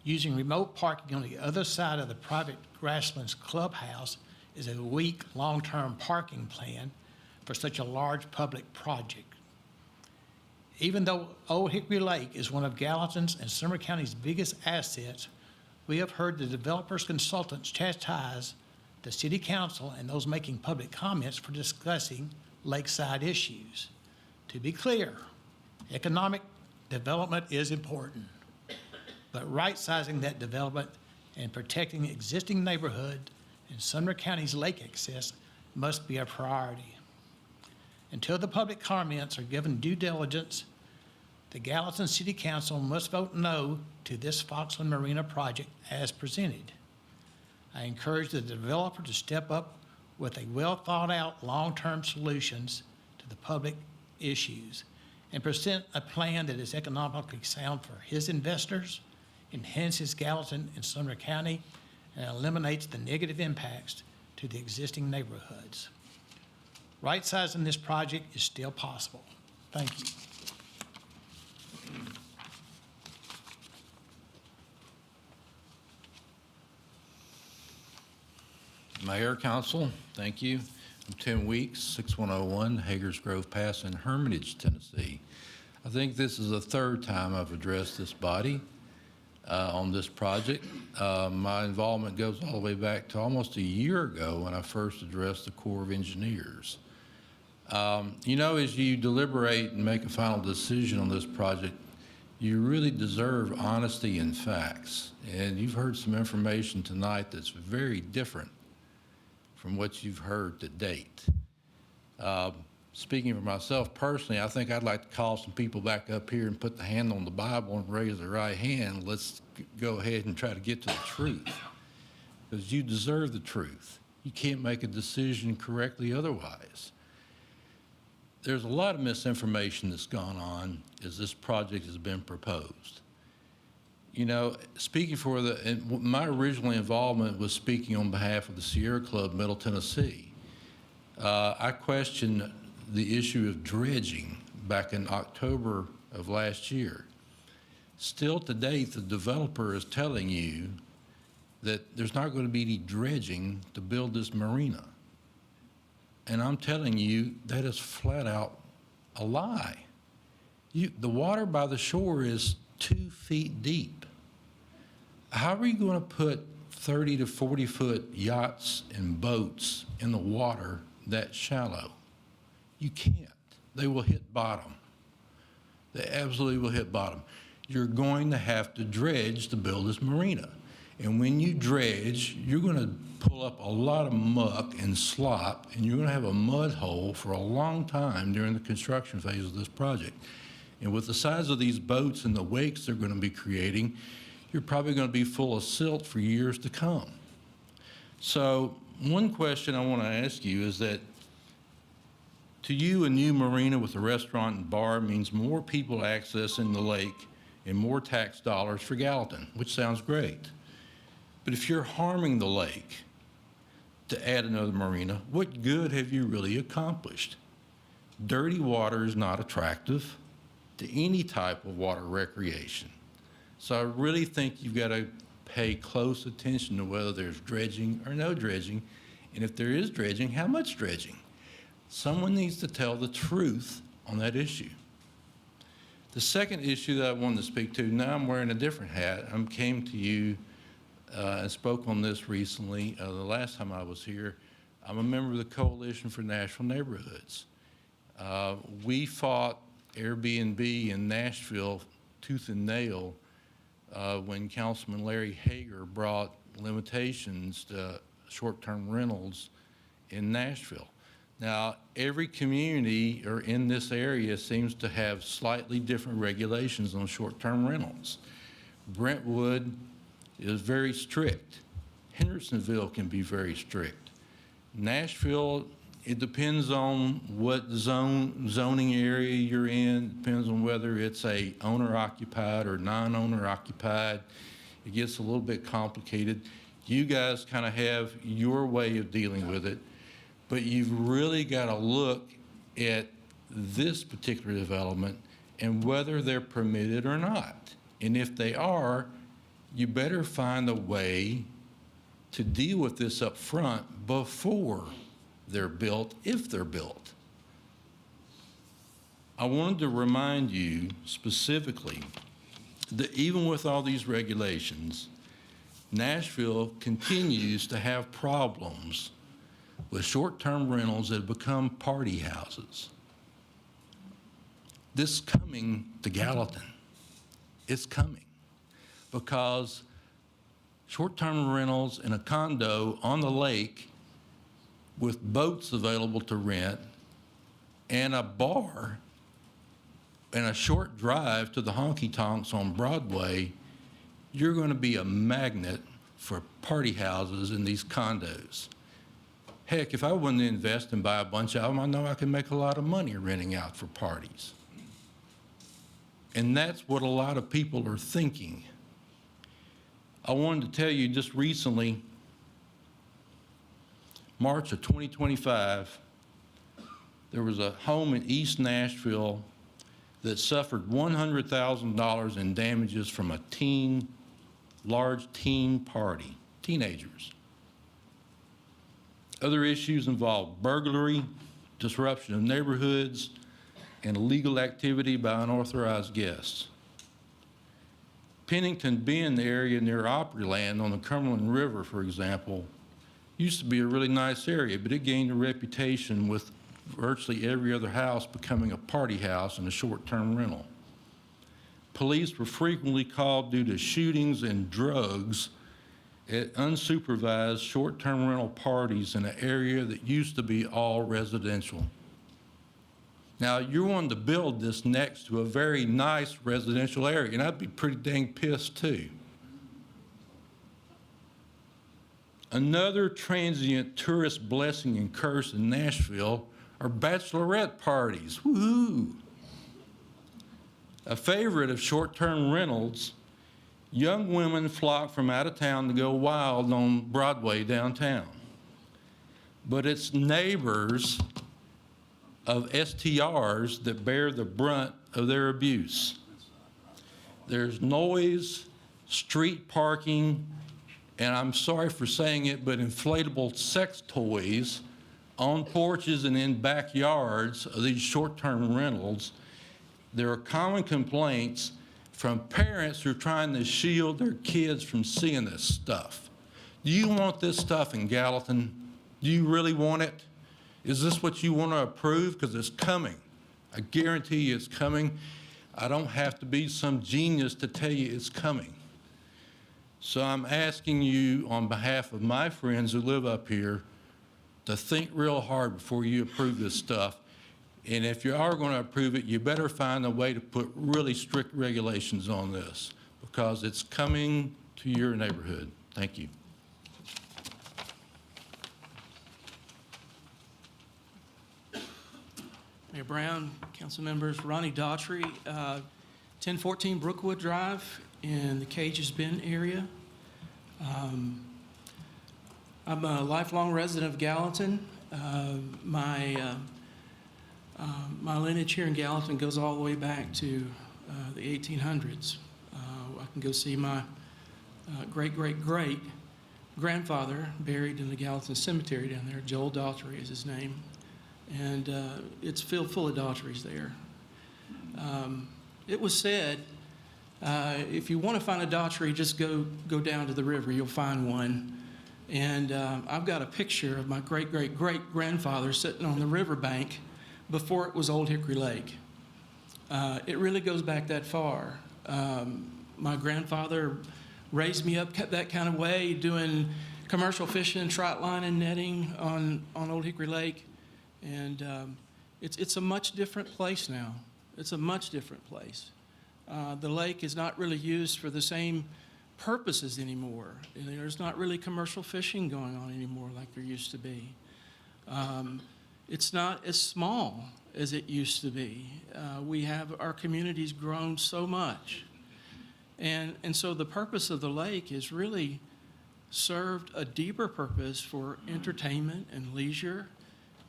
Using remote parking on the other side of the private grasslands clubhouse is a weak long-term parking plan for such a large public project. Even though Old Hickory Lake is one of Gallatin's and Sumner County's biggest assets, we have heard the developer's consultants chastise the city council and those making public comments for discussing lakeside issues. To be clear, economic development is important, but right-sizing that development and protecting existing neighborhood and Sumner County's lake access must be a priority. Until the public comments are given due diligence, the Gallatin City Council must vote no to this Foxland Marina project as presented. I encourage the developer to step up with a well-thought-out long-term solutions to the public issues and present a plan that is economically sound for his investors, enhances Gallatin and Sumner County, and eliminates the negative impacts to the existing neighborhoods. Right-sizing this project is still possible. Thank you. Mayor, Council, thank you. I'm Tim Weeks, 6101 Hager's Grove Pass in Hermitage, Tennessee. I think this is the 3rd time I've addressed this body on this project. My involvement goes all the way back to almost a year ago when I first addressed the Corps of Engineers. You know, as you deliberate and make a final decision on this project, you really deserve honesty and facts. And you've heard some information tonight that's very different from what you've heard to date. Speaking for myself personally, I think I'd like to call some people back up here and put the hand on the Bible and raise their right hand. Let's go ahead and try to get to the truth, because you deserve the truth. You can't make a decision correctly otherwise. There's a lot of misinformation that's gone on as this project has been proposed. You know, speaking for my original involvement was speaking on behalf of the Sierra Club, Middle Tennessee. I questioned the issue of dredging back in October of last year. Still to date, the developer is telling you that there's not going to be any dredging to build this marina. And I'm telling you, that is flat out a lie. The water by the shore is 2 feet deep. How are you going to put 30 to 40 foot yachts and boats in the water that shallow? You can't. They will hit bottom. They absolutely will hit bottom. You're going to have to dredge to build this marina. And when you dredge, you're going to pull up a lot of muck and slop, and you're going to have a mud hole for a long time during the construction phase of this project. And with the size of these boats and the wakes they're going to be creating, you're probably going to be full of silt for years to come. So one question I want to ask you is that, to you, a new marina with a restaurant and bar means more people accessing the lake and more tax dollars for Gallatin, which sounds great. But if you're harming the lake to add another marina, what good have you really accomplished? Dirty water is not attractive to any type of water recreation. So I really think you've got to pay close attention to whether there's dredging or no dredging, and if there is dredging, how much dredging? Someone needs to tell the truth on that issue. The second issue that I wanted to speak to, now I'm wearing a different hat. I came to you and spoke on this recently, the last time I was here. I'm a member of the Coalition for Nashville Neighborhoods. We fought Airbnb in Nashville tooth and nail when Councilman Larry Hager brought limitations to short-term rentals in Nashville. Now, every community or in this area seems to have slightly different regulations on short-term rentals. Brentwood is very strict. Hendersonville can be very strict. Nashville, it depends on what zoning area you're in. It depends on whether it's a owner-occupied or non-owner occupied. It gets a little bit complicated. You guys kind of have your way of dealing with it, but you've really got to look at this particular development and whether they're permitted or not. And if they are, you better find a way to deal with this up front before they're built, if they're built. I wanted to remind you specifically that even with all these regulations, Nashville continues to have problems with short-term rentals that have become party houses. This is coming to Gallatin. It's coming because short-term rentals in a condo on the lake with boats available to rent and a bar and a short drive to the honky-tonks on Broadway, you're going to be a magnet for party houses in these condos. Heck, if I wanted to invest and buy a bunch of them, I know I can make a lot of money renting out for parties. And that's what a lot of people are thinking. I wanted to tell you just recently, March of 2025, there was a home in East Nashville that suffered $100,000 in damages from a large teen party, teenagers. Other issues involve burglary, disruption of neighborhoods, and illegal activity by unauthorized guests. Pennington Bend area near Opryland on the Cumberland River, for example, used to be a really nice area, but it gained a reputation with virtually every other house becoming a party house and a short-term rental. Police were frequently called due to shootings and drugs at unsupervised short-term rental parties in an area that used to be all residential. Now, you're wanting to build this next to a very nice residential area, and I'd be pretty dang pissed too. Another transient tourist blessing and curse in Nashville are bachelorette parties. Woohoo! A favorite of short-term rentals, young women flock from out of town to go wild on Broadway downtown. But it's neighbors of STRs that bear the brunt of their abuse. There's noise, street parking, and I'm sorry for saying it, but inflatable sex toys on porches and in backyards of these short-term rentals. There are common complaints from parents who are trying to shield their kids from seeing this stuff. Do you want this stuff in Gallatin? Do you really want it? Is this what you want to approve? Because it's coming. I guarantee you it's coming. I don't have to be some genius to tell you it's coming. So I'm asking you on behalf of my friends who live up here to think real hard before you approve this stuff. And if you are going to approve it, you better find a way to put really strict regulations on this because it's coming to your neighborhood. Thank you. Mayor Brown, council members, Ronnie Daughtry, 1014 Brookwood Drive in the Cages Bend area. I'm a lifelong resident of Gallatin. My lineage here in Gallatin goes all the way back to the 1800s. I can go see my great-great-great-grandfather buried in the Gallatin Cemetery down there. Joel Daughtry is his name. And it's filled full of Daughtries there. It was said, if you want to find a Daughtry, just go down to the river, you'll find one. And I've got a picture of my great-great-great-grandfather sitting on the riverbank before it was Old Hickory Lake. It really goes back that far. My grandfather raised me up that kind of way, doing commercial fishing, trot line and netting on Old Hickory Lake. And it's a much different place now. It's a much different place. The lake is not really used for the same purposes anymore. There's not really commercial fishing going on anymore like there used to be. It's not as small as it used to be. Our community's grown so much. And so the purpose of the lake has really served a deeper purpose for entertainment and leisure.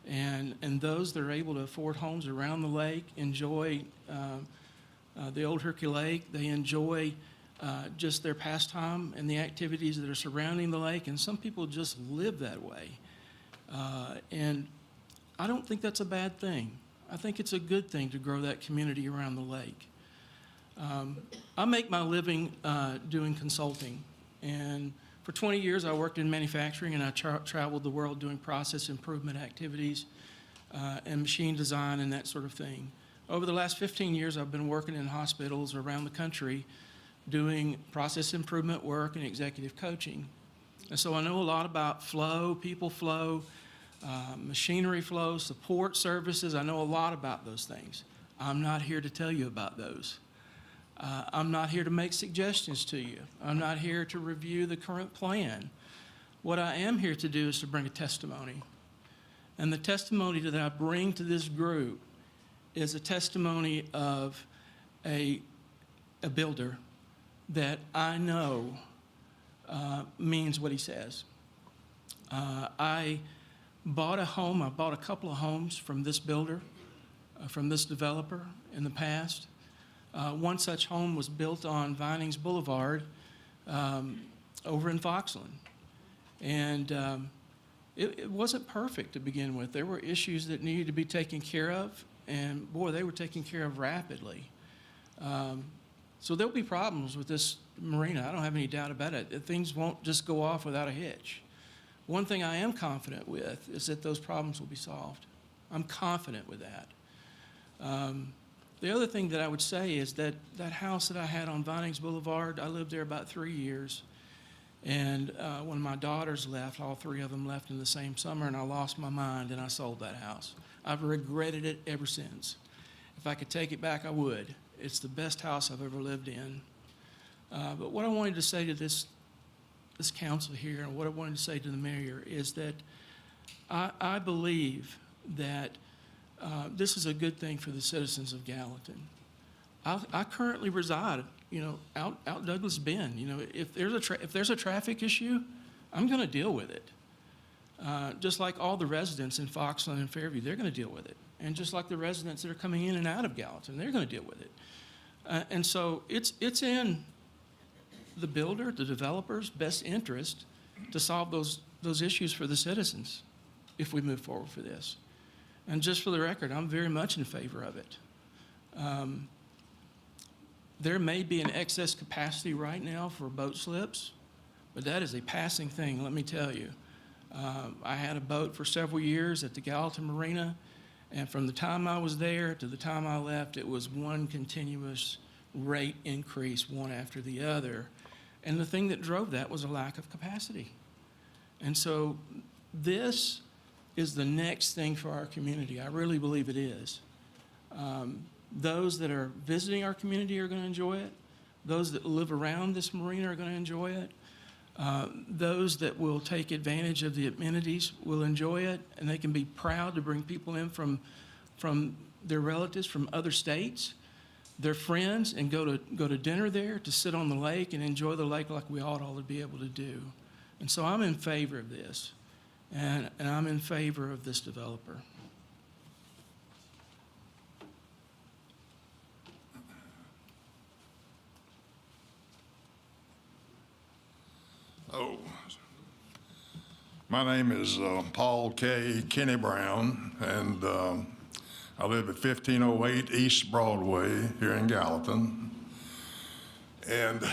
And those that are able to afford homes around the lake enjoy the Old Hickory Lake. They enjoy just their pastime and the activities that are surrounding the lake. And some people just live that way. And I don't think that's a bad thing. I think it's a good thing to grow that community around the lake. I make my living doing consulting. And for 20 years, I worked in manufacturing, and I traveled the world doing process improvement activities and machine design and that sort of thing. Over the last 15 years, I've been working in hospitals around the country doing process improvement work and executive coaching. And so I know a lot about flow, people flow, machinery flow, support services. I know a lot about those things. I'm not here to tell you about those. I'm not here to make suggestions to you. I'm not here to review the current plan. What I am here to do is to bring a testimony. And the testimony that I bring to this group is a testimony of a builder that I know means what he says. I bought a home. I bought a couple of homes from this builder, from this developer in the past. One such home was built on Vinings Boulevard over in Foxland. And it wasn't perfect to begin with. There were issues that needed to be taken care of, and boy, they were taken care of rapidly. So there'll be problems with this marina. I don't have any doubt about it. Things won't just go off without a hitch. One thing I am confident with is that those problems will be solved. I'm confident with that. The other thing that I would say is that that house that I had on Vinings Boulevard, I lived there about 3 years. And when my daughters left, all three of them left in the same summer, and I lost my mind and I sold that house. I've regretted it ever since. If I could take it back, I would. It's the best house I've ever lived in. But what I wanted to say to this council here, and what I wanted to say to the mayor, is that I believe that this is a good thing for the citizens of Gallatin. I currently reside, out Douglas Bend. If there's a traffic issue, I'm going to deal with it. Just like all the residents in Foxland and Fairview, they're going to deal with it. And just like the residents that are coming in and out of Gallatin, they're going to deal with it. And so it's in the builder, the developer's best interest to solve those issues for the citizens if we move forward for this. And just for the record, I'm very much in favor of it. There may be an excess capacity right now for boat slips, but that is a passing thing, let me tell you. I had a boat for several years at the Gallatin Marina, and from the time I was there to the time I left, it was one continuous rate increase, one after the other. And the thing that drove that was a lack of capacity. And so this is the next thing for our community. I really believe it is. Those that are visiting our community are going to enjoy it. Those that live around this marina are going to enjoy it. Those that will take advantage of the amenities will enjoy it, and they can be proud to bring people in from their relatives from other states, their friends, and go to dinner there, to sit on the lake and enjoy the lake like we ought to be able to do. And so I'm in favor of this, and I'm in favor of this developer. Oh, my name is Paul K. Kenny Brown, and I live at 1508 East Broadway here in Gallatin. And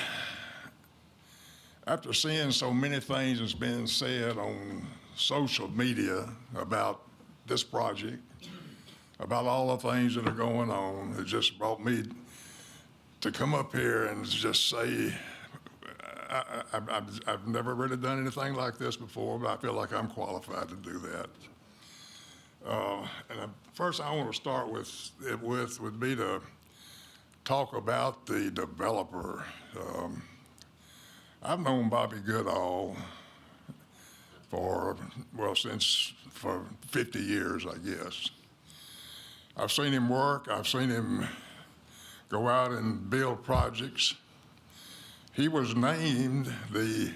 after seeing so many things that's been said on social media about this project, about all the things that are going on, it just brought me to come up here and just say, I've never really done anything like this before, but I feel like I'm qualified to do that. First I want to start would be to talk about the developer. I've known Bobby Goodall for 50 years, I guess. I've seen him work. I've seen him go out and build projects. He was named the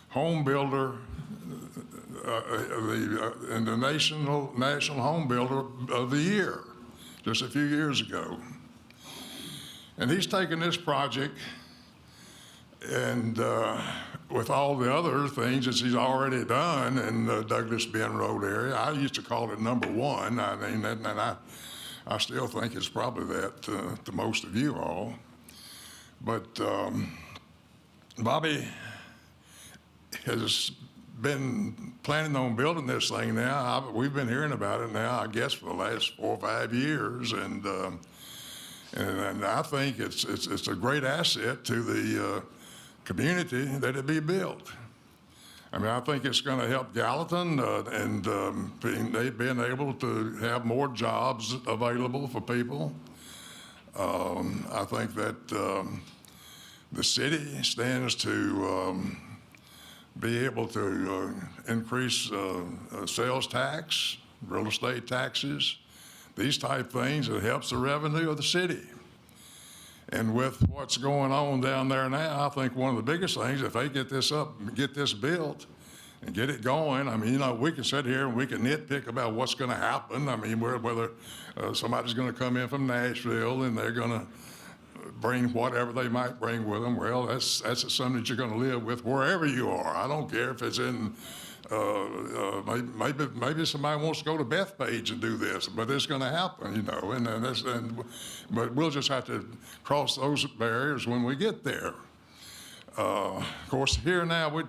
home builder, in the National Home Builder of the Year just a few years ago. And he's taken this project and with all the other things that he's already done in the Douglas Bend Road area, I used to call it number one. I mean, and I still think it's probably that to most of you all. But Bobby has been planning on building this thing now. We've been hearing about it now, I guess, for the last 4 or 5 years, and I think it's a great asset to the community that it be built. I mean, I think it's going to help Gallatin and being able to have more jobs available for people. I think that the city stands to be able to increase sales tax, real estate taxes, these type things. It helps the revenue of the city. And with what's going on down there now, I think one of the biggest things, if they get this up, get this built, and get it going, I mean, we can sit here and we can nitpick about what's going to happen. I mean, whether somebody's going to come in from Nashville and they're going to bring whatever they might bring with them. Well, that's something that you're going to live with wherever you are. I don't care if it's in, maybe somebody wants to go to Bethpage and do this, but it's going to happen, you know. But we'll just have to cross those barriers when we get there. Of course, here now,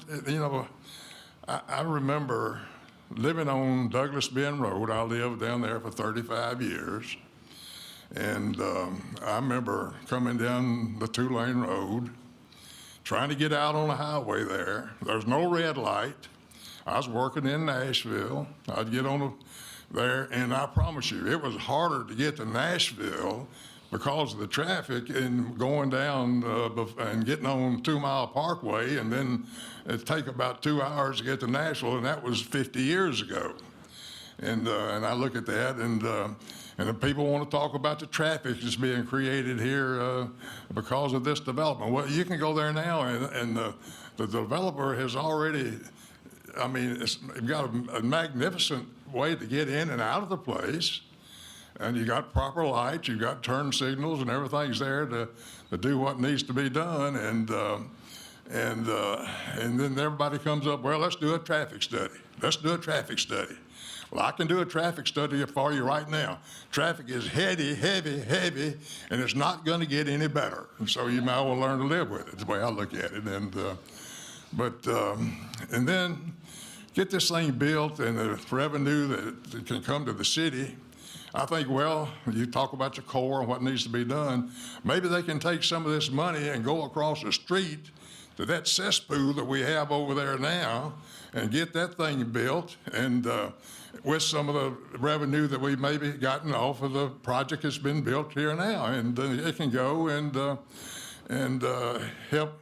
I remember living on Douglas Bend Road. I lived down there for 35 years. And I remember coming down the 2-lane road, trying to get out on the highway there. There's no red light. I was working in Nashville. I'd get on there, and I promise you, it was harder to get to Nashville because of the traffic and going down and getting on 2 Mile Parkway, and then it'd take about 2 hours to get to Nashville, and that was 50 years ago. And I look at that, and the people want to talk about the traffic that's being created here because of this development. Well, you can go there now, and the developer has already, I mean, it's got a magnificent way to get in and out of the place. And you got proper lights, you got turn signals, and everything's there to do what needs to be done. And then everybody comes up, well, let's do a traffic study. Let's do a traffic study. Well, I can do a traffic study for you right now. Traffic is heavy, and it's not going to get any better. And so you might well learn to live with it, is the way I look at it. And then get this thing built, and the revenue that can come to the city. I think, well, you talk about the core and what needs to be done. Maybe they can take some of this money and go across the street to that cesspool that we have over there now and get that thing built, and with some of the revenue that we maybe gotten off of the project that's been built here now. And it can go and help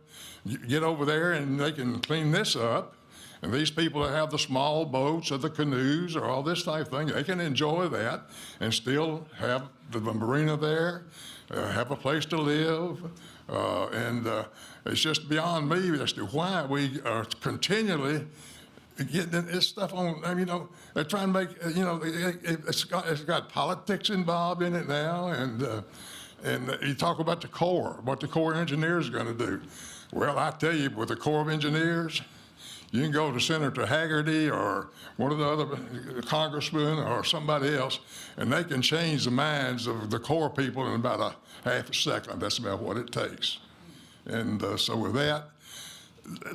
get over there, and they can clean this up. And these people that have the small boats or the canoes or all this type of thing, they can enjoy that and still have the marina there, have a place to live. And it's just beyond me as to why we are continually getting this stuff on. I mean, they're trying to make, it's got politics involved in it now. And you talk about the Corps, what the Corps of Engineers are going to do. Well, I tell you, with the Corps of Engineers, you can go to Senator Haggerty or one of the other congressmen or somebody else, and they can change the minds of the Corps people in about a half a second. That's about what it takes. And so with that,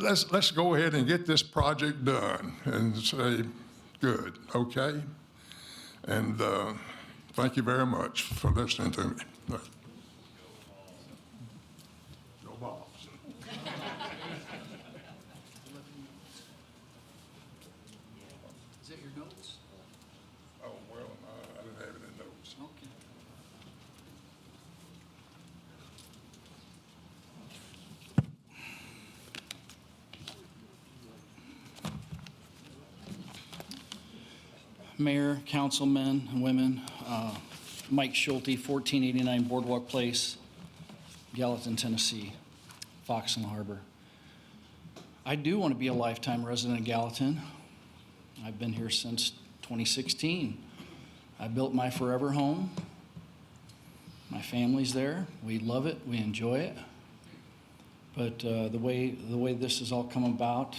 let's go ahead and get this project done and say, good, okay? And thank you very much for listening to me. Mayor, councilmen and women, Mike Schulte, 1489 Boardwalk Place, Gallatin, Tennessee, Foxland Harbor. I do want to be a lifetime resident of Gallatin. I've been here since 2016. I built my forever home. My family's there. We love it. We enjoy it. But the way this has all come about,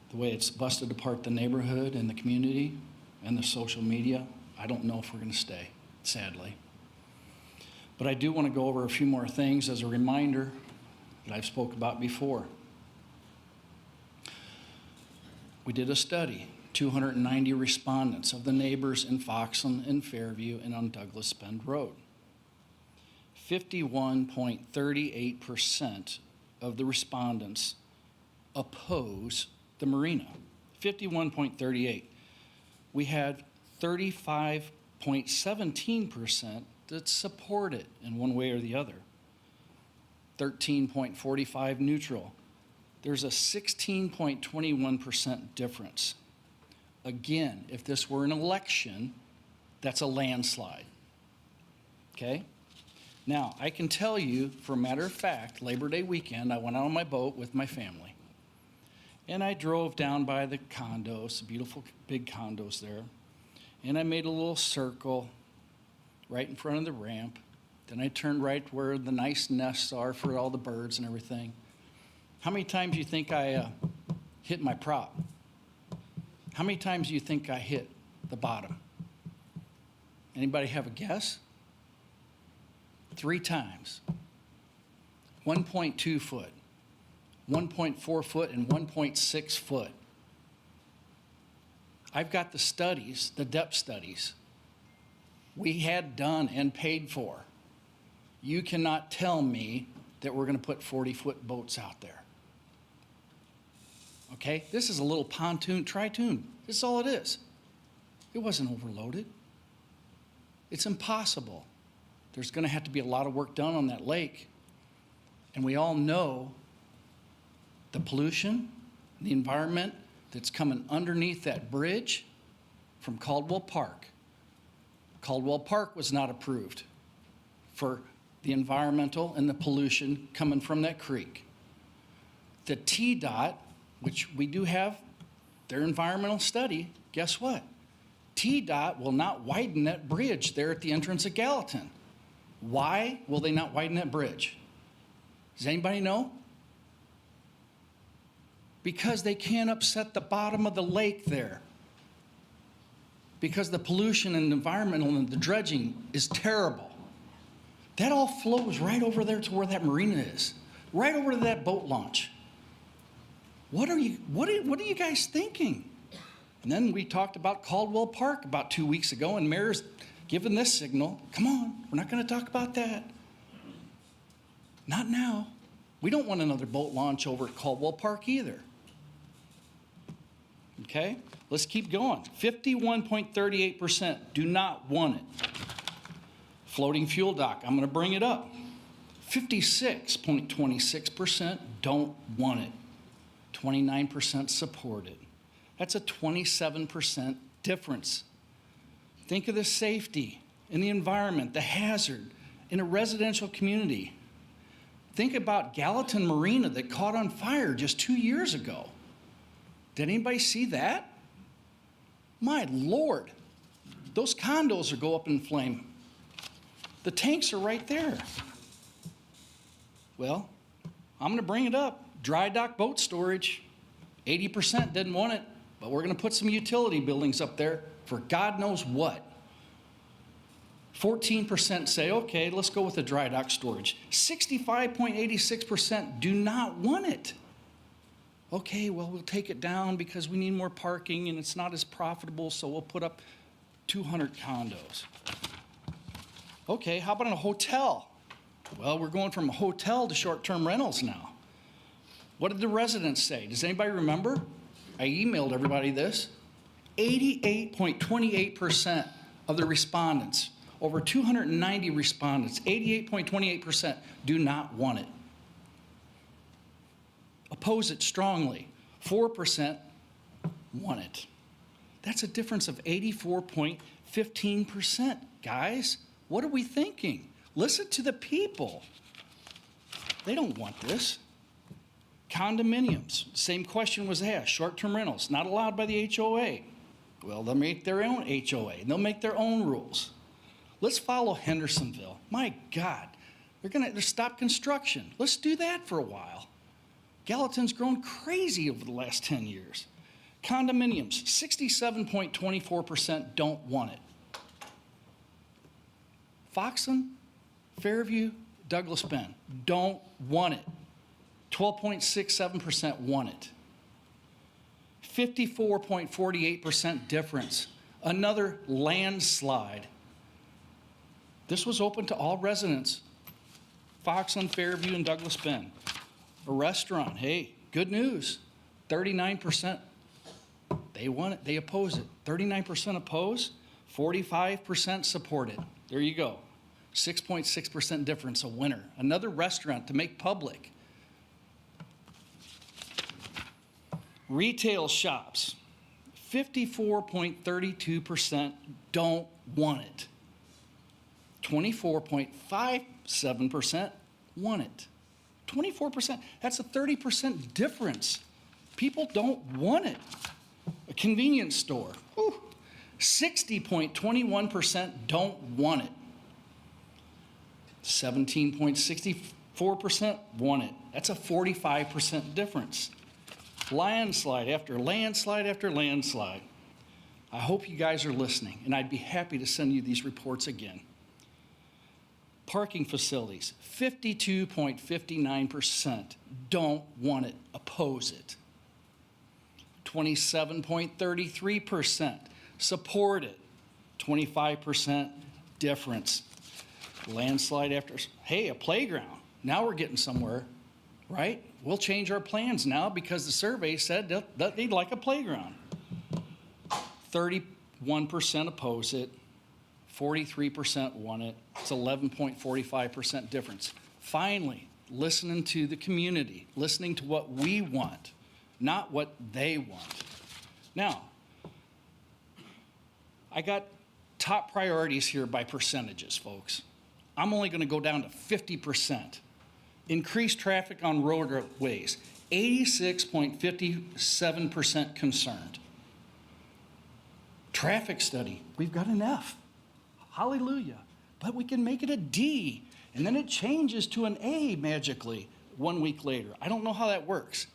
the way it's busted apart the neighborhood and the community and the social media, I don't know if we're going to stay, sadly. But I do want to go over a few more things as a reminder that I've spoke about before. We did a study, 290 respondents of the neighbors in Foxland and Fairview and on Douglas Bend Road. 51.38% of the respondents oppose the marina. 51.38. We had 35.17% that support it in one way or the other. 13.45 neutral. There's a 16.21% difference. Again, if this were an election, that's a landslide. Okay? Now, I can tell you, for a matter of fact, Labor Day weekend, I went out on my boat with my family. And I drove down by the condos, beautiful big condos there. And I made a little circle right in front of the ramp. Then I turned right where the nice nests are for all the birds and everything. How many times do you think I hit my prop? How many times do you think I hit the bottom? Anybody have a guess? 3 times. 1.2 foot, 1.4 foot, and 1.6 foot. I've got the studies, the depth studies, we had done and paid for. You cannot tell me that we're going to put 40-foot boats out there. Okay? This is a little pontoon, tri-toon. This is all it is. It wasn't overloaded. It's impossible. There's going to have to be a lot of work done on that lake. And we all know the pollution, the environment that's coming underneath that bridge from Caldwell Park. Caldwell Park was not approved for the environmental and the pollution coming from that creek. The TDOT, which we do have their environmental study, guess what? TDOT will not widen that bridge there at the entrance of Gallatin. Why will they not widen that bridge? Does anybody know? Because they can't upset the bottom of the lake there. Because the pollution and the environmental and the dredging is terrible. That all flows right over there to where that marina is, right over to that boat launch. What are you guys thinking? And then we talked about Caldwell Park about 2 weeks ago, and Mayor's given this signal. Come on, we're not going to talk about that. Not now. We don't want another boat launch over at Caldwell Park either. Okay, let's keep going. 51.38% do not want it. Floating fuel dock, I'm going to bring it up. 56.26% don't want it. 29% support it. That's a 27% difference. Think of the safety in the environment, the hazard in a residential community. Think about Gallatin Marina that caught on fire just 2 years ago. Did anybody see that? My Lord, those condos will go up in flame. The tanks are right there. Well, I'm going to bring it up. Dry dock boat storage, 80% didn't want it, but we're going to put some utility buildings up there for God knows what. 14% say, okay, let's go with the dry dock storage. 65.86% do not want it. Okay, well, we'll take it down because we need more parking and it's not as profitable, so we'll put up 200 condos. Okay, how about a hotel? Well, we're going from a hotel to short-term rentals now. What did the residents say? Does anybody remember? I emailed everybody this. 88.28% of the respondents, over 290 respondents, 88.28% do not want it. Oppose it strongly. 4% want it. That's a difference of 84.15%, guys. What are we thinking? Listen to the people. They don't want this. Condominiums, same question was asked. Short-term rentals, not allowed by the HOA. Well, they'll make their own HOA, and they'll make their own rules. Let's follow Hendersonville. My God, they're going to stop construction. Let's do that for a while. Gallatin's grown crazy over the last 10 years. Condominiums, 67.24% don't want it. Foxland, Fairview, Douglas Bend don't want it. 12.67% want it. 54.48% difference. Another landslide. This was open to all residents. Foxland, Fairview, and Douglas Bend. A restaurant, hey, good news. 39%, they want it, they oppose it. 39% oppose, 45% support it. There you go. 6.6% difference, a winner. Another restaurant to make public. Retail shops, 54.32% don't want it. 24.57% want it. 24%, that's a 30% difference. People don't want it. A convenience store, 60.21% don't want it. 17.64% want it. That's a 45% difference. Landslide after landslide after landslide. I hope you guys are listening, and I'd be happy to send you these reports again. Parking facilities, 52.59% don't want it, oppose it. 27.33%. Support it, 25% difference. Landslide after, hey, a playground. Now we're getting somewhere, right? We'll change our plans now because the survey said that they'd like a playground. 31% oppose it, 43% want it. It's 11.45% difference. Finally, listening to the community, listening to what we want, not what they want. Now, I got top priorities here by percentages, folks. I'm only going to go down to 50%. Increased traffic on roadways, 86.57% concerned. Traffic study, we've got an F. Hallelujah. But we can make it a D, and then it changes to an A magically 1 week later. I don't know how that works.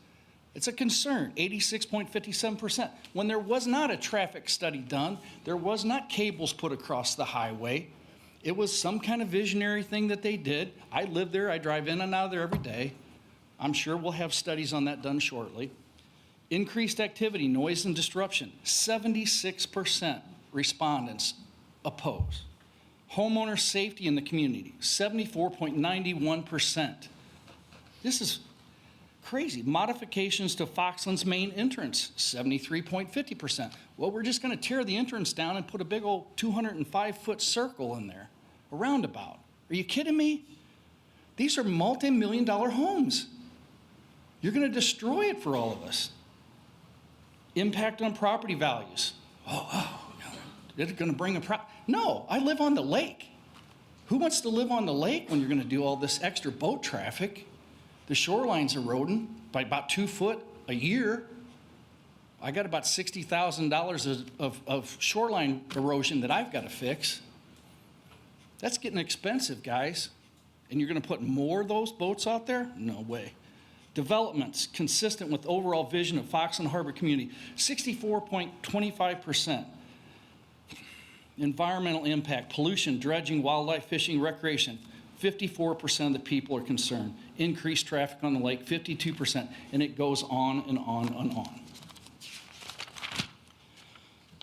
It's a concern, 86.57%. When there was not a traffic study done, there was not cables put across the highway. It was some kind of visionary thing that they did. I live there, I drive in and out of there every day. I'm sure we'll have studies on that done shortly. Increased activity, noise and disruption, 76% respondents oppose. Homeowner safety in the community, 74.91%. This is crazy. Modifications to Foxland's main entrance, 73.50%. Well, we're just going to tear the entrance down and put a big old 205-foot circle in there, a roundabout. Are you kidding me? These are multi-million-dollar homes. You're going to destroy it for all of us. Impact on property values. It's going to bring a No, I live on the lake. Who wants to live on the lake when you're going to do all this extra boat traffic? The shoreline's eroding by about 2 foot a year. I got about $60,000 of shoreline erosion that I've got to fix. That's getting expensive, guys. And you're going to put more of those boats out there? No way. Developments consistent with overall vision of Foxland Harbor community, 64.25%. Environmental impact, pollution, dredging, wildlife, fishing, recreation, 54% of the people are concerned. Increased traffic on the lake, 52%, and it goes on and on and on.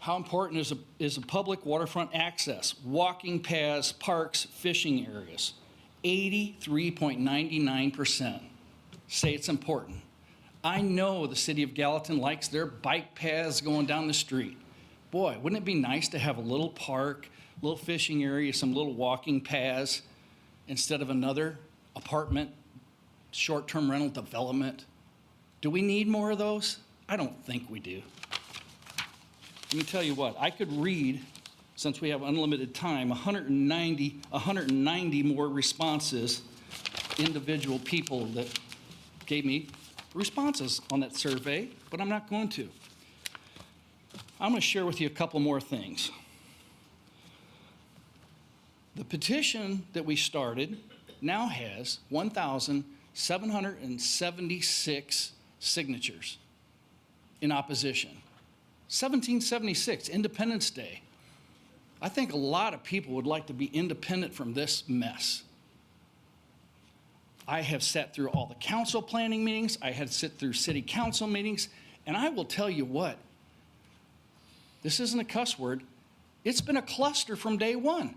How important is a public waterfront access? Walking paths, parks, fishing areas. 83.99% say it's important. I know the city of Gallatin likes their bike paths going down the street. Boy, wouldn't it be nice to have a little park, little fishing area, some little walking paths instead of another apartment, short-term rental development? Do we need more of those? I don't think we do. Let me tell you what, I could read, since we have unlimited time, 190 more responses, individual people that gave me responses on that survey, but I'm not going to. I'm going to share with you a couple more things. The petition that we started now has 1,776 signatures in opposition. 1776, Independence Day. I think a lot of people would like to be independent from this mess. I have sat through all the council planning meetings, I had sit through city council meetings, and I will tell you what, this isn't a cuss word, it's been a cluster from day one.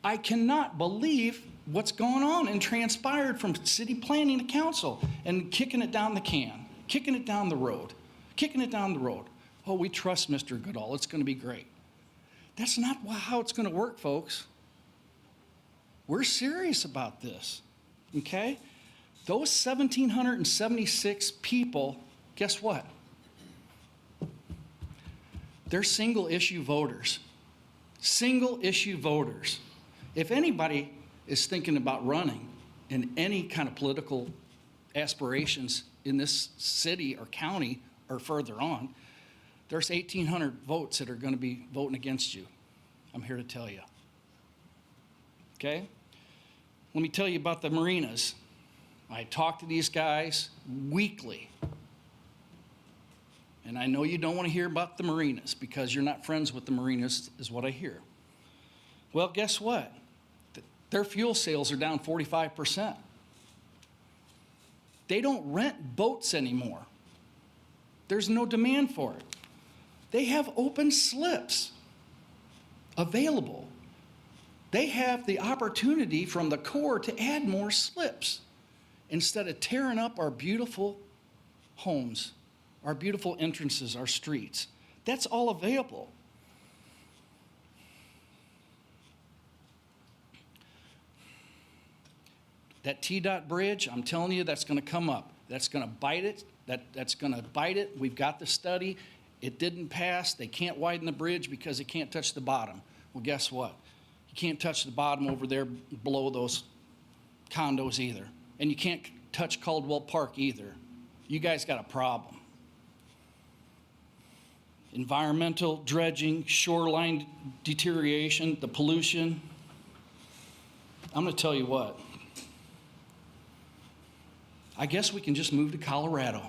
I cannot believe what's gone on and transpired from city planning to council and kicking it down the can, kicking it down the road, kicking it down the road. Oh, we trust Mr. Goodall, it's going to be great. That's not how it's going to work, folks. We're serious about this, okay? Those 1,776 people, guess what? They're single issue voters. Single issue voters. If anybody is thinking about running in any kind of political aspirations in this city or county or further on, there's 1,800 votes that are going to be voting against you. I'm here to tell you. Okay? Let me tell you about the marinas. I talk to these guys weekly. And I know you don't want to hear about the marinas because you're not friends with the marinas, is what I hear. Well, guess what? Their fuel sales are down 45%. They don't rent boats anymore. There's no demand for it. They have open slips available. They have the opportunity from the Corps to add more slips instead of tearing up our beautiful homes, our beautiful entrances, our streets. That's all available. That T-Dot bridge, I'm telling you, that's going to come up. That's going to bite it. That's going to bite it. We've got the study. It didn't pass. They can't widen the bridge because it can't touch the bottom. Well, guess what? You can't touch the bottom over there below those condos either. And you can't touch Caldwell Park either. You guys got a problem. Environmental dredging, shoreline deterioration, the pollution. I'm going to tell you what. I guess we can just move to Colorado.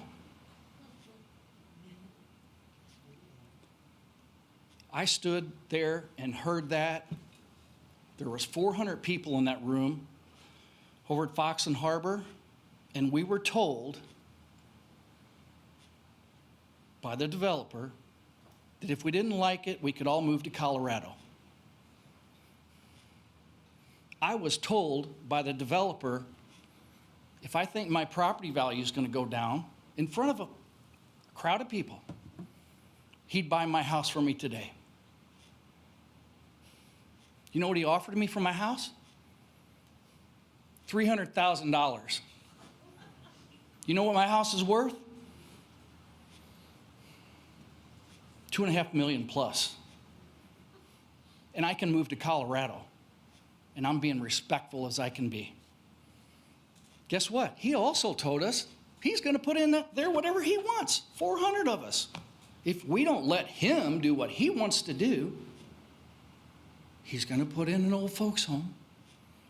I stood there and heard that. There was 400 people in that room over at Foxland Harbor, and we were told by the developer that if we didn't like it, we could all move to Colorado. I was told by the developer, if I think my property value is going to go down in front of a crowd of people, he'd buy my house for me today. You know what he offered me for my house? $300,000. You know what my house is worth? $2.5 million plus. And I can move to Colorado, and I'm being respectful as I can be. Guess what? He also told us he's going to put in there whatever he wants, 400 of us. If we don't let him do what he wants to do, he's going to put in an old folks home.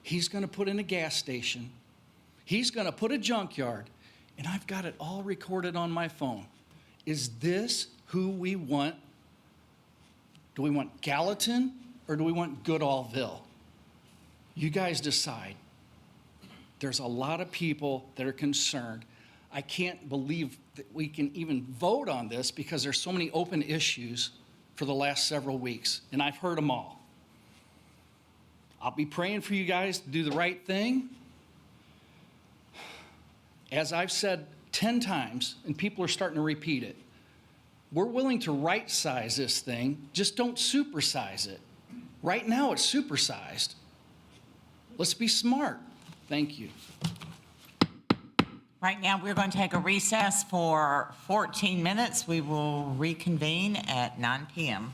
He's going to put in a gas station. He's going to put a junkyard. And I've got it all recorded on my phone. Is this who we want? Do we want Gallatin or do we want Goodallville? You guys decide. There's a lot of people that are concerned. I can't believe that we can even vote on this because there's so many open issues for the last several weeks, and I've heard them all. I'll be praying for you guys to do the right thing. As I've said 10 times, and people are starting to repeat it, we're willing to right-size this thing, just don't supersize it. Right now it's supersized. Let's be smart. Thank you. Right now, we're going to take a recess for 14 minutes. We will reconvene at 9 p.m.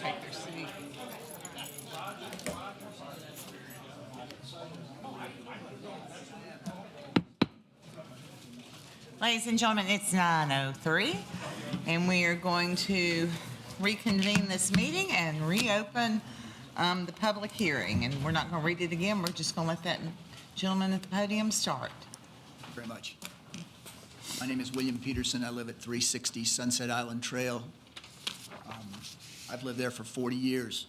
Take their seat. Ladies and gentlemen, it's 9:03, and we are going to reconvene this meeting and reopen the public hearing. And we're not going to read it again. We're just going to let that gentleman at the podium start. Thank you very much. My name is William Peterson. I live at 360 Sunset Island Trail. I've lived there for 40 years.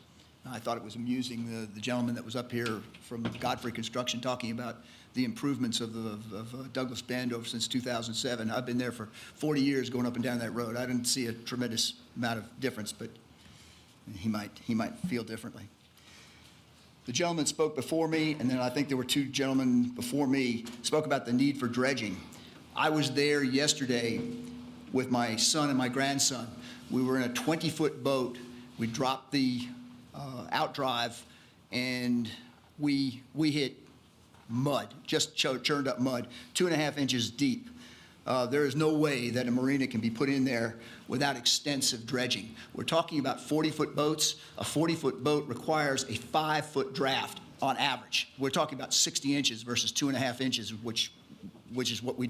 I thought it was amusing, the gentleman that was up here from Godfrey Construction talking about the improvements of Douglas Bend over since 2007. I've been there for 40 years going up and down that road. I didn't see a tremendous amount of difference, but he might feel differently. The gentleman spoke before me, and then I think there were two gentlemen before me, spoke about the need for dredging. I was there yesterday with my son and my grandson. We were in a 20-foot boat. We dropped the outdrive, and we hit mud, just churned up mud, 2.5 inches deep. There is no way that a marina can be put in there without extensive dredging. We're talking about 40-foot boats. A 40-foot boat requires a 5-foot draft on average. We're talking about 60 inches versus 2.5 inches, which is what we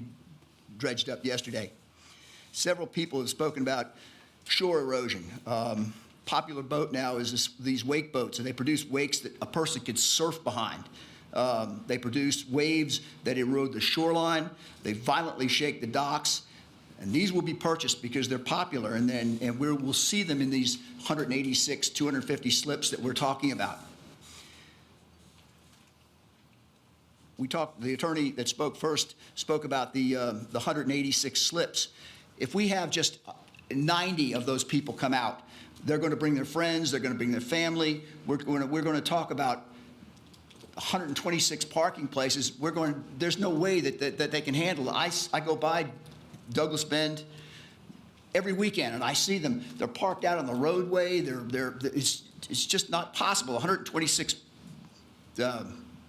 dredged up yesterday. Several people have spoken about shore erosion. Popular boat now is these wake boats, and they produce wakes that a person could surf behind. They produce waves that erode the shoreline. They violently shake the docks. And these will be purchased because they're popular, and we'll see them in these 186, 250 slips that we're talking about. The attorney that spoke first spoke about the 186 slips. If we have just 90 of those people come out, they're going to bring their friends, they're going to bring their family. We're going to talk about 126 parking places. There's no way that they can handle it. I go by Douglas Bend every weekend, and I see them. They're parked out on the roadway. It's just not possible. 126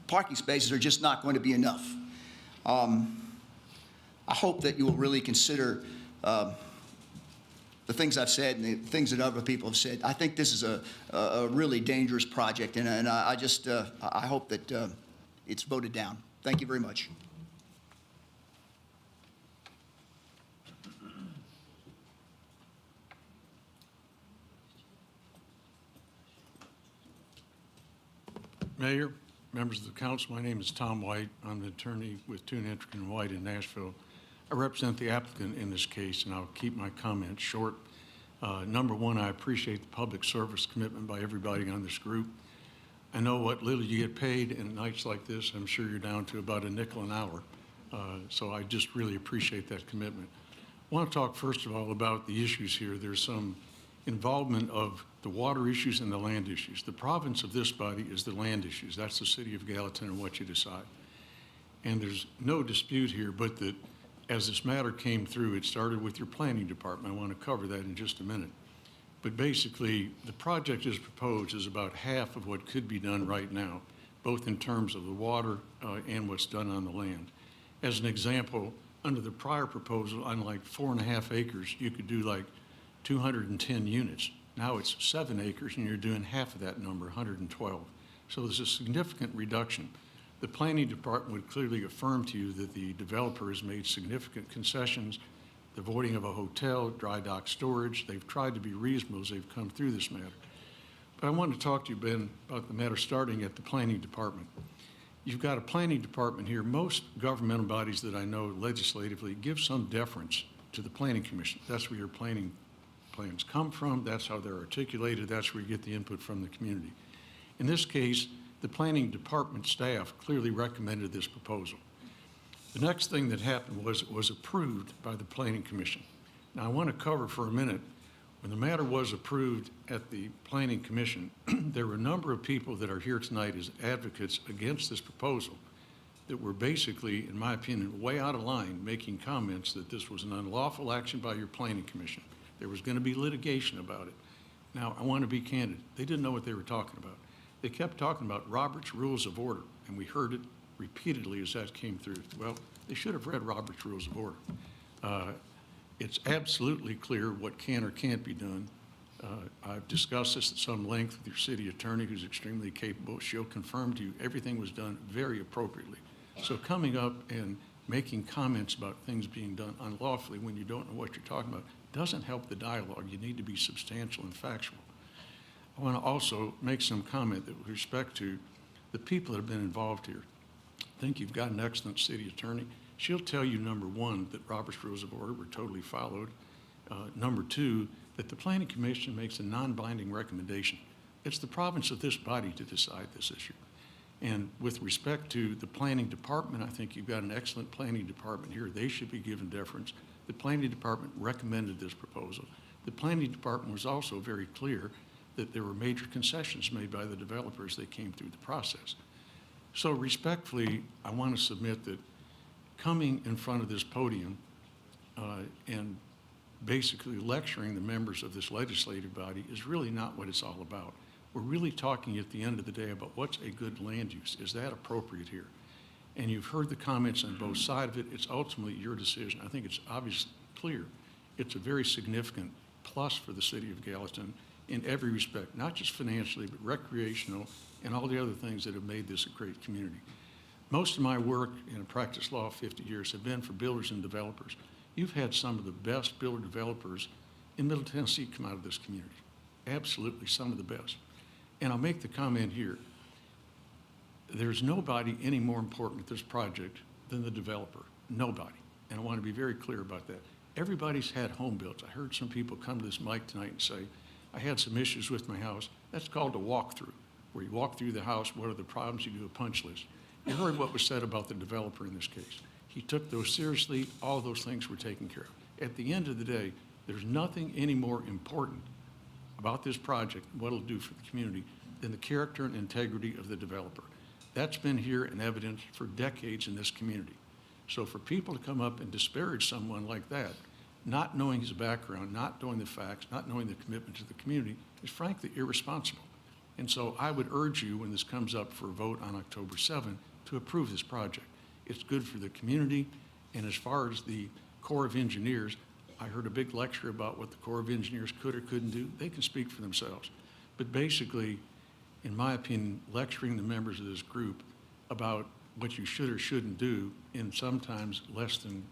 parking spaces are just not going to be enough. I hope that you will really consider the things I've said and the things that other people have said. I think this is a really dangerous project, and I hope that it's voted down. Thank you very much. Mayor, members of the council, my name is Tom White. I'm an attorney with Toon Hendrick & White in Nashville. I represent the applicant in this case, and I'll keep my comments short. Number one, I appreciate the public service commitment by everybody on this group. I know what little you get paid, and nights like this, I'm sure you're down to about a nickel an hour. So I just really appreciate that commitment. I want to talk first of all about the issues here. There's some involvement of the water issues and the land issues. The province of this body is the land issues. That's the city of Gallatin and what you decide. And there's no dispute here, but that as this matter came through, it started with your planning department. I want to cover that in just a minute. But basically, the project as proposed is about half of what could be done right now, both in terms of the water and what's done on the land. As an example, under the prior proposal, on like 4.5 acres, you could do like 210 units. Now it's 7 acres, and you're doing half of that number, 112. So there's a significant reduction. The planning department would clearly affirm to you that the developer has made significant concessions, the voiding of a hotel, dry dock storage. They've tried to be reasonable as they've come through this matter. But I want to talk to you, Ben, about the matter starting at the planning department. You've got a planning department here. Most governmental bodies that I know legislatively give some deference to the planning commission. That's where your planning plans come from. That's how they're articulated. That's where you get the input from the community. In this case, the planning department staff clearly recommended this proposal. The next thing that happened was it was approved by the planning commission. Now I want to cover for a minute, when the matter was approved at the planning commission, there were a number of people that are here tonight as advocates against this proposal that were basically, in my opinion, way out of line, making comments that this was an unlawful action by your planning commission. There was going to be litigation about it. Now, I want to be candid. They didn't know what they were talking about. They kept talking about Robert's Rules of Order, and we heard it repeatedly as that came through. Well, they should have read Robert's Rules of Order. It's absolutely clear what can or can't be done. I've discussed this at some length with your city attorney, who's extremely capable. She'll confirm to you everything was done very appropriately. So coming up and making comments about things being done unlawfully when you don't know what you're talking about doesn't help the dialogue. You need to be substantial and factual. I want to also make some comment that with respect to the people that have been involved here. I think you've got an excellent city attorney. She'll tell you, number one, that Robert's Rules of Order were totally followed. Number two, that the Planning Commission makes a non-binding recommendation. It's the province of this body to decide this issue. And with respect to the Planning Department, I think you've got an excellent Planning Department here. They should be given deference. The Planning Department recommended this proposal. The Planning Department was also very clear that there were major concessions made by the developers that came through the process. So respectfully, I want to submit that coming in front of this podium and basically lecturing the members of this legislative body is really not what it's all about. We're really talking at the end of the day about what's a good land use. Is that appropriate here? And you've heard the comments on both sides of it. It's ultimately your decision. I think it's obviously clear. It's a very significant plus for the city of Gallatin in every respect, not just financially, but recreational and all the other things that have made this a great community. Most of my work in practice law 50 years have been for builders and developers. You've had some of the best builder developers in Middle Tennessee come out of this community. Absolutely, some of the best. And I'll make the comment here. There's nobody any more important at this project than the developer. Nobody. And I want to be very clear about that. Everybody's had home builds. I heard some people come to this mic tonight and say, I had some issues with my house. That's called a walkthrough, where you walk through the house, what are the problems, you do a punch list. You heard what was said about the developer in this case. He took those seriously. All those things were taken care of. At the end of the day, there's nothing any more important about this project, what it'll do for the community, than the character and integrity of the developer. That's been here in evidence for decades in this community. So for people to come up and disparage someone like that, not knowing his background, not knowing the facts, not knowing the commitment to the community, is frankly irresponsible. And so I would urge you, when this comes up for a vote on October 7th, to approve this project. It's good for the community. And as far as the Corps of Engineers, I heard a big lecture about what the Corps of Engineers could or couldn't do. They can speak for themselves. But basically, in my opinion, lecturing the members of this group about what you should or shouldn't do in sometimes less than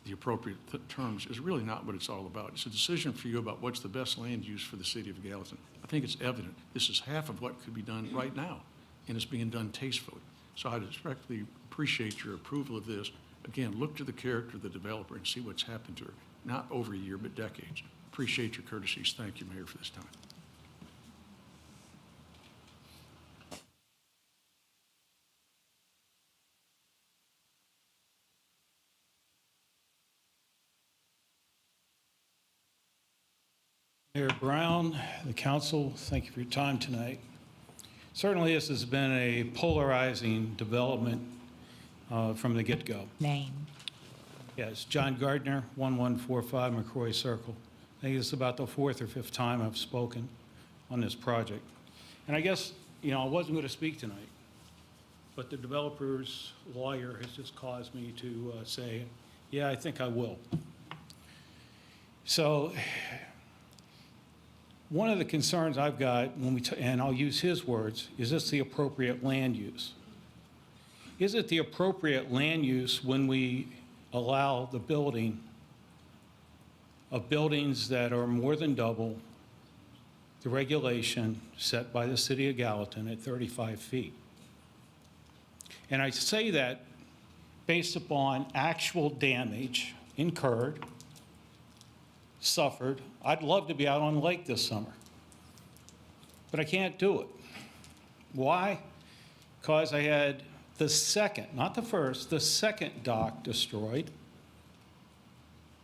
the appropriate terms is really not what it's all about. It's a decision for you about what's the best land use for the city of Gallatin. I think it's evident. This is half of what could be done right now, and it's being done tastefully. So I respectfully appreciate your approval of this. Again, look to the character of the developer and see what's happened to her, not over a year, but decades. Appreciate your courtesies. Thank you, Mayor, for this time. Mayor Brown, the council, thank you for your time tonight. Certainly, this has been a polarizing development from the get-go. Name. Yes, John Gardner, 1145 McCrory Circle. I think it's about the fourth or fifth time I've spoken on this project. And I guess, I wasn't going to speak tonight, but the developer's lawyer has just caused me to say, yeah, I think I will. So, one of the concerns I've got, and I'll use his words, is this the appropriate land use? Is it the appropriate land use when we allow the building of buildings that are more than double the regulation set by the city of Gallatin at 35 feet? And I say that based upon actual damage incurred, suffered. I'd love to be out on the lake this summer, but I can't do it. Why? Because I had the second, not the first, the second dock destroyed,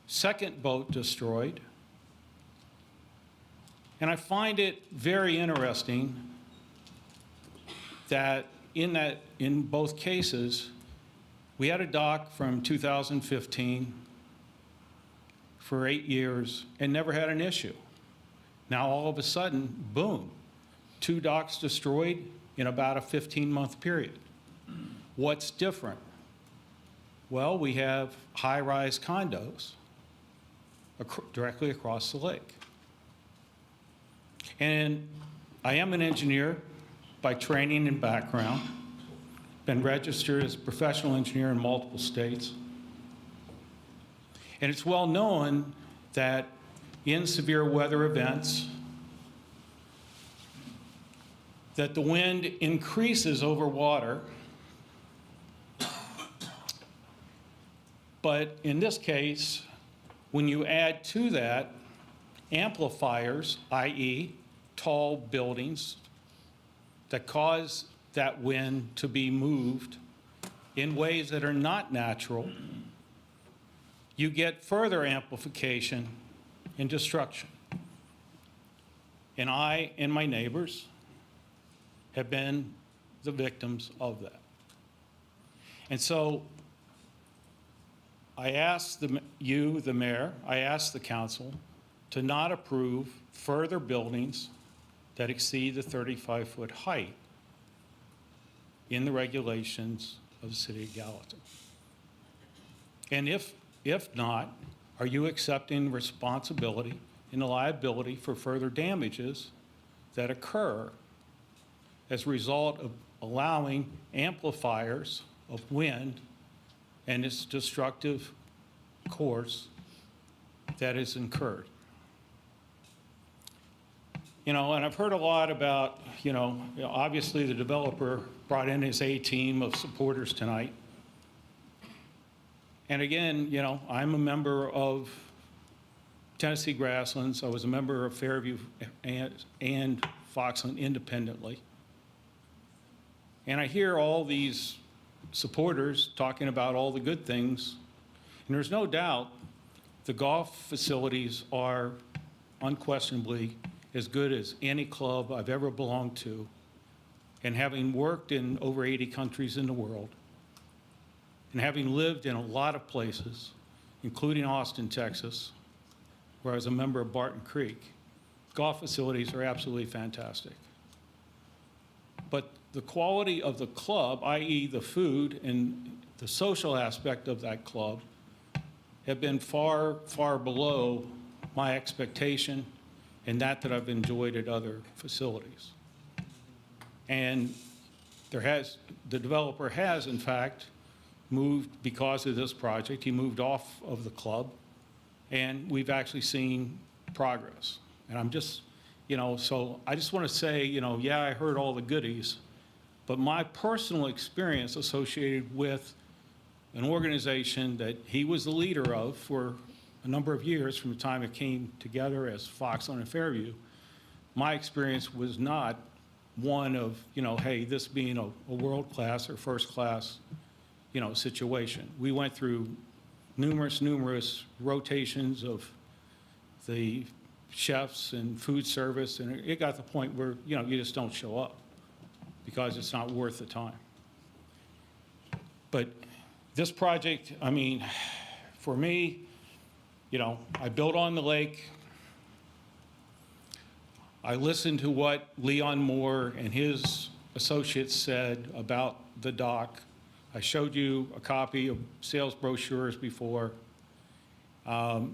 second boat destroyed, and I find it very interesting that in both cases, we had a dock from 2015 for 8 years and never had an issue. Now, all of a sudden, boom, 2 docks destroyed in about a 15-month period. What's different? Well, we have high-rise condos directly across the lake. And I am an engineer by training and background. Been registered as a professional engineer in multiple states. And it's well known that in severe weather events, that the wind increases over water. But in this case, when you add to that amplifiers, i.e., tall buildings that cause that wind to be moved in ways that are not natural, you get further amplification and destruction. And I and my neighbors have been the victims of that. And so I asked the mayor, I asked the council to not approve further buildings that exceed the 35-foot height in the regulations of the city of Gallatin. And if not, are you accepting responsibility and the liability for further damages that occur as a result of allowing amplifiers of wind and its destructive course that is incurred? You know, and I've heard a lot about, obviously the developer brought in his A team of supporters tonight. And again, I'm a member of Tennessee Grasslands. I was a member of Fairview and Foxland independently. And I hear all these supporters talking about all the good things. And there's no doubt the golf facilities are unquestionably as good as any club I've ever belonged to. And having worked in over 80 countries in the world, and having lived in a lot of places, including Austin, Texas, where I was a member of Barton Creek, golf facilities are absolutely fantastic. But the quality of the club, i.e. the food and the social aspect of that club, have been far, far below my expectation and that I've enjoyed at other facilities. And the developer has, in fact, moved because of this project. He moved off of the club, and we've actually seen progress. And I'm just, so I just want to say, yeah, I heard all the goodies, but my personal experience associated with an organization that he was the leader of for a number of years from the time it came together as Foxland and Fairview, my experience was not one of, hey, this being a world-class or first-class, situation. We went through numerous rotations of the chefs and food service, and it got to the point where, you just don't show up because it's not worth the time. But this project, for me, I built on the lake. I listened to what Leon Moore and his associates said about the dock. I showed you a copy of sales brochures before. The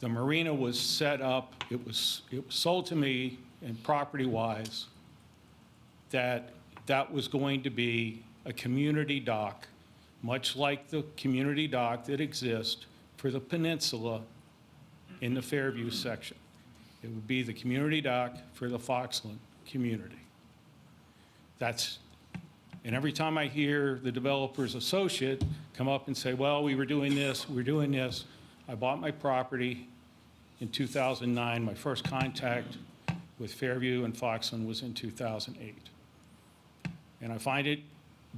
marina was set up, it was sold to me, and property-wise, that was going to be a community dock, much like the community dock that exists for the peninsula in the Fairview section. It would be the community dock for the Foxland community. And every time I hear the developer's associate come up and say, well, we were doing this, I bought my property in 2009. My first contact with Fairview and Foxland was in 2008. And I find it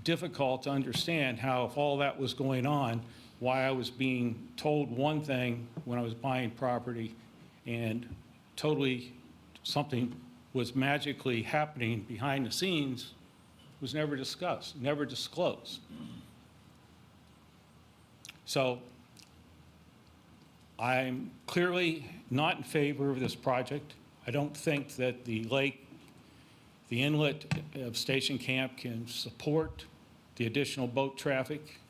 difficult to understand how, if all that was going on, why I was being told one thing when I was buying property and totally something was magically happening behind the scenes was never discussed, never disclosed. So I'm clearly not in favor of this project. I don't think that the lake, the inlet of Station Camp can support the additional boat traffic.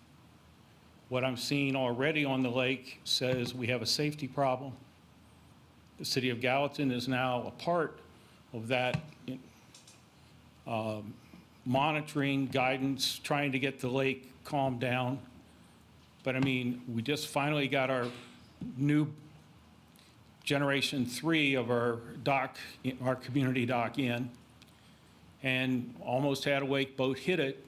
What I'm seeing already on the lake says we have a safety problem. The city of Gallatin is now a part of that, monitoring, guidance, trying to get the lake calmed down. But I mean, we just finally got our new generation 3 of our dock, our community dock in, and almost had a wake boat hit it.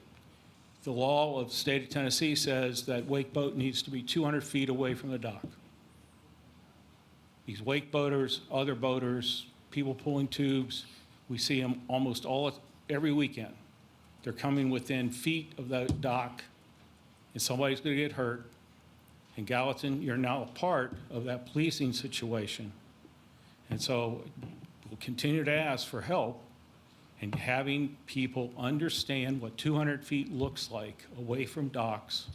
The law of the state of Tennessee says that wake boat needs to be 200 feet away from the dock. These wake boaters, other boaters, people pulling tubes, we see them almost every weekend. They're coming within feet of the dock, and somebody's going to get hurt. And Gallatin, you're now a part of that policing situation. And so we'll continue to ask for help and having people understand what 200 feet looks like away from docks,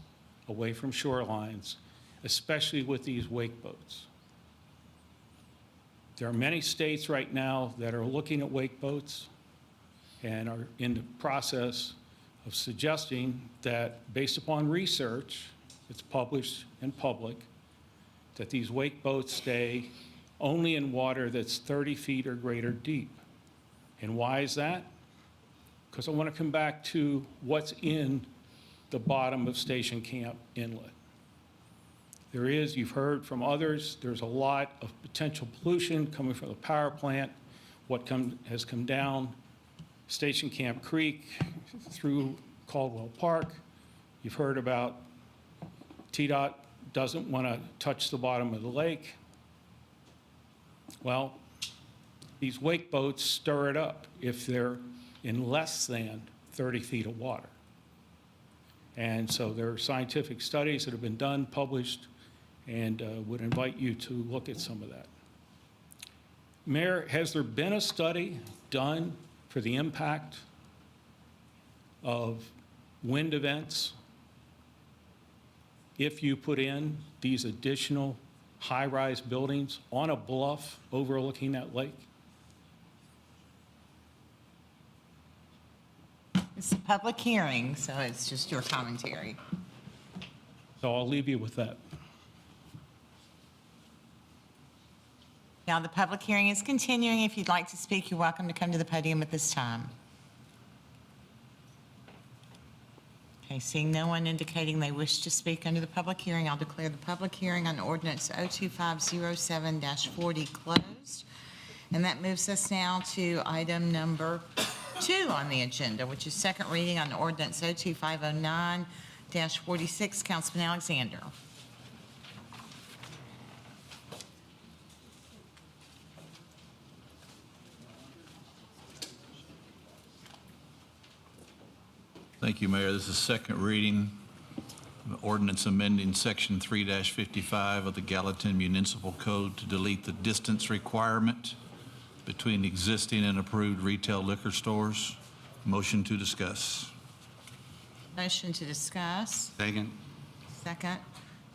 away from shorelines, especially with these wake boats. There are many states right now that are looking at wake boats and are in the process of suggesting that, based upon research that's published in public, that these wake boats stay only in water that's 30 feet or greater deep. And why is that? Because I want to come back to what's in the bottom of Station Camp Inlet. There is, you've heard from others, there's a lot of potential pollution coming from the power plant, what has come down Station Camp Creek through Caldwell Park. You've heard about TDOT doesn't want to touch the bottom of the lake. Well, these wake boats stir it up if they're in less than 30 feet of water. And so there are scientific studies that have been done, published, and would invite you to look at some of that. Mayor, has there been a study done for the impact of wind events if you put in these additional high-rise buildings on a bluff overlooking that lake? It's a public hearing, so it's just your commentary. So I'll leave you with that. Now, the public hearing is continuing. If you'd like to speak, you're welcome to come to the podium at this time. Okay, seeing no one indicating they wish to speak under the public hearing, I'll declare the public hearing on Ordinance 02507-40 closed. And that moves us now to item number 2 on the agenda, which is second reading on Ordinance 02509-46. Councilman Alexander. Thank you, Mayor. This is second reading, the ordinance amending Section 3-55 of the Gallatin Municipal Code to delete the distance requirement between existing and approved retail liquor stores. Motion to discuss. Motion to discuss. Second. Second.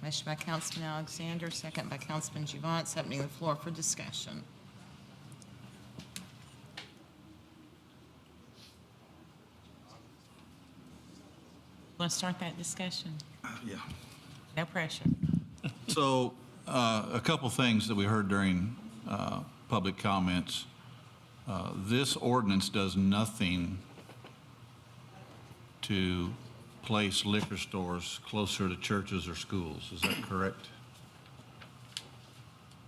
Motion by Councilman Alexander, second by Councilman Javance, opening the floor for discussion. Want to start that discussion? Yeah. No pressure. So a couple things that we heard during public comments. This ordinance does nothing to place liquor stores closer to churches or schools. Is that correct?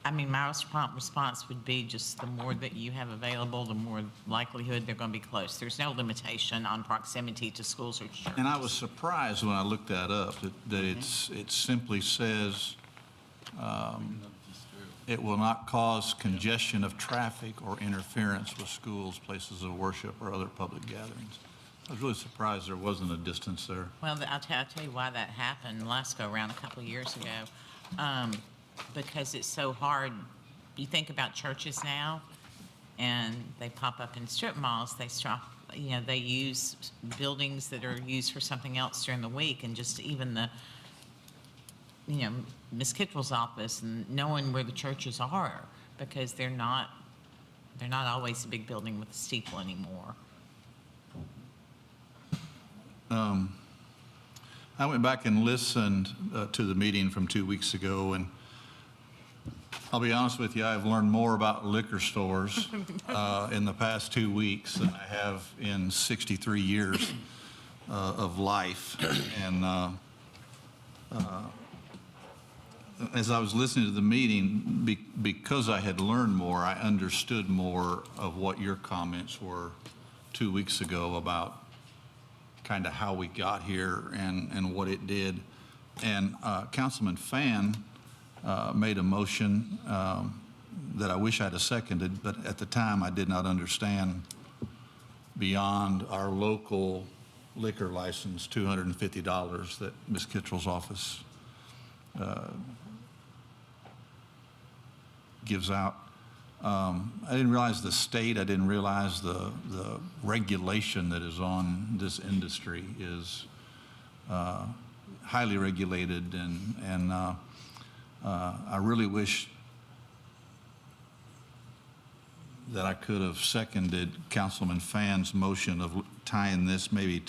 I mean, my response would be just the more that you have available, the more likelihood they're going to be close. There's no limitation on proximity to schools or churches. And I was surprised when I looked that up, that it simply says it will not cause congestion of traffic or interference with schools, places of worship, or other public gatherings. I was really surprised there wasn't a distance there. Well, I'll tell you why that happened last go-around a couple of years ago. Because it's so hard. You think about churches now, and they pop up in strip malls. They stop, they use buildings that are used for something else during the week, and just even the, Miss Kittrell's office, and knowing where the churches are, because they're not always a big building with a steeple anymore. I went back and listened to the meeting from 2 weeks ago, and I'll be honest with you, I've learned more about liquor stores in the past 2 weeks than I have in 63 years of life. And as I was listening to the meeting, because I had learned more, I understood more of what your comments were 2 weeks ago about kind of how we got here and what it did. And Councilman Fan made a motion that I wish I'd have seconded, but at the time I did not understand beyond our local liquor license, $250 that Ms. Kittrell's office gives out. I didn't realize the state, I didn't realize the regulation that is on this industry is highly regulated, and I really wish that I could have seconded Councilman Fan's motion of tying this maybe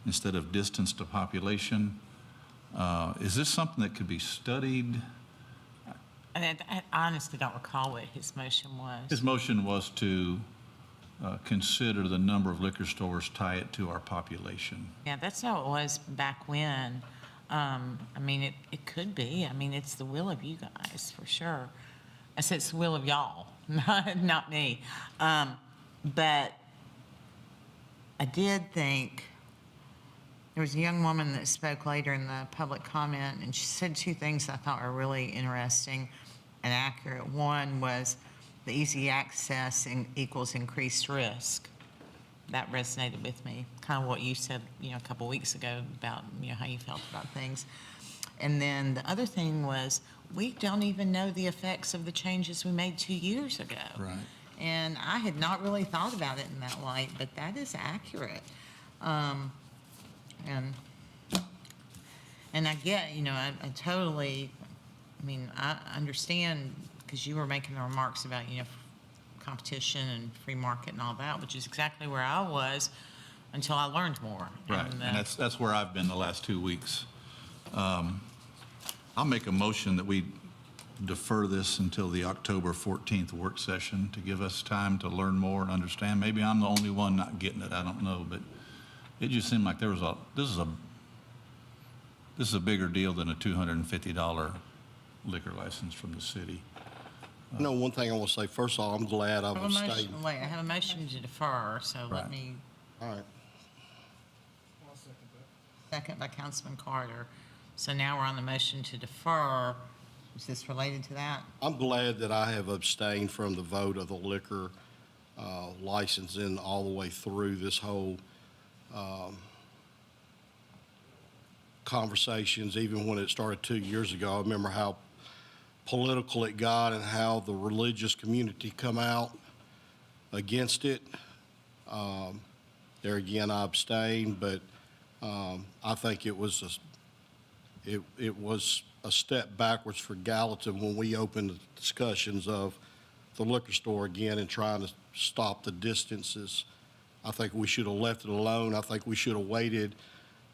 instead of distance to population. Is this something that could be studied? I honestly don't recall what his motion was. His motion was to consider the number of liquor stores, tie it to our population. Yeah, that's how it was back when. I mean, it could be. I mean, it's the will of you guys, for sure. I said it's the will of y'all, not me. But I did think there was a young woman that spoke later in the public comment, and she said two things I thought were really interesting and accurate. One was the easy access equals increased risk. That resonated with me, kind of what you said, a couple weeks ago about, how you felt about things. And then the other thing was, we don't even know the effects of the changes we made 2 years ago. Right. And I had not really thought about it in that light, but that is accurate. And I get, I totally, I understand, because you were making the remarks about, competition and free market and all that, which is exactly where I was until I learned more. Right, and that's where I've been the last 2 weeks. I'll make a motion that we defer this until the October 14th work session to give us time to learn more and understand. Maybe I'm the only one not getting it, I don't know, but it just seemed like this is a bigger deal than a $250 liquor license from the city. One thing I want to say, first of all, I'm glad I've abstained. Wait, I have a motion to defer, so let me. All right. Second by Councilman Carter. So now we're on the motion to defer. Is this related to that? I'm glad that I have abstained from the vote of the liquor licensing all the way through this whole conversations, even when it started 2 years ago. I remember how political it got and how the religious community come out against it. There again, I abstained, but I think it was a step backwards for Gallatin when we opened the discussions of the liquor store again and trying to stop the distances. I think we should have left it alone. I think we should have waited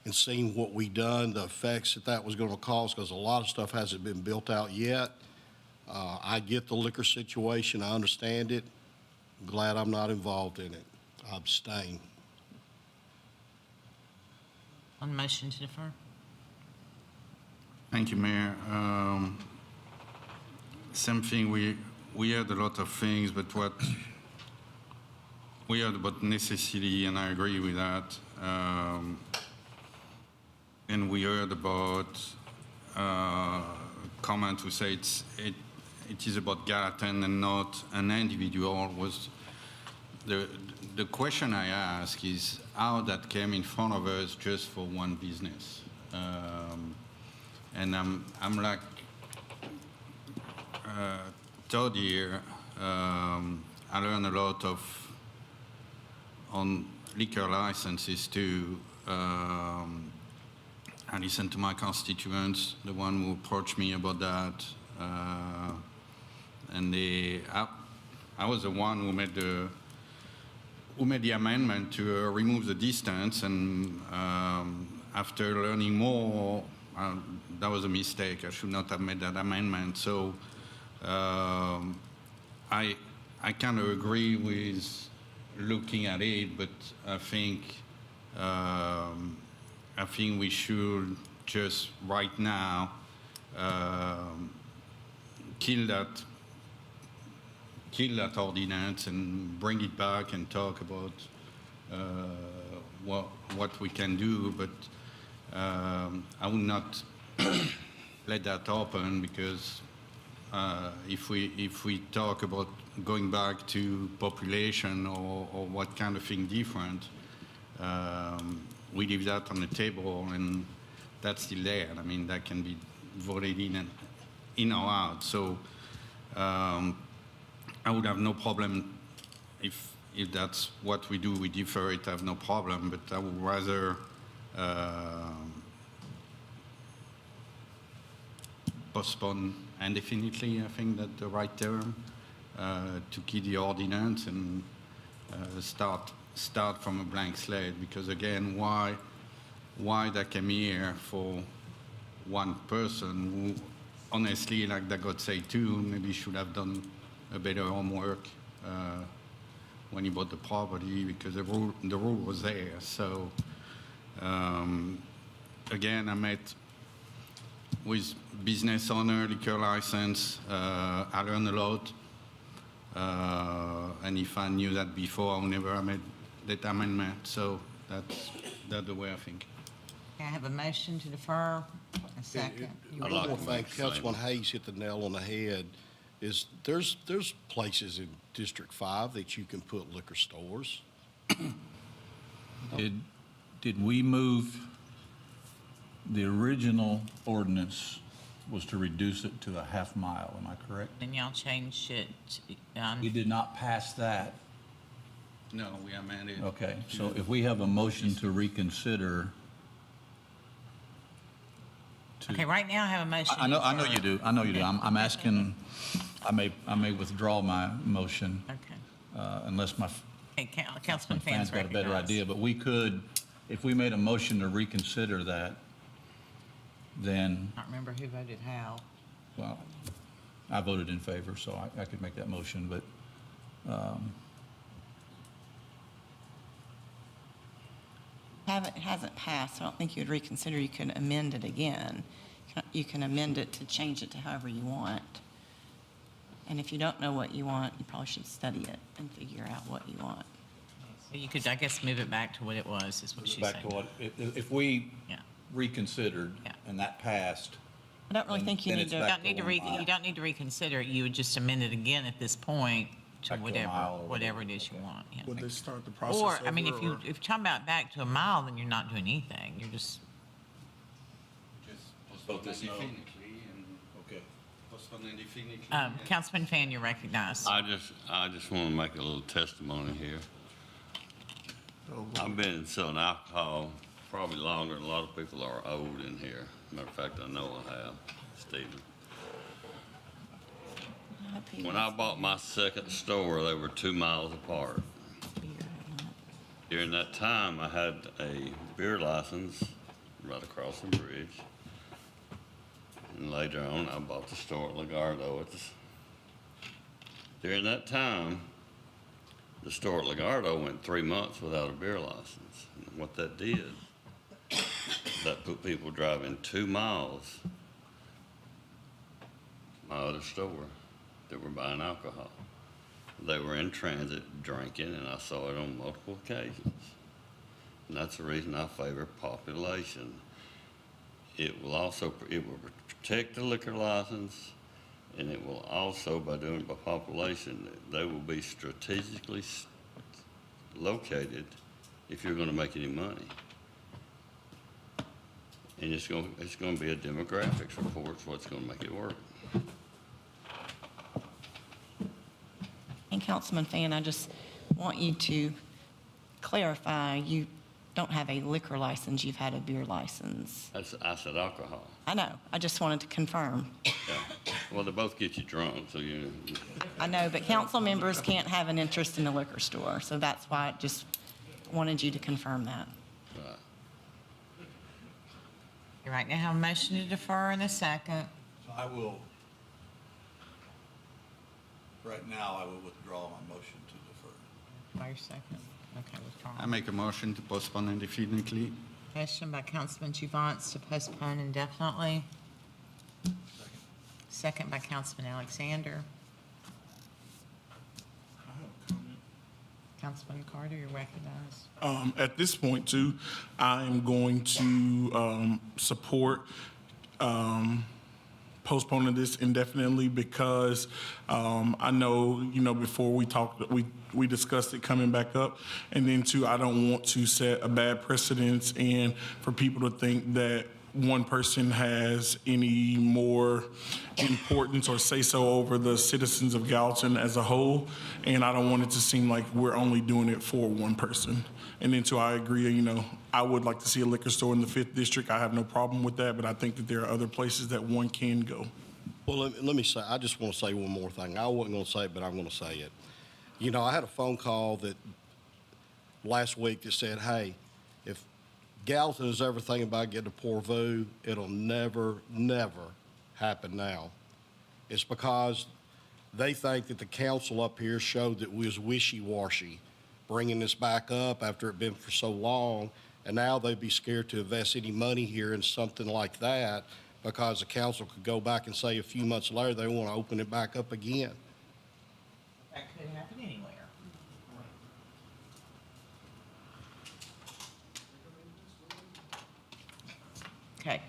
and seen what we done, the effects that was going to cause, because a lot of stuff hasn't been built out yet. I get the liquor situation. I understand it. I'm glad I'm not involved in it. I abstain. On motion to defer. Thank you, Mayor. Same thing, we heard a lot of things, but what we heard about necessity, and I agree with that. And we heard about comment who say it is about Gallatin and not an individual. Was the question I ask is how that came in front of us just for one business. And I'm like third year. I learned a lot on liquor licenses too. I listened to my constituents, the one who approached me about that, and I was the one who made the amendment to remove the distance, and after learning more, that was a mistake. I should not have made that amendment. So I kind of agree with looking at it, but I think we should just right now kill that ordinance and bring it back and talk about what we can do. But I would not let that happen, because if we talk about going back to population or what kind of thing different, we leave that on the table, and that's still there. I mean, that can be voted in or out. So I would have no problem if that's what we do. We defer it. I have no problem, but I would rather postpone indefinitely. I think that's the right term, to keep the ordinance and start from a blank slate. Because again, why that came here for one person who, honestly, like Dagot said too, maybe should have done a better homework when he bought the property, because the rule was there. So again, I met with business owner, liquor license. I learned a lot, and if I knew that before, I would never have made that amendment. So that's the way I think. I have a motion to defer. A second. I'd like to think Councilman Hayes hit the nail on the head. Is there's places in District 5 that you can put liquor stores. Did we move, the original ordinance was to reduce it to a half mile, am I correct? And y'all changed it. We did not pass that. No, we amended. Okay, so if we have a motion to reconsider. Okay, right now I have a motion. I know you do. I know you do. I'm asking, I may withdraw my motion. Okay. Unless my Councilman Fan's got a better idea. But we could, if we made a motion to reconsider that, then, I don't remember who voted how. well, I voted in favor, so I could make that motion, but, It hasn't passed. I don't think you would reconsider. You can amend it again. You can amend it to change it to however you want. And if you don't know what you want, you probably should study it and figure out what you want. So you could, I guess, move it back to what it was, is what she's saying. back to what, if we reconsidered and that passed. I don't really think you then need it's to, back to 1 mile. you don't need to reconsider it. You would just amend it again at this point to Back to a mile or whatever it is you want. Yeah. Would they start the process Or, I mean, over, if you're or- talking about back to a mile, then you're not doing anything. You're just, Vote this no. Okay. Councilman Fan, you're recognized. I just want to make a little testimony here. I've been selling alcohol probably longer than a lot of people are old in here. Matter of fact, I know I have, Stephen. When I bought my second store, they were 2 miles apart. During that time, I had a beer license right across the bridge. And later on, I bought the store at Lagardo. During that time, the store at Lagardo went 3 months without a beer license. And what that did, that put people driving 2 miles to my other store that were buying alcohol. They were in transit drinking, and I saw it on multiple occasions. And that's the reason I favor population. It will protect the liquor license, and it will also, by doing it by population, they will be strategically located if you're going to make any money. And it's going to be a demographics report, so what's going to make it work. And Councilman Fan, I just want you to clarify, you don't have a liquor license, you've had a beer license. I said alcohol. I know, I just wanted to confirm. Yeah. Well, they both get you drunk, so you. I know, but council members can't have an interest in a liquor store, so that's why I just wanted you to confirm that. Right. You're right, now have a motion to defer in a second. I will Right now, I will withdraw my motion to defer. Fire second. Okay, withdraw. I make a motion to postpone indefinitely. Motion by Councilman Juvance to postpone indefinitely. Second by Councilman Alexander. Councilman Carter, you're recognized. At this point, too, I am going to support postponing this indefinitely because I know, before we talked, we discussed it coming back up. And then, too, I don't want to set a bad precedence and for people to think that one person has any more importance or say-so over the citizens of Gallatin as a whole. And I don't want it to seem like we're only doing it for one person. And then too, I agree, I would like to see a liquor store in the 5th District. I have no problem with that, but I think that there are other places that one can go. Well, let me say, I just want to say one more thing. I wasn't going to say it, but I'm going to say it. I had a phone call that last week that said, hey, if Gallatin is ever thinking about getting a Pourvu, it'll never, never happen now. It's because they think that the council up here showed that we was wishy-washy, bringing this back up after it been for so long, and now they'd be scared to invest any money here in something like that because the council could go back and say a few months later they want to open it back up again. That could happen anywhere. Okay.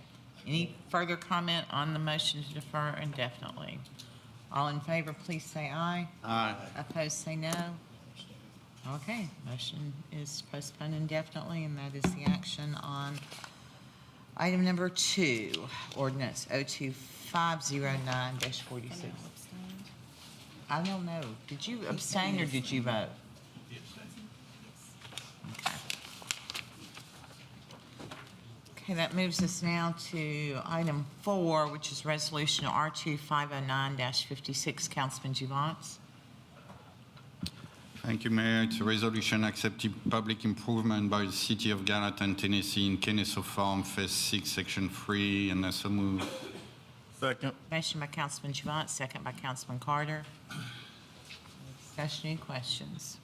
Any further comment on the motion to defer indefinitely? All in favor, please say aye. Aye. Opposed, say no. Okay, motion is postponed indefinitely, and that is the action on item number 2, ordinance 02509-46. I don't know. Did you abstain or did you vote? Okay. Okay, that moves us now to item 4, which is resolution R2509-56. Councilman Juvance. Thank you, Mayor. It's a resolution accepting public improvement by the City of Gallatin, Tennessee in Kennesaw Farm, Phase 6, Section 3, and I so move. Second. Motion by Councilman Juvance, second by Councilman Carter. Discussion, any questions?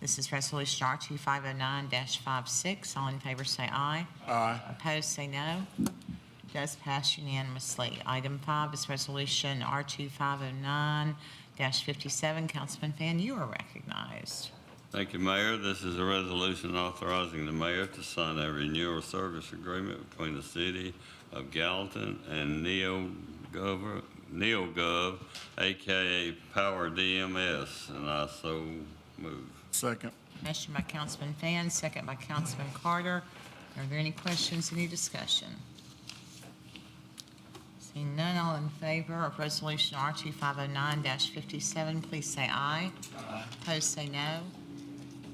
This is resolution R2509-56. All in favor say aye. Aye. Opposed say no. Does pass unanimously. Item 5 is resolution R2509-57. Councilman Fan, you are recognized. Thank you, Mayor. This is a resolution authorizing the mayor to sign a renewal service agreement between the City of Gallatin and NeoGov, aka Power DMS, and I so move. Second. Motion by Councilman Fan, second by Councilman Carter. Are there any questions, any discussion? Seeing none, all in favor of resolution R2509-57, please say aye. Aye. Opposed, say no.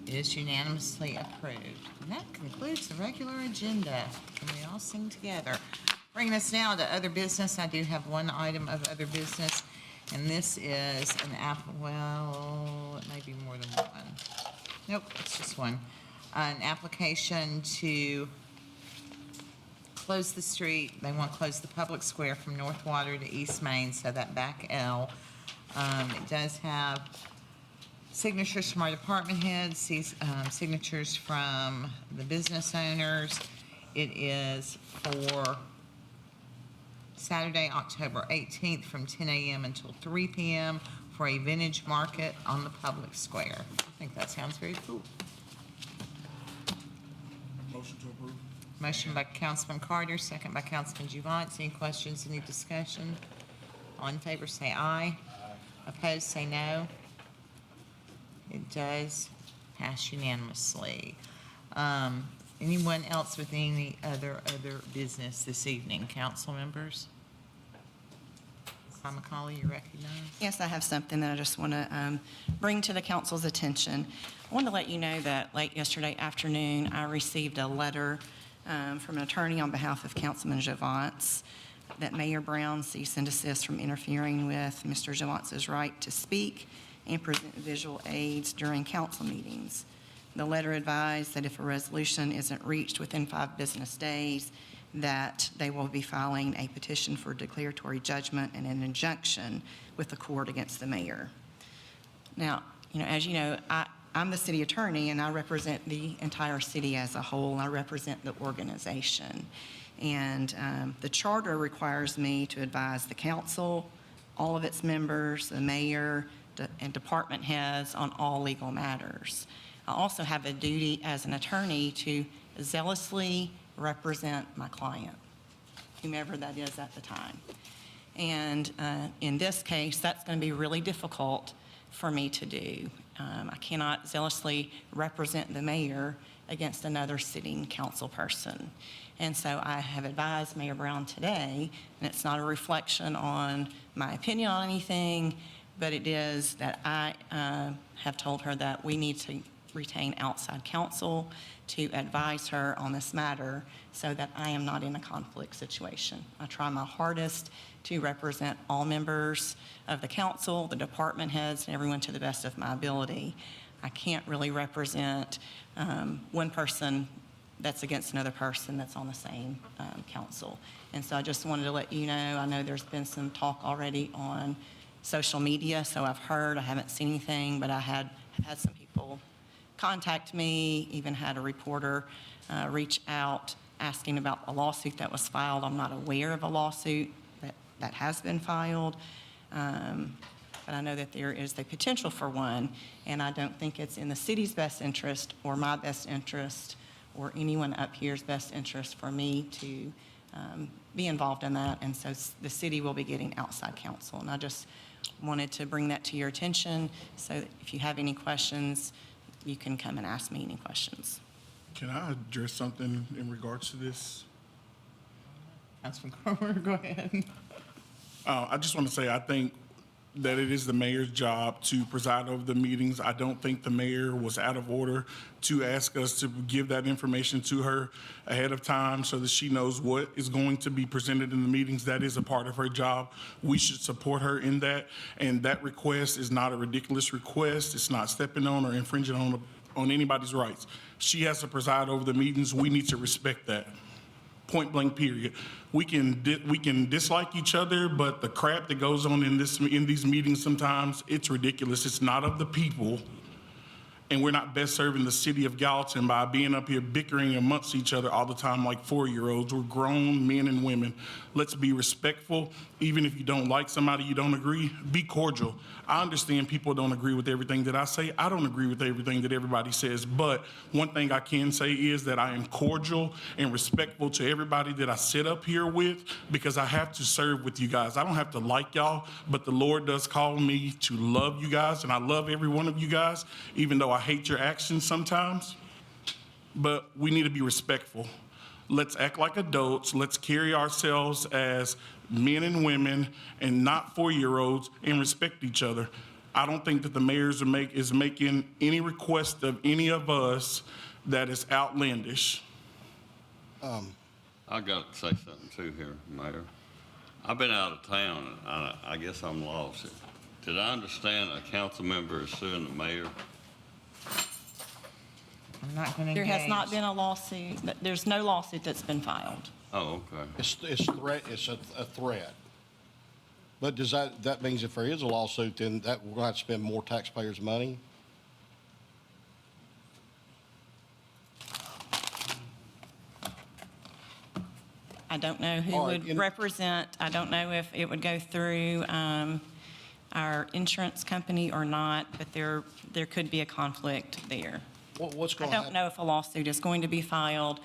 It is unanimously approved. And that concludes the regular agenda. Can we all sing together? Bringing us now to other business. I do have one item of other business, and this is an well, it may be more than one. Nope, it's just one. An application to close the street. They want to close the public square from North Water to East Main, so that back L. It does have signatures from our department heads, signatures from the business owners. It is for Saturday, October 18th from 10 a.m. until 3 p.m. for a vintage market on the public square. I think that sounds very cool. Motion to approve. Motion by Councilman Carter, second by Councilman Juvance. Any questions, any discussion? All in favor say aye. Opposed say no. It does pass unanimously. Anyone else with any other business this evening? Council members? Ms. McCauley, you recognize? Yes, I have something that I just want to bring to the council's attention. I want to let you know that late yesterday afternoon, I received a letter from an attorney on behalf of Councilman Juvance that Mayor Brown cease and desist from interfering with Mr. Juvance's right to speak and present visual aids during council meetings. The letter advised that if a resolution isn't reached within 5 business days, that they will be filing a petition for declaratory judgment and an injunction with the court against the mayor. Now, as you know, I'm the city attorney, and I represent the entire city as a whole. I represent the organization. And the charter requires me to advise the council, all of its members, the mayor, and department heads on all legal matters. I also have a duty as an attorney to zealously represent my client, whomever that is at the time. And in this case, that's going to be really difficult for me to do. I cannot zealously represent the mayor against another sitting council person. And so I have advised Mayor Brown today, and it's not a reflection on my opinion on anything, but it is that I have told her that we need to retain outside counsel to advise her on this matter so that I am not in a conflict situation. I try my hardest to represent all members of the council, the department heads, and everyone to the best of my ability. I can't really represent one person that's against another person that's on the same council. And so I just wanted to let you know, I know there's been some talk already on social media, so I've heard, I haven't seen anything, but I have had some people contact me, even had a reporter reach out asking about a lawsuit that was filed. I'm not aware of a lawsuit that has been filed, but I know that there is the potential for one, and I don't think it's in the city's best interest or my best interest or anyone up here's best interest for me to be involved in that, and so the city will be getting outside counsel. And I just wanted to bring that to your attention, so that if you have any questions, you can come and ask me any questions. Can I address something in regards to this? Councilman Cromer, go ahead. I just want to say, I think that it is the mayor's job to preside over the meetings. I don't think the mayor was out of order to ask us to give that information to her ahead of time so that she knows what is going to be presented in the meetings. That is a part of her job. We should support her in that. And that request is not a ridiculous request. It's not stepping on or infringing on anybody's rights. She has to preside over the meetings. We need to respect that. Point blank, period. We can dislike each other, but the crap that goes on in these meetings sometimes, it's ridiculous. It's not of the people, and we're not best serving the city of Gallatin by being up here bickering amongst each other all the time like 4-year-olds. We're grown men and women. Let's be respectful. Even if you don't like somebody, you don't agree, be cordial. I understand people don't agree with everything that I say. I don't agree with everything that everybody says, but one thing I can say is that I am cordial and respectful to everybody that I sit up here with, because I have to serve with you guys. I don't have to like y'all, but the Lord does call me to love you guys, and I love every one of you guys, even though I hate your actions sometimes. But we need to be respectful. Let's act like adults. Let's carry ourselves as men and women and not 4-year-olds, and respect each other. I don't think that the mayor is making any request of any of us that is outlandish. I got to say something too here, Mayor. I've been out of town, and I guess I'm lost. Did I understand a council member is suing the mayor? I'm not going to There has not been a lawsuit, there's no lawsuit that's been filed. Oh, okay. It's a threat. But does that means if there is a lawsuit, then that we're going to have to spend more taxpayers' money? I don't know who All right, would represent, I don't know if it would go through our insurance company or not, but there could be a conflict there. What's I going to don't happen? know if a lawsuit is going to be filed,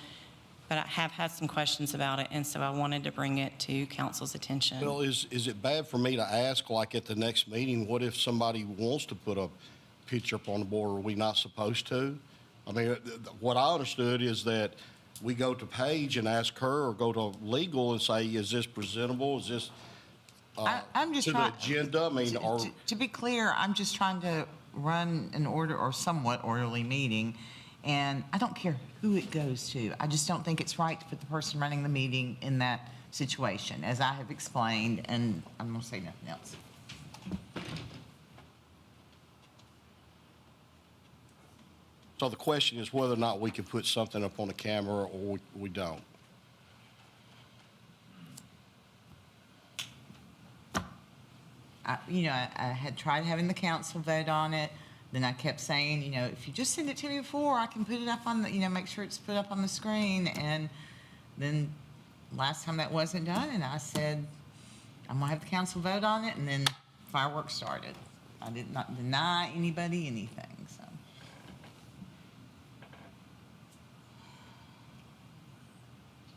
but I have had some questions about it, and so I wanted to bring it to council's attention. Well, is it bad for me to ask, like at the next meeting, what if somebody wants to put a picture up on the board? Are we not supposed to? I mean, what I understood is that we go to Paige and ask her, or go to legal and say, is this presentable? Is this I'm just to the trying, agenda? I mean, to be clear, I'm just trying to run an order or somewhat orderly meeting, and I don't care who it goes to. I just don't think it's right to put the person running the meeting in that situation, as I have explained, and I'm going to say nothing else. So the question is whether or not we can put something up on the camera, or we don't. I had tried having the council vote on it. Then I kept saying, if you just send it to me before, I can put it up on the, make sure it's put up on the screen. And then last time that wasn't done, and I said, I'm gonna have the council vote on it, and then fireworks started. I did not deny anybody anything, so.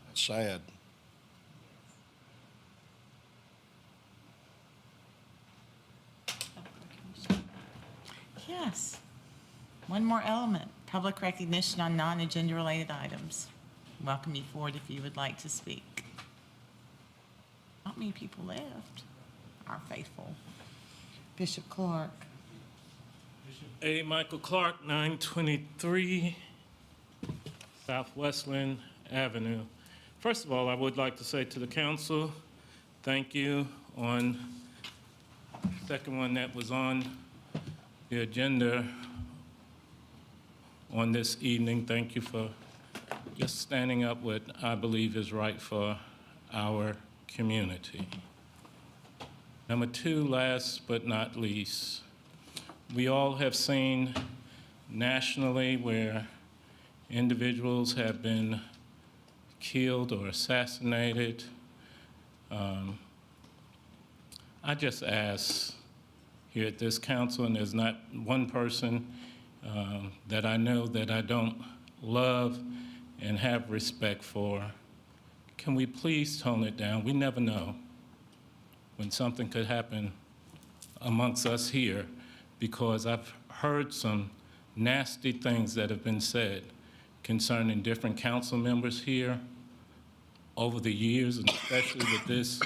That's sad. Yes. One more element, public recognition on non-agenda related items. Welcome you forward if you would like to speak. Not many people left, our faithful Bishop Clark. A. Michael Clark, 923 South Westland Avenue. First of all, I would like to say to the council, thank you on the second one that was on the agenda on this evening. Thank you for just standing up what I believe is right for our community. Number two, last but not least, we all have seen nationally where individuals have been killed or assassinated. I just ask here at this council, and there's not one person that I know that I don't love and have respect for, can we please tone it down? We never know when something could happen amongst us here, because I've heard some nasty things that have been said concerning different council members here over the years, and especially with this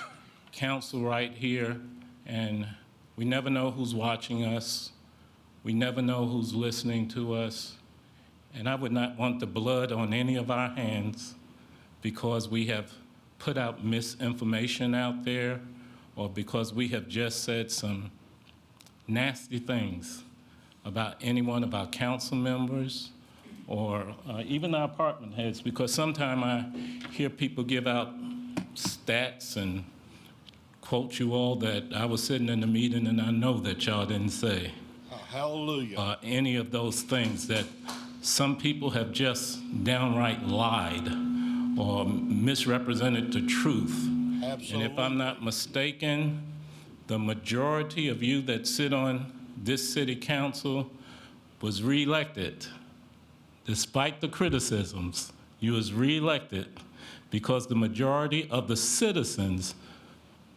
council right here. And we never know who's watching us. We never know who's listening to us. And I would not want the blood on any of our hands because we have put out misinformation out there, or because we have just said some nasty things about any one of our council members or even our apartment heads, because sometimes I hear people give out stats and quote you all that I was sitting in the meeting and I know that y'all didn't say. Hallelujah. Any of those things that some people have just downright lied or misrepresented the truth. Absolutely. And if I'm not mistaken, the majority of you that sit on this city council was reelected. Despite the criticisms, you was reelected because the majority of the citizens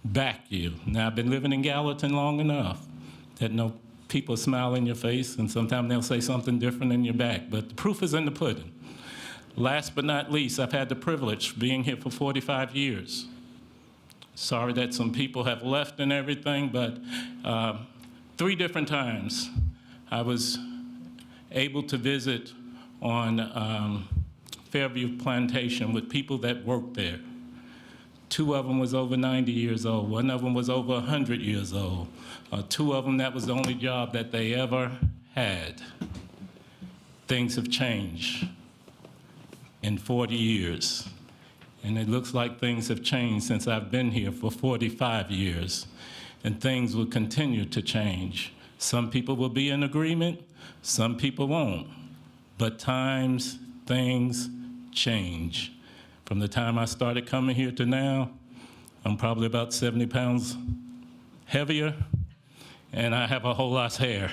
back you. Now, I've been living in Gallatin long enough that no people smile in your face, and sometimes they'll say something different in your back, but the proof is in the pudding. Last but not least, I've had the privilege of being here for 45 years. Sorry that some people have left and everything, but 3 different times I was able to visit on Fairview Plantation with people that worked there. 2 of them was over 90 years old. 1 of them was over 100 years old. 2 of them, that was the only job that they ever had. Things have changed in 40 years. And it looks like things have changed since I've been here for 45 years. And things will continue to change. Some people will be in agreement, some people won't. But times, things change. From the time I started coming here to now, I'm probably about 70 pounds heavier, and I have a whole lot of hair.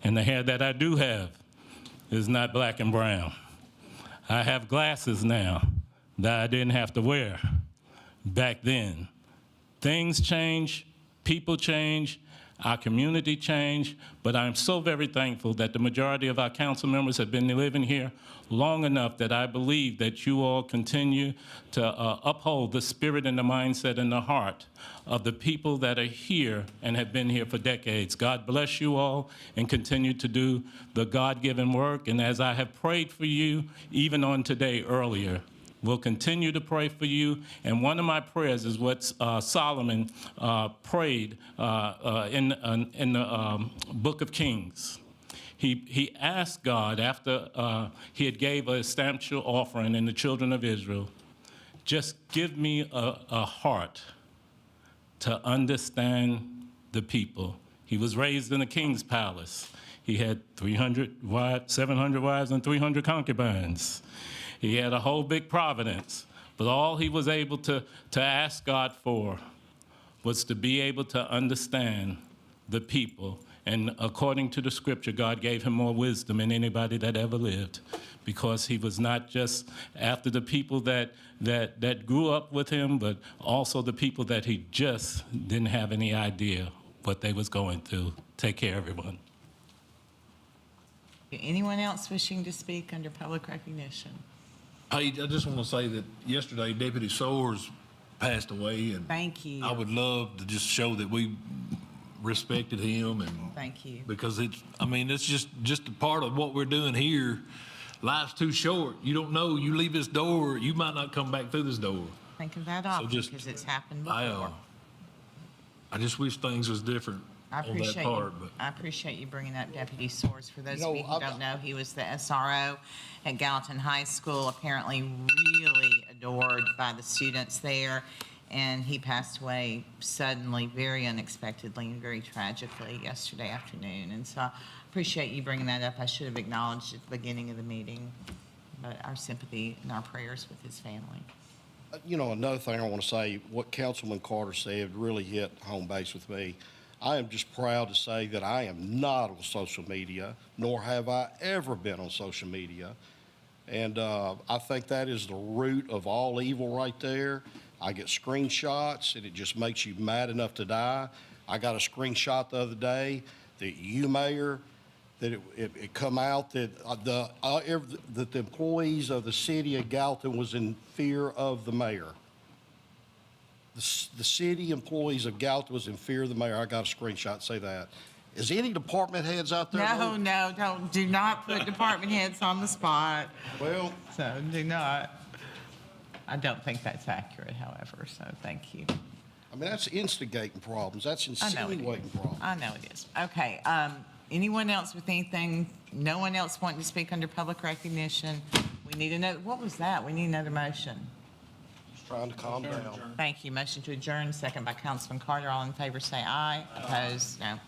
And the hair that I do have is not black and brown. I have glasses now that I didn't have to wear back then. Things change, people change, our community changed, but I'm so very thankful that the majority of our council members have been living here long enough that I believe that you all continue to uphold the spirit and the mindset and the heart of the people that are here and have been here for decades. God bless you all and continue to do the God-given work. And as I have prayed for you, even on today earlier, we'll continue to pray for you. And one of my prayers is what Solomon prayed in the book of Kings. He asked God after he had gave a substantial offering in the children of Israel, just give me a heart to understand the people. He was raised in a king's palace. He had 700 wives and 300 concubines. He had a whole big providence. But all he was able to ask God for was to be able to understand the people. And according to the scripture, God gave him more wisdom than anybody that ever lived, because he was not just after the people that grew up with him, but also the people that he just didn't have any idea what they was going through. Take care, everyone. Anyone else wishing to speak under public recognition? Hey, I just want to say that yesterday Deputy Soares passed away, and Thank you. I would love to just show that we respected him, and Thank you. because it's just a part of what we're doing here. Life's too short. You don't know. You leave this door, you might not come back through this door. Think of that often, because it's happened before. I just wish things was different on that part. But I appreciate you bringing up Deputy Soares. For those You know, of you who don't know, he was the SRO at Gallatin High School, apparently really adored by the students there. And he passed away suddenly, very unexpectedly, and very tragically yesterday afternoon. And so I appreciate you bringing that up. I should have acknowledged at the beginning of the meeting, but our sympathy and our prayers with his family. You know, another thing I want to say, what Councilman Carter said really hit home base with me. I am just proud to say that I am not on social media, nor have I ever been on social media. And I think that is the root of all evil right there. I get screenshots, and it just makes you mad enough to die. I got a screenshot the other day that you, Mayor, that it come out that that the employees of the city of Gallatin was in fear of the mayor. The city employees of Gallatin was in fear of the mayor. I got a screenshot say that. Is any department heads out there? Do not put department heads on the spot. Well, so do not. I don't think that's accurate, however, so thank you. I mean, that's instigating problems. That's insinuating problems. I know it is. Okay, anyone else with anything? No one else wanting to speak under public recognition? We need another, what was that? We need another motion. Just trying to calm down. Thank you. Motion to adjourn, second by Councilman Carter. All in favor say aye. Opposed, no.